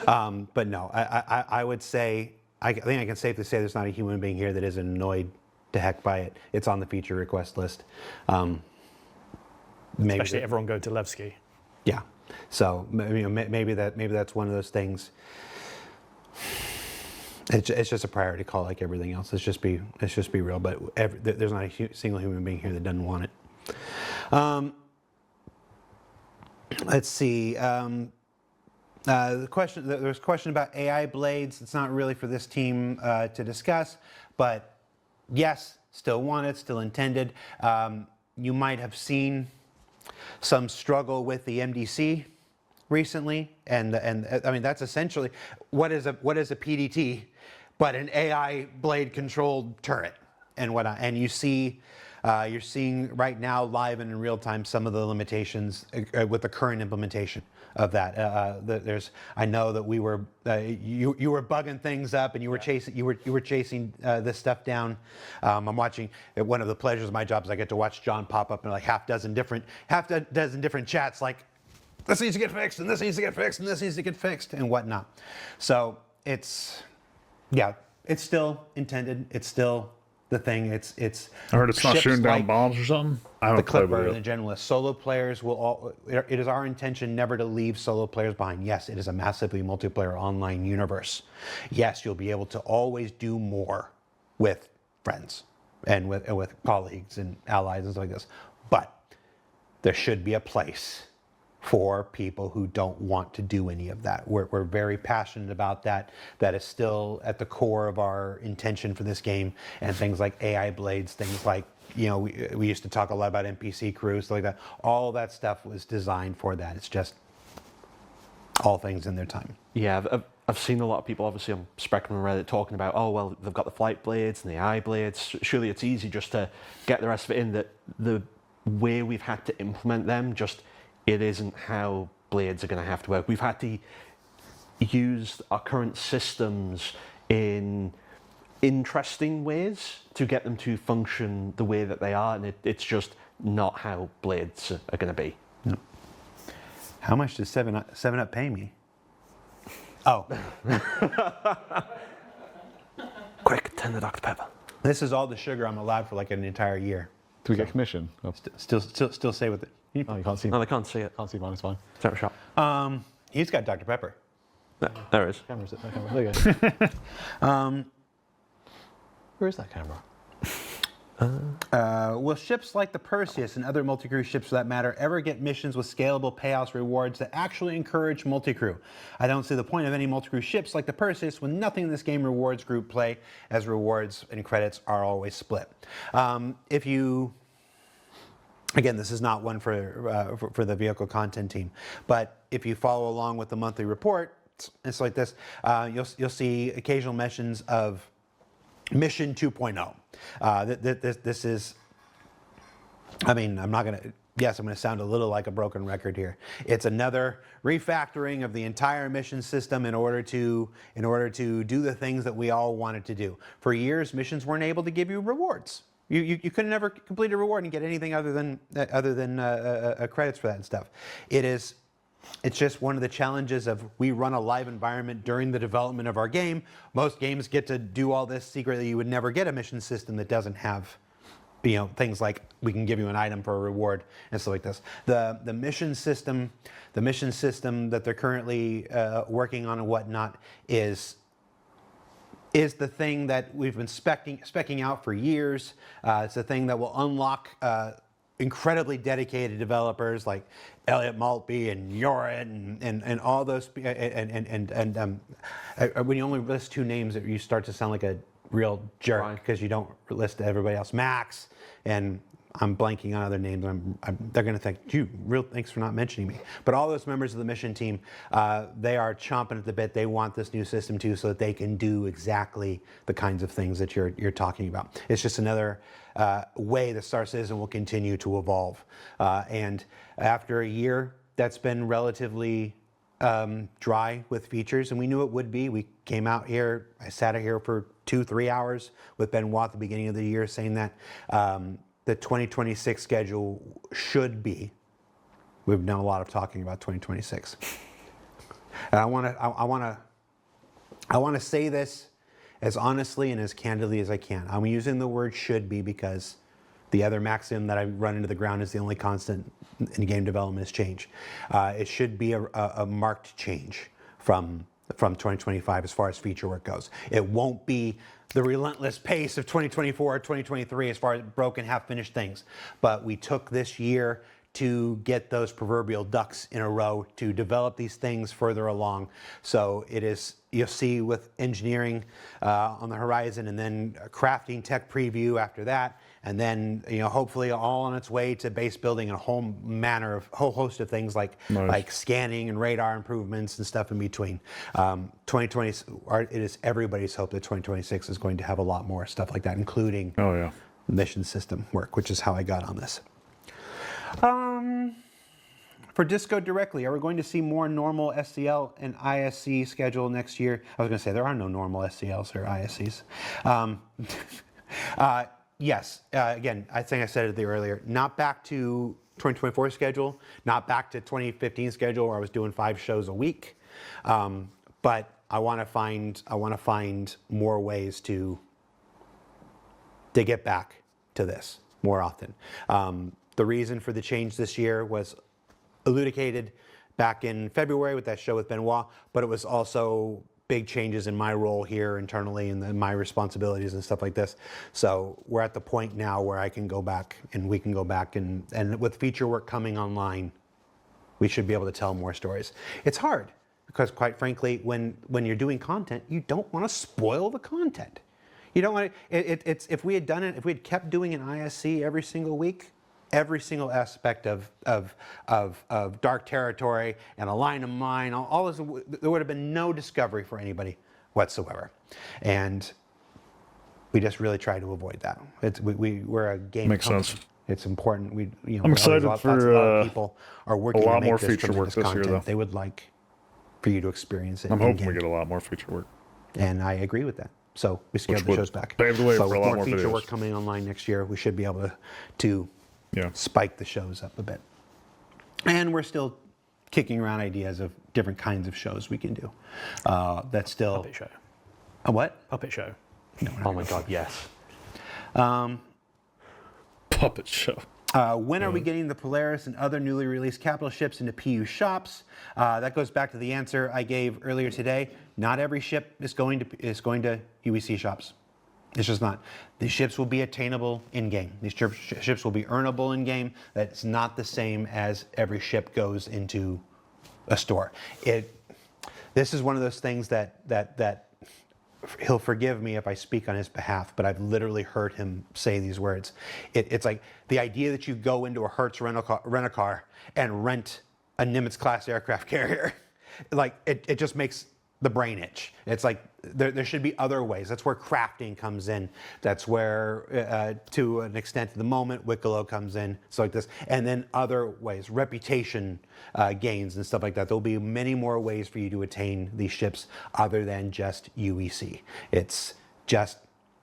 But no, I would say, I think I can safely say there's not a human being here that isn't annoyed to heck by it. It's on the feature request list. especially everyone going to Levski. Yeah. So maybe that's one of those things. It's just a priority call like everything else. Let's just be real. But there's not a single human being here that doesn't want it. Let's see. There was a question about AI blades. It's not really for this team to discuss, but yes, still wanted, still intended. You might have seen some struggle with the MDC recently, and I mean that's essentially what is a PDT, but an AI blade controlled turret and whatnot. And you see You're seeing right now, live and in real time, some of the limitations with the current implementation of that. I know that we were you were bugging things up, and you were chasing this stuff down. I'm watching. One of the pleasures of my job is I get to watch John pop up in like half dozen different chats, like, this needs to get fixed, and this needs to get fixed, and this needs to get fixed, and whatnot. So it's still intended. It's still the thing. It's. I heard it's not ships shooting down like bombs or something. I the haven't played Clipper with and it. the Generalist. Solo players will all. It is our intention never to leave solo players behind. Yes, it is a massively multiplayer online universe. Yes, you'll be able to always do more with friends and with colleagues and allies and stuff like this. But there should be a place for people who don't want to do any of that. We're very passionate about that. That is still at the core of our intention for this game. And things like AI blades, things like, we used to talk a lot about NPC crews, stuff like that. All that stuff was designed for that. It's just all things in their time. Yeah, I've seen a lot of people, obviously, on Spectrum and Reddit talking about, oh, well, they've got the flight blades and the eye blades. Surely it's easy just to get the rest of it in. That the way we've had to implement them, it isn't how blades are going to have to work. We've had to use our current systems in interesting ways to get them to function the way that they are, and it's just not how blades are going to be. No. How much does 7-Up pay me? Oh. Quick, 10 of Dr. Pepper. This is all the sugar I'm allowed for like an entire year. Do we get commission? Oh, Still say with it. you can't see. No, they can't see it. Can't see mine. It's fine. It's out of shot. He's got Dr. Pepper. There it is. Camera's it. No camera. There you go. Where is that camera? Will ships like the Perseus and other multi-crew ships for that matter ever get missions with scalable payouts rewards that actually encourage multi-crew? I don't see the point of any multi-crew ships like the Perseus when nothing in this game rewards group play, as rewards and credits are always split. Again, this is not one for the vehicle content team, but if you follow along with the monthly report, it's like this. You'll see occasional mentions of Mission 2.0. This is, I'm not going to, yes, I'm going to sound a little like a broken record here. It's another refactoring of the entire mission system in order to do the things that we all wanted to do. For years, missions weren't able to give you rewards. You could never complete a reward and get anything other than credits for that and stuff. It's just one of the challenges of we run a live environment during the development of our game. Most games get to do all this secretly. You would never get a mission system that doesn't have, things like we can give you an item for a reward and stuff like this. The mission system that they're currently working on and whatnot is the thing that we've been specking out for years. It's the thing that will unlock incredibly dedicated developers like Elliot Maltby and Yorit and all those when you only list two names, you start to sound like a real jerk because you don't list everybody else. Max, and I'm blanking on other names. They're going to think, thanks for not mentioning me. But all those members of the mission team, they are chomping at the bit. They want this new system too, so that they can do exactly the kinds of things that you're talking about. It's just another way that Star Citizen will continue to evolve. And after a year, that's been relatively dry with features, and we knew it would be. We came out here. I sat out here for 2-3 hours with Benoit at the beginning of the year, saying that. The 2026 schedule should be. We've done a lot of talking about 2026, and I want to say this as honestly and as candidly as I can. I'm using the word "should be" because the other maxim that I run into the ground is the only constant in game development is change. It should be a marked change from 2025 as far as feature work goes. It won't be the relentless pace of 2024 or 2023 as far as broken, half-finished things. But we took this year to get those proverbial ducks in a row to develop these things further along. So it is, you'll see with engineering on the horizon, and then a crafting tech preview after that, and then hopefully all on its way to base building and a whole host of things like scanning and radar improvements and stuff in between. 2020, it is everybody's hope that 2026 is going to have a lot more stuff like that, including mission system work, which is how I got on this. For Disco directly, are we going to see more normal SCL and ISC schedule next year? I was going to say there are no normal SCLs or ISCs. Yes, again, I think I said it earlier, not back to 2024 schedule, not back to 2015 schedule where I was doing 5 shows a week, but I want to find more ways to get back to this more often. The reason for the change this year was elucidated back in February with that show with Benoit, but it was also big changes in my role here internally and my responsibilities and stuff like this. So we're at the point now where I can go back and we can go back and with feature work coming online, we should be able to tell more stories. It's hard because quite frankly, when you're doing content, you don't want to spoil the content. You don't want to, if we had kept doing an ISC every single week, every single aspect of dark territory and a line of mine, all this, there would have been no discovery for anybody whatsoever. And we just really try to avoid that. We're a game Makes company. sense. It's important. I'm excited for a lot of people are working a lot to make more this feature work tremendous this year, content. though. They would like for you to experience it. I'm hoping in-game. we get a lot more feature work. And I agree with that. So we scaled Which the would shows back. pave the way so for a with lot more feature videos. work coming online next year, we should be able to Yeah. spike the shows up a bit. And we're still kicking around ideas of different kinds of shows we can do. That's still Puppet show. a what? Puppet show. Oh my God, yes. Puppet show. When are we getting the Polaris and other newly released capital ships into PU shops? That goes back to the answer I gave earlier today. Not every ship is going to UEC shops. It's just not. These ships will be attainable in game. These ships will be earnable in game. That's not the same as every ship goes into a store. This is one of those things that he'll forgive me if I speak on his behalf, but I've literally heard him say these words. It's like the idea that you go into a Hertz rent-a-car and rent a Nimitz-class aircraft carrier, like it just makes the brain itch. It's like there should be other ways. That's where crafting comes in. That's where, to an extent, at the moment, Wicklow comes in, so like this, and then other ways, reputation gains and stuff like that. There'll be many more ways for you to attain these ships other than just UEC. It's just,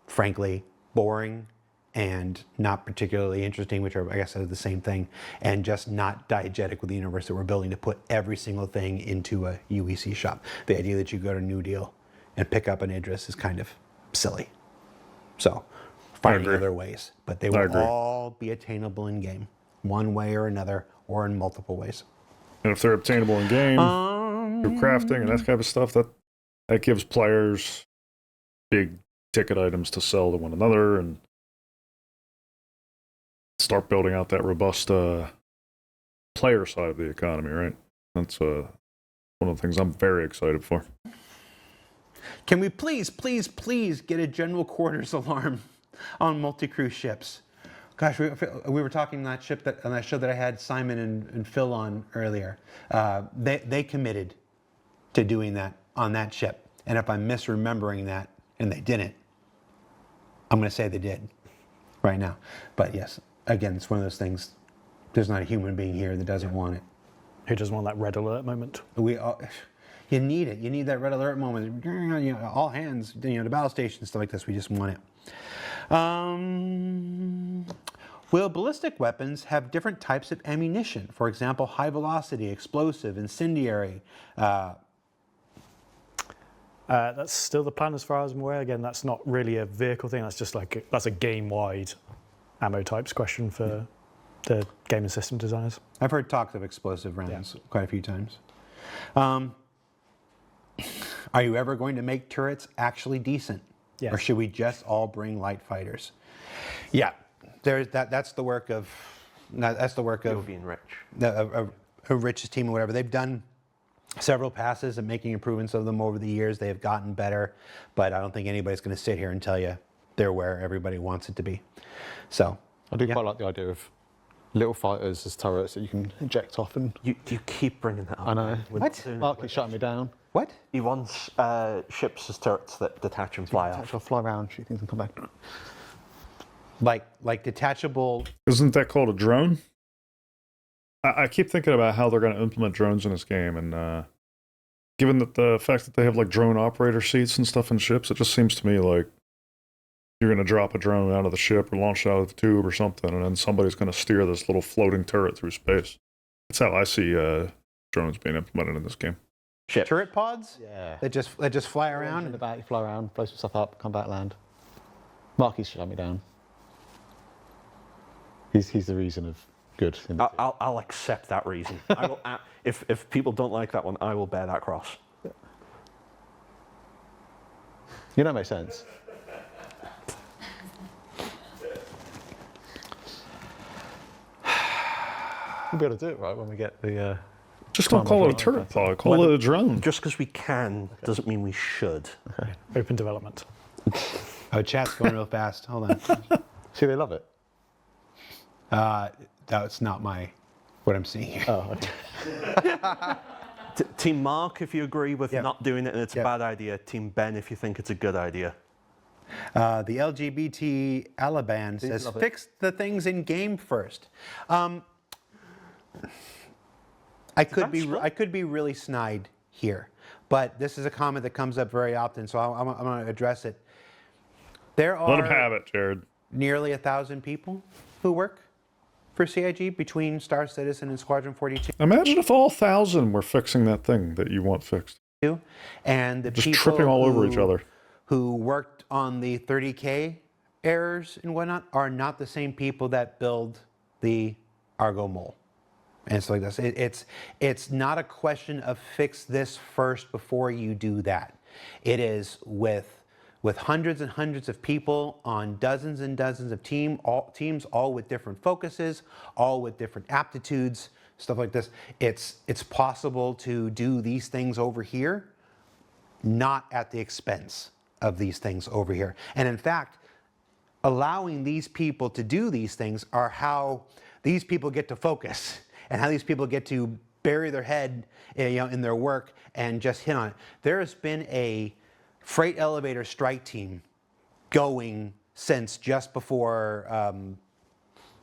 frankly, boring and not particularly interesting, which are, I guess, is the same thing, and just not diegetic with the universe that we're building to put every single thing into a UEC shop. The idea that you go to New Deal and pick up an Idris is kind of silly. So, finding other ways, but they will all be attainable in game, one way or another, or in multiple ways. And if they're obtainable in game, through crafting and that kind of stuff, that gives players big ticket items to sell to one another and start building out that robust player side of the economy, right? That's one of the things I'm very excited for. Can we please get a general quarters alarm on multi-crew ships? Gosh, we were talking on that show that I had Simon and Phil on earlier. They committed to doing that on that ship. And if I'm misremembering that, and they didn't, I'm going to say they did right now. But yes, again, it's one of those things. There's not a human being here that doesn't want it. Who doesn't want that red alert moment? You need it. You need that red alert moment. You know, all hands, the battle station, stuff like this. We just want it. Will ballistic weapons have different types of ammunition? For example, high velocity, explosive, incendiary. That's still the plan as far as I'm aware. Again, that's not really a vehicle thing. That's just that's a game-wide ammo types question for the game and system designers. I've heard talks of explosive rounds quite a few times. Are you ever going to make turrets actually decent? Yes. Or should we just all bring light fighters? Yeah, that's the work of You'll be enriched. Rich's team or whatever. They've done several passes and making improvements of them over the years. They have gotten better, but I don't think anybody's going to sit here and tell you they're where everybody wants it to be. So I do quite like the idea of little fighters as turrets that you can eject off and. You keep bringing that up. I know. What? Mark keeps shutting me down. What? He wants ships as turrets that detach and fly off. I'll fly around, shoot things and come back. like detachable. Isn't that called a drone? I keep thinking about how they're going to implement drones in this game, and given that the fact that they have like drone operator seats and stuff in ships, it just seems to me like you're going to drop a drone out of the ship or launch it out of the tube or something, and then somebody's going to steer this little floating turret through space. That's how I see drones being implemented in this game. Ship. Turret pods Yeah. that just fly In around. the back, you fly around, blow some stuff up, come back, land. Marky's shut me down. He's the reason of good. In the team. I'll accept that reason. I will, if people don't like that one, I will bear that cross. You know, it makes sense. We'll be able to do it right when we get the. Just don't call it a turret pod, call it a drone. Just because we can doesn't mean we should. Open development. Oh, chat's going real fast. Hold on. See, they love it. That's not what I'm seeing here. Oh, okay. Team Mark, if you agree with Yep. not doing it and it's Yep. a bad idea. Team Ben, if you think it's a good idea. The LGBT Alaban says, love it. fix the things in game first. I could be really snide here, but this is a comment that comes up very often, so I'm going to address it. There Let him are have it, Jared. nearly 1,000 people who work for CIG between Star Citizen and Squadron 42. Imagine if all 1,000 were fixing that thing that you want fixed. And the Just people tripping all over each other. who worked on the 30K errors and whatnot are not the same people that build the Argo Mole. And it's like this. It's not a question of fix this first before you do that. It is with hundreds and hundreds of people on dozens and dozens of teams, all with different focuses, all with different aptitudes, stuff like this. It's possible to do these things over here, not at the expense of these things over here. And in fact, allowing these people to do these things are how these people get to focus and how these people get to bury their head, in their work and just hit on it. There has been a freight elevator strike team going since just before,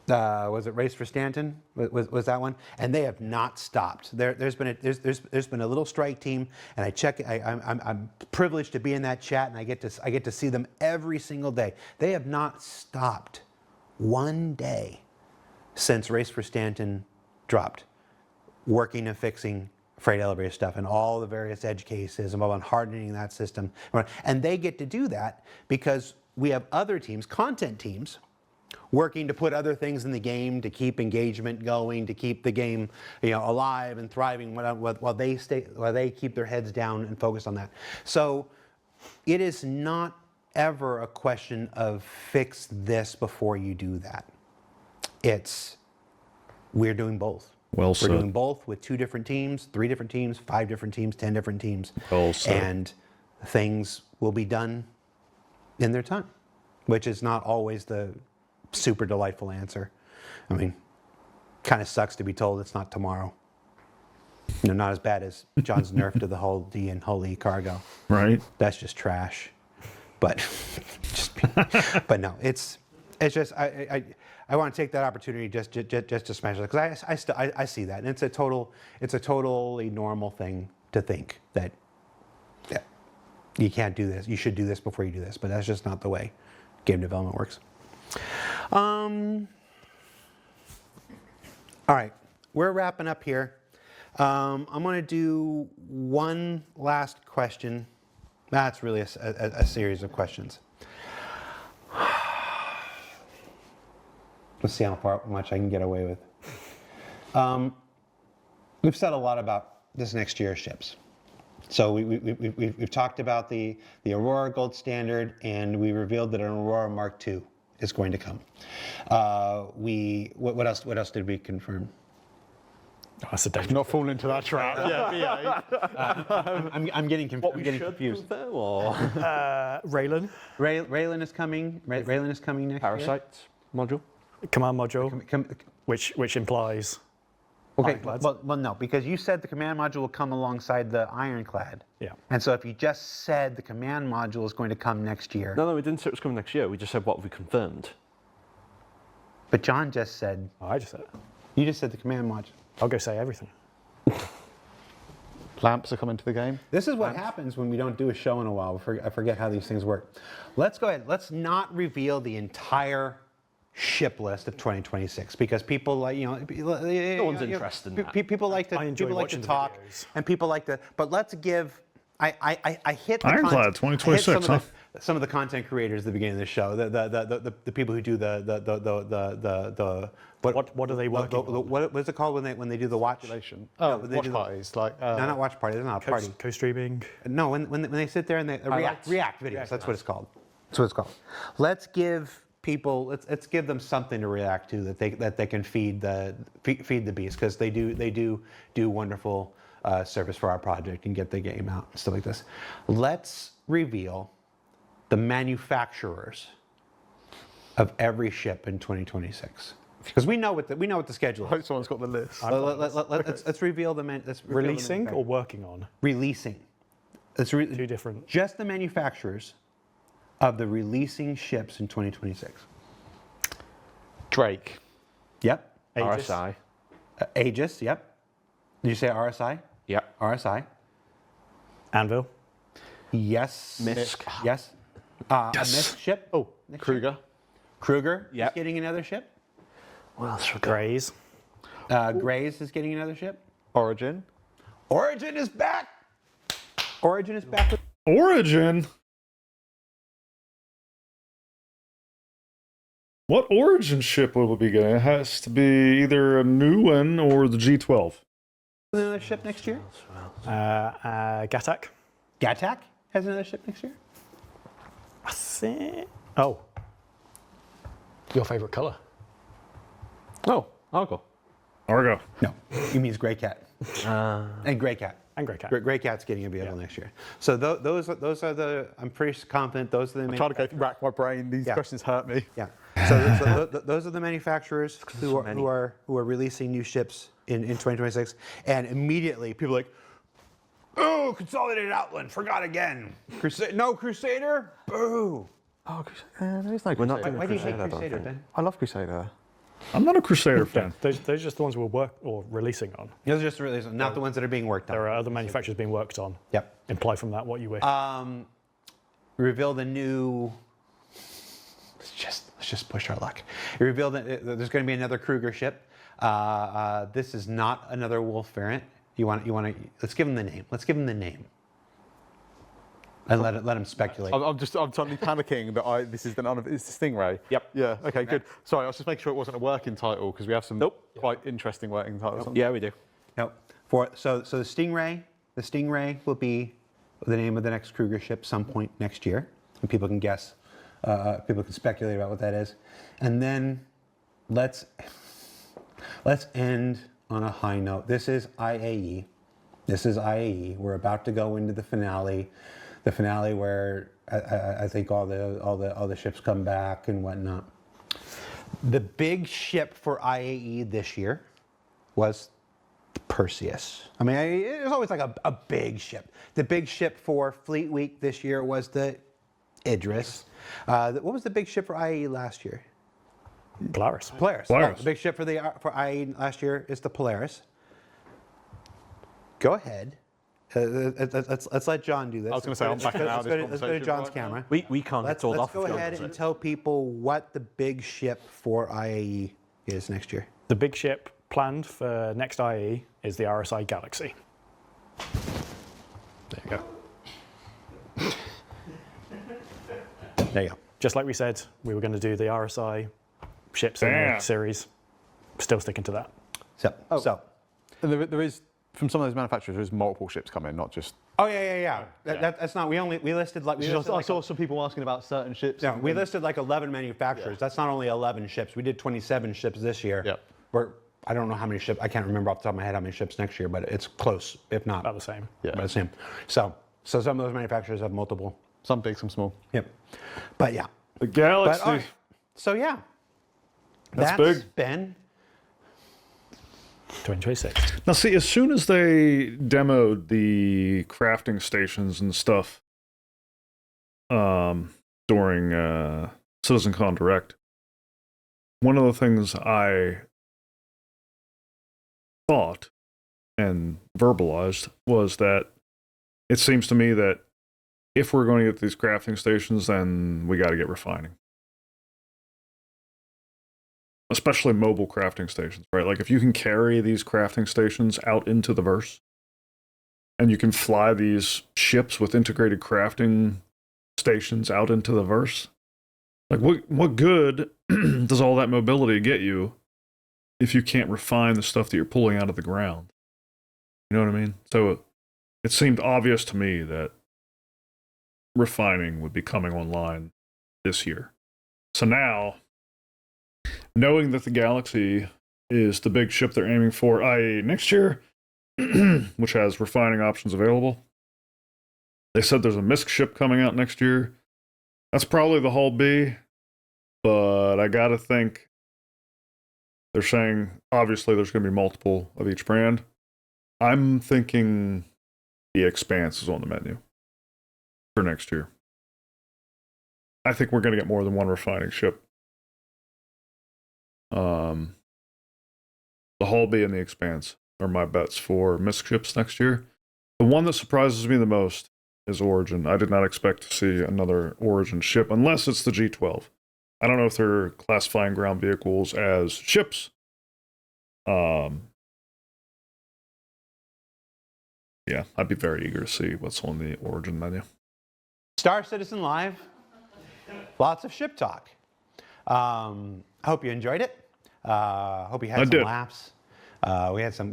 was it Race for Stanton? Was that one? And they have not stopped. There's been a little strike team, and I'm privileged to be in that chat, and I get to see them every single day. They have not stopped one day since Race for Stanton dropped, working and fixing freight elevator stuff and all the various edge cases and on hardening that system. And they get to do that because we have other teams, content teams, working to put other things in the game to keep engagement going, to keep the game, alive and thriving while they keep their heads down and focus on that. So it is not ever a question of fix this before you do that. We're doing both. Well said. We're doing both with 2 different teams, 3 different teams, 5 different teams, 10 different teams. Well said. And things will be done in their time, which is not always the super delightful answer. I mean, kind of sucks to be told it's not tomorrow. Not as bad as John's nerf to the whole D and holy cargo. Right? That's just trash. But but no, it's just I want to take that opportunity just to smash it because I see that, and it's a totally normal thing to think that you can't do this, you should do this before you do this, but that's just not the way game development works. All right, we're wrapping up here. I'm going to do one last question. That's really a series of questions. Let's see how much I can get away with. We've said a lot about this next year's ships. So we've talked about the Aurora Gold Standard, and we revealed that an Aurora Mark II is going to come. What else did we confirm? Oh, that's a danger. Not fall into that trap. I'm getting confused. Raylan, Raylan is coming. Raylan is coming next year. Parasite module. command module, which implies Okay, ironclads. well, no, because you said the command module will come alongside the ironclad. Yeah. And so if you just said the command module is going to come next year. No, we didn't say it was coming next year. We just said what we confirmed. But John just said, Oh, I just said it. you just said the command module. I'll go say everything. Lamps are coming to the game. This is what happens when we don't do a show in a while. I forget how these things work. Let's go ahead. Let's not reveal the entire ship list of 2026 because people like, no one's interested in that. People like to I enjoy people like to watching the talk videos. and people like to, but let's give, I hit the Ironclad 2026, I hit some of the content creators at the beginning of the show, the people who do What are they working on? what is it called when they do the watch? Oh, when they watch do parties. Like, No, not watch parties. It's not a party. Co-streaming. No, when they sit there and they react videos. That's what it's called. That's what it's called. Let's give people. Let's give them something to react to that they can feed the beast because they do wonderful service for our project and get the game out and stuff like this. Let's reveal the manufacturers of every ship in 2026. Because we know what the schedule I is. hope someone's got the list. Let's reveal the Releasing or working on? releasing. Two different. Just the manufacturers of the releasing ships in 2026. Drake. Yep. Aegis. RSI. Aegis. Yep. Did you say RSI? Yep. RSI. Anvil. Yes. Misk. Yes. A Misk ship. Oh, next year. Kruger. Kruger is Yep. getting another ship. What else we got? Grays. Grays is getting another ship. Origin. Origin is back. Origin is back. Origin? What Origin ship will it be getting? It has to be either a new one or the G12. Another ship next year. Gatak. Gatak has another ship next year. I think. Oh. Your favorite color? Oh, Argo. Argo. No, he means Grey Cat. And Grey Cat. And Grey Cat. Grey Cat's getting a vehicle next year. So those are the. I'm pretty confident those are the. I'm trying to rack my brain. These questions hurt me. Yeah. So those are the manufacturers who are releasing new ships in 2026, and immediately people are like, oh, Consolidated Outland, forgot again. Crusader, boo. Oh, there's no We're not Crusader. doing Why do you hate Crusader, I don't Crusader, think. Ben? I love Crusader. I'm not a Crusader fan. Those are just the ones we're releasing on. Those are just releasing, not the ones that are being worked on. There are other manufacturers being worked on. Yep. Imply from that what you wish. Reveal the new. Let's just push our luck. Reveal that there's going to be another Kruger ship. This is not another Wolf variant. You want to. Let's give him the name. Let's give him the name. And let him speculate. I'm totally panicking that this is it's Stingray. Yep. Yeah. Okay. Good. Sorry, I was just making sure it wasn't a working title because we have some quite interesting working titles. Yeah, we do. Nope. So the Stingray will be the name of the next Kruger ship some point next year, and people can guess. People can speculate about what that is, and then let's end on a high note. This is IAE. We're about to go into the finale. The finale where I think all the ships come back and whatnot. The big ship for IAE this year was the Perseus. I mean, it was always like a big ship. The big ship for Fleet Week this year was the Idris. What was the big ship for IAE last year? Polaris. Polaris. Polaris. The big ship for IAE last year is the Polaris. Go ahead. Let's let John do this. I was going to say, I'm backing out of this Let's go to conversation John's right now. camera. We can't get told Let's off. go if John ahead does and it. tell people what the big ship for IAE is next year. The big ship planned for next IE is the RSI Galaxy. There you go. There you go. Just like we said, we were going to do the RSI ships in Damn. the series. Still sticking to that. So. And there is from some of those manufacturers, there's multiple ships coming, not just. Oh yeah. That's not. We listed like. I saw some people asking about certain ships. No, we listed like 11 manufacturers. That's not only 11 ships. We did 27 ships this year. Yep. I don't know how many ships. I can't remember off the top of my head how many ships next year, but it's close, if not. About the same. Yeah. About the same. So some of those manufacturers have multiple. Some big, some small. Yep. But yeah. The Galaxy. But, all right. So yeah. That's big. Ben. 2026. Now, see, as soon as they demoed the crafting stations and stuff during CitizenCon Direct, one of the things I thought and verbalized was that it seems to me that if we're going to get these crafting stations, then we got to get refining. Especially mobile crafting stations, right? Like if you can carry these crafting stations out into the verse, and you can fly these ships with integrated crafting stations out into the verse, like what good does all that mobility get you if you can't refine the stuff that you're pulling out of the ground? You know what I mean? So it seemed obvious to me that refining would be coming online this year. So now, knowing that the Galaxy is the big ship they're aiming for, i.e. next year, which has refining options available, they said there's a MISC ship coming out next year. That's probably the Hull B, but I gotta think they're saying, obviously, there's going to be multiple of each brand. I'm thinking the Expanse is on the menu for next year. I think we're going to get more than one refining ship. The Hull B and the Expanse are my bets for MISC ships next year. The one that surprises me the most is Origin. I did not expect to see another Origin ship, unless it's the G12. I don't know if they're classifying ground vehicles as ships. Yeah, I'd be very eager to see what's on the Origin menu. Star Citizen Live, lots of ship talk. I hope you enjoyed it. Hope you had some laughs. We had some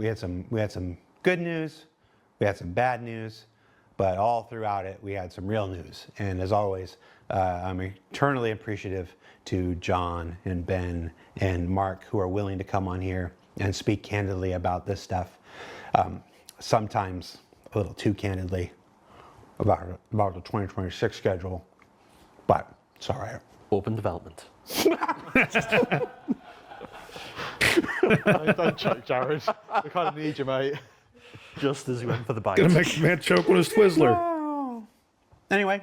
good news. We had some bad news, but all throughout it, we had some real news. And as always, I'm eternally appreciative to John and Ben and Mark, who are willing to come on here and speak candidly about this stuff. Sometimes a little too candidly about the 2026 schedule, but it's all right. Open development. Don't choke, Jared. We kind of need you, mate. Just as you went for the bite. Gonna make the man choke with his Twizzler. Anyway,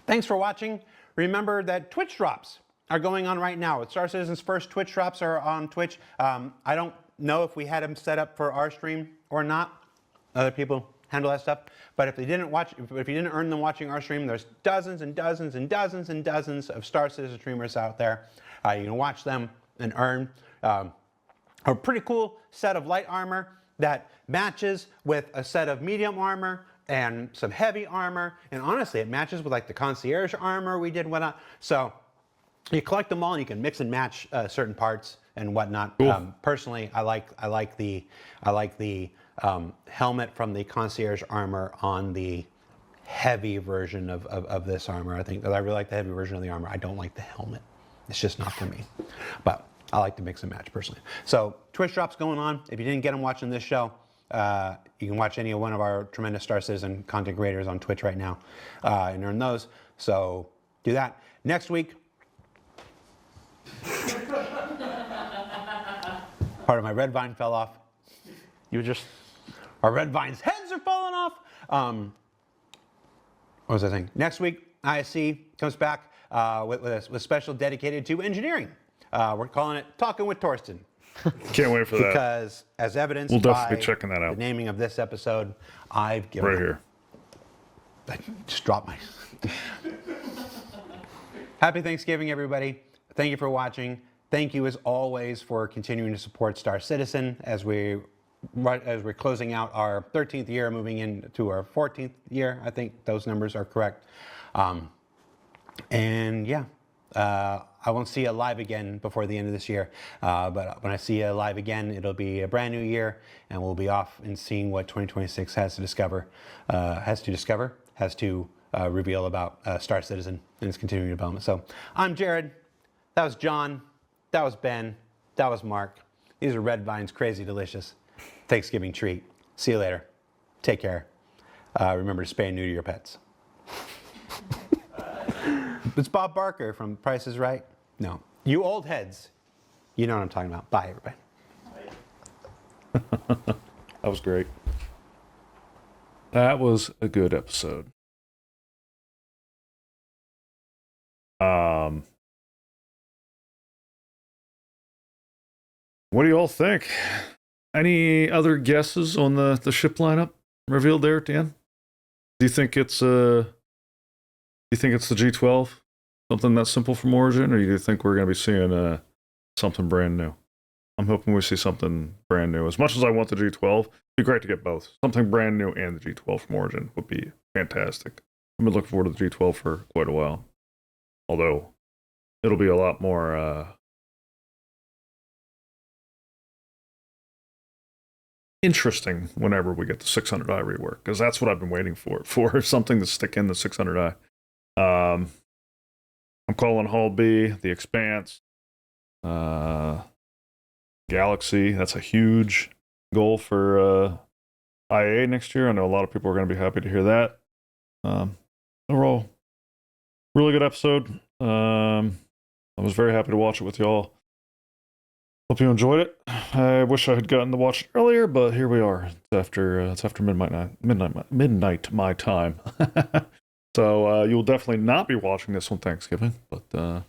thanks for watching. Remember that Twitch drops are going on right now. Star Citizen's first Twitch drops are on Twitch. I don't know if we had them set up for our stream or not. Other people handle that stuff. But if they didn't watch, if you didn't earn them watching our stream, there's dozens and dozens and dozens and dozens of Star Citizen streamers out there. You can watch them and earn a pretty cool set of light armor that matches with a set of medium armor and some heavy armor. And honestly, it matches with like the concierge armor we did, whatnot. So you collect them all and you can mix and match certain parts and whatnot. Cool. Personally, I like the helmet from the concierge armor on the heavy version of this armor. I really like the heavy version of the armor. I don't like the helmet. It's just not for me. But I like to mix and match personally. So Twitch drops going on. If you didn't get them watching this show, you can watch any one of our tremendous Star Citizen content creators on Twitch right now and earn those. So do that. Next week, part of my red vine fell off. Our red vine's heads are falling off. What was I saying? Next week, ISC comes back with a special dedicated to engineering. We're calling it Talking with Torsten. Can't wait for that. Because as evidenced we'll definitely by be checking that out. The naming of this episode, I've given right here. I just dropped my... Happy Thanksgiving, everybody. Thank you for watching. Thank you, as always, for continuing to support Star Citizen as we're closing out our 13th year, moving into our 14th year. I think those numbers are correct. And yeah, I won't see you live again before the end of this year. But when I see you live again, it'll be a brand new year, and we'll be off and seeing what 2026 has to reveal about Star Citizen and its continuing development. So I'm Jared. That was John. That was Ben. That was Mark. These are Red Vine's Crazy Delicious Thanksgiving treat. See you later. Take care. Remember to spay and neuter your pets. It's Bob Barker from Price is Right. No. You old heads. You know what I'm talking about. Bye, everybody. That was great. That was a good episode. What do you all think? Any other guesses on the ship lineup revealed there at the end? Do you think it's the G12? Something that's simple from Origin, or do you think we're going to be seeing something brand new? I'm hoping we see something brand new. As much as I want the G12, it'd be great to get both. Something brand new and the G12 from Origin would be fantastic. I've been looking forward to the G12 for quite a while. Although, it'll be a lot more interesting whenever we get the 600i rework, because that's what I've been waiting for something to stick in the 600i. I'm calling Hull B, The Expanse, Galaxy. That's a huge goal for IA next year. I know a lot of people are going to be happy to hear that. Overall, really good episode. I was very happy to watch it with y'all. Hope you enjoyed it. I wish I had gotten to watch it earlier, but here we are. It's after midnight my time. So you'll definitely not be watching this on Thanksgiving, but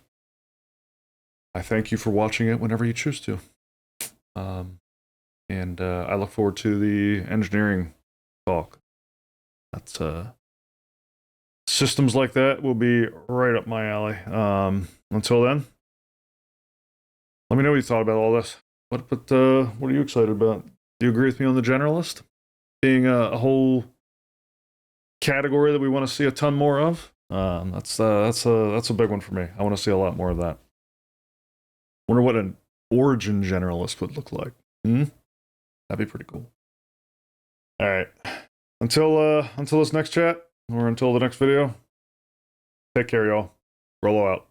I thank you for watching it whenever you choose to. And I look forward to the engineering talk. That's systems like that will be right up my alley. Until then, let me know what you thought about all this. What are you excited about? Do you agree with me on the generalist being a whole category that we want to see a ton more of? That's a big one for me. I want to see a lot more of that. Wonder what an Origin generalist would look like. That'd be pretty cool. All right. Until this next chat or until the next video. Take care, y'all. Grolo out.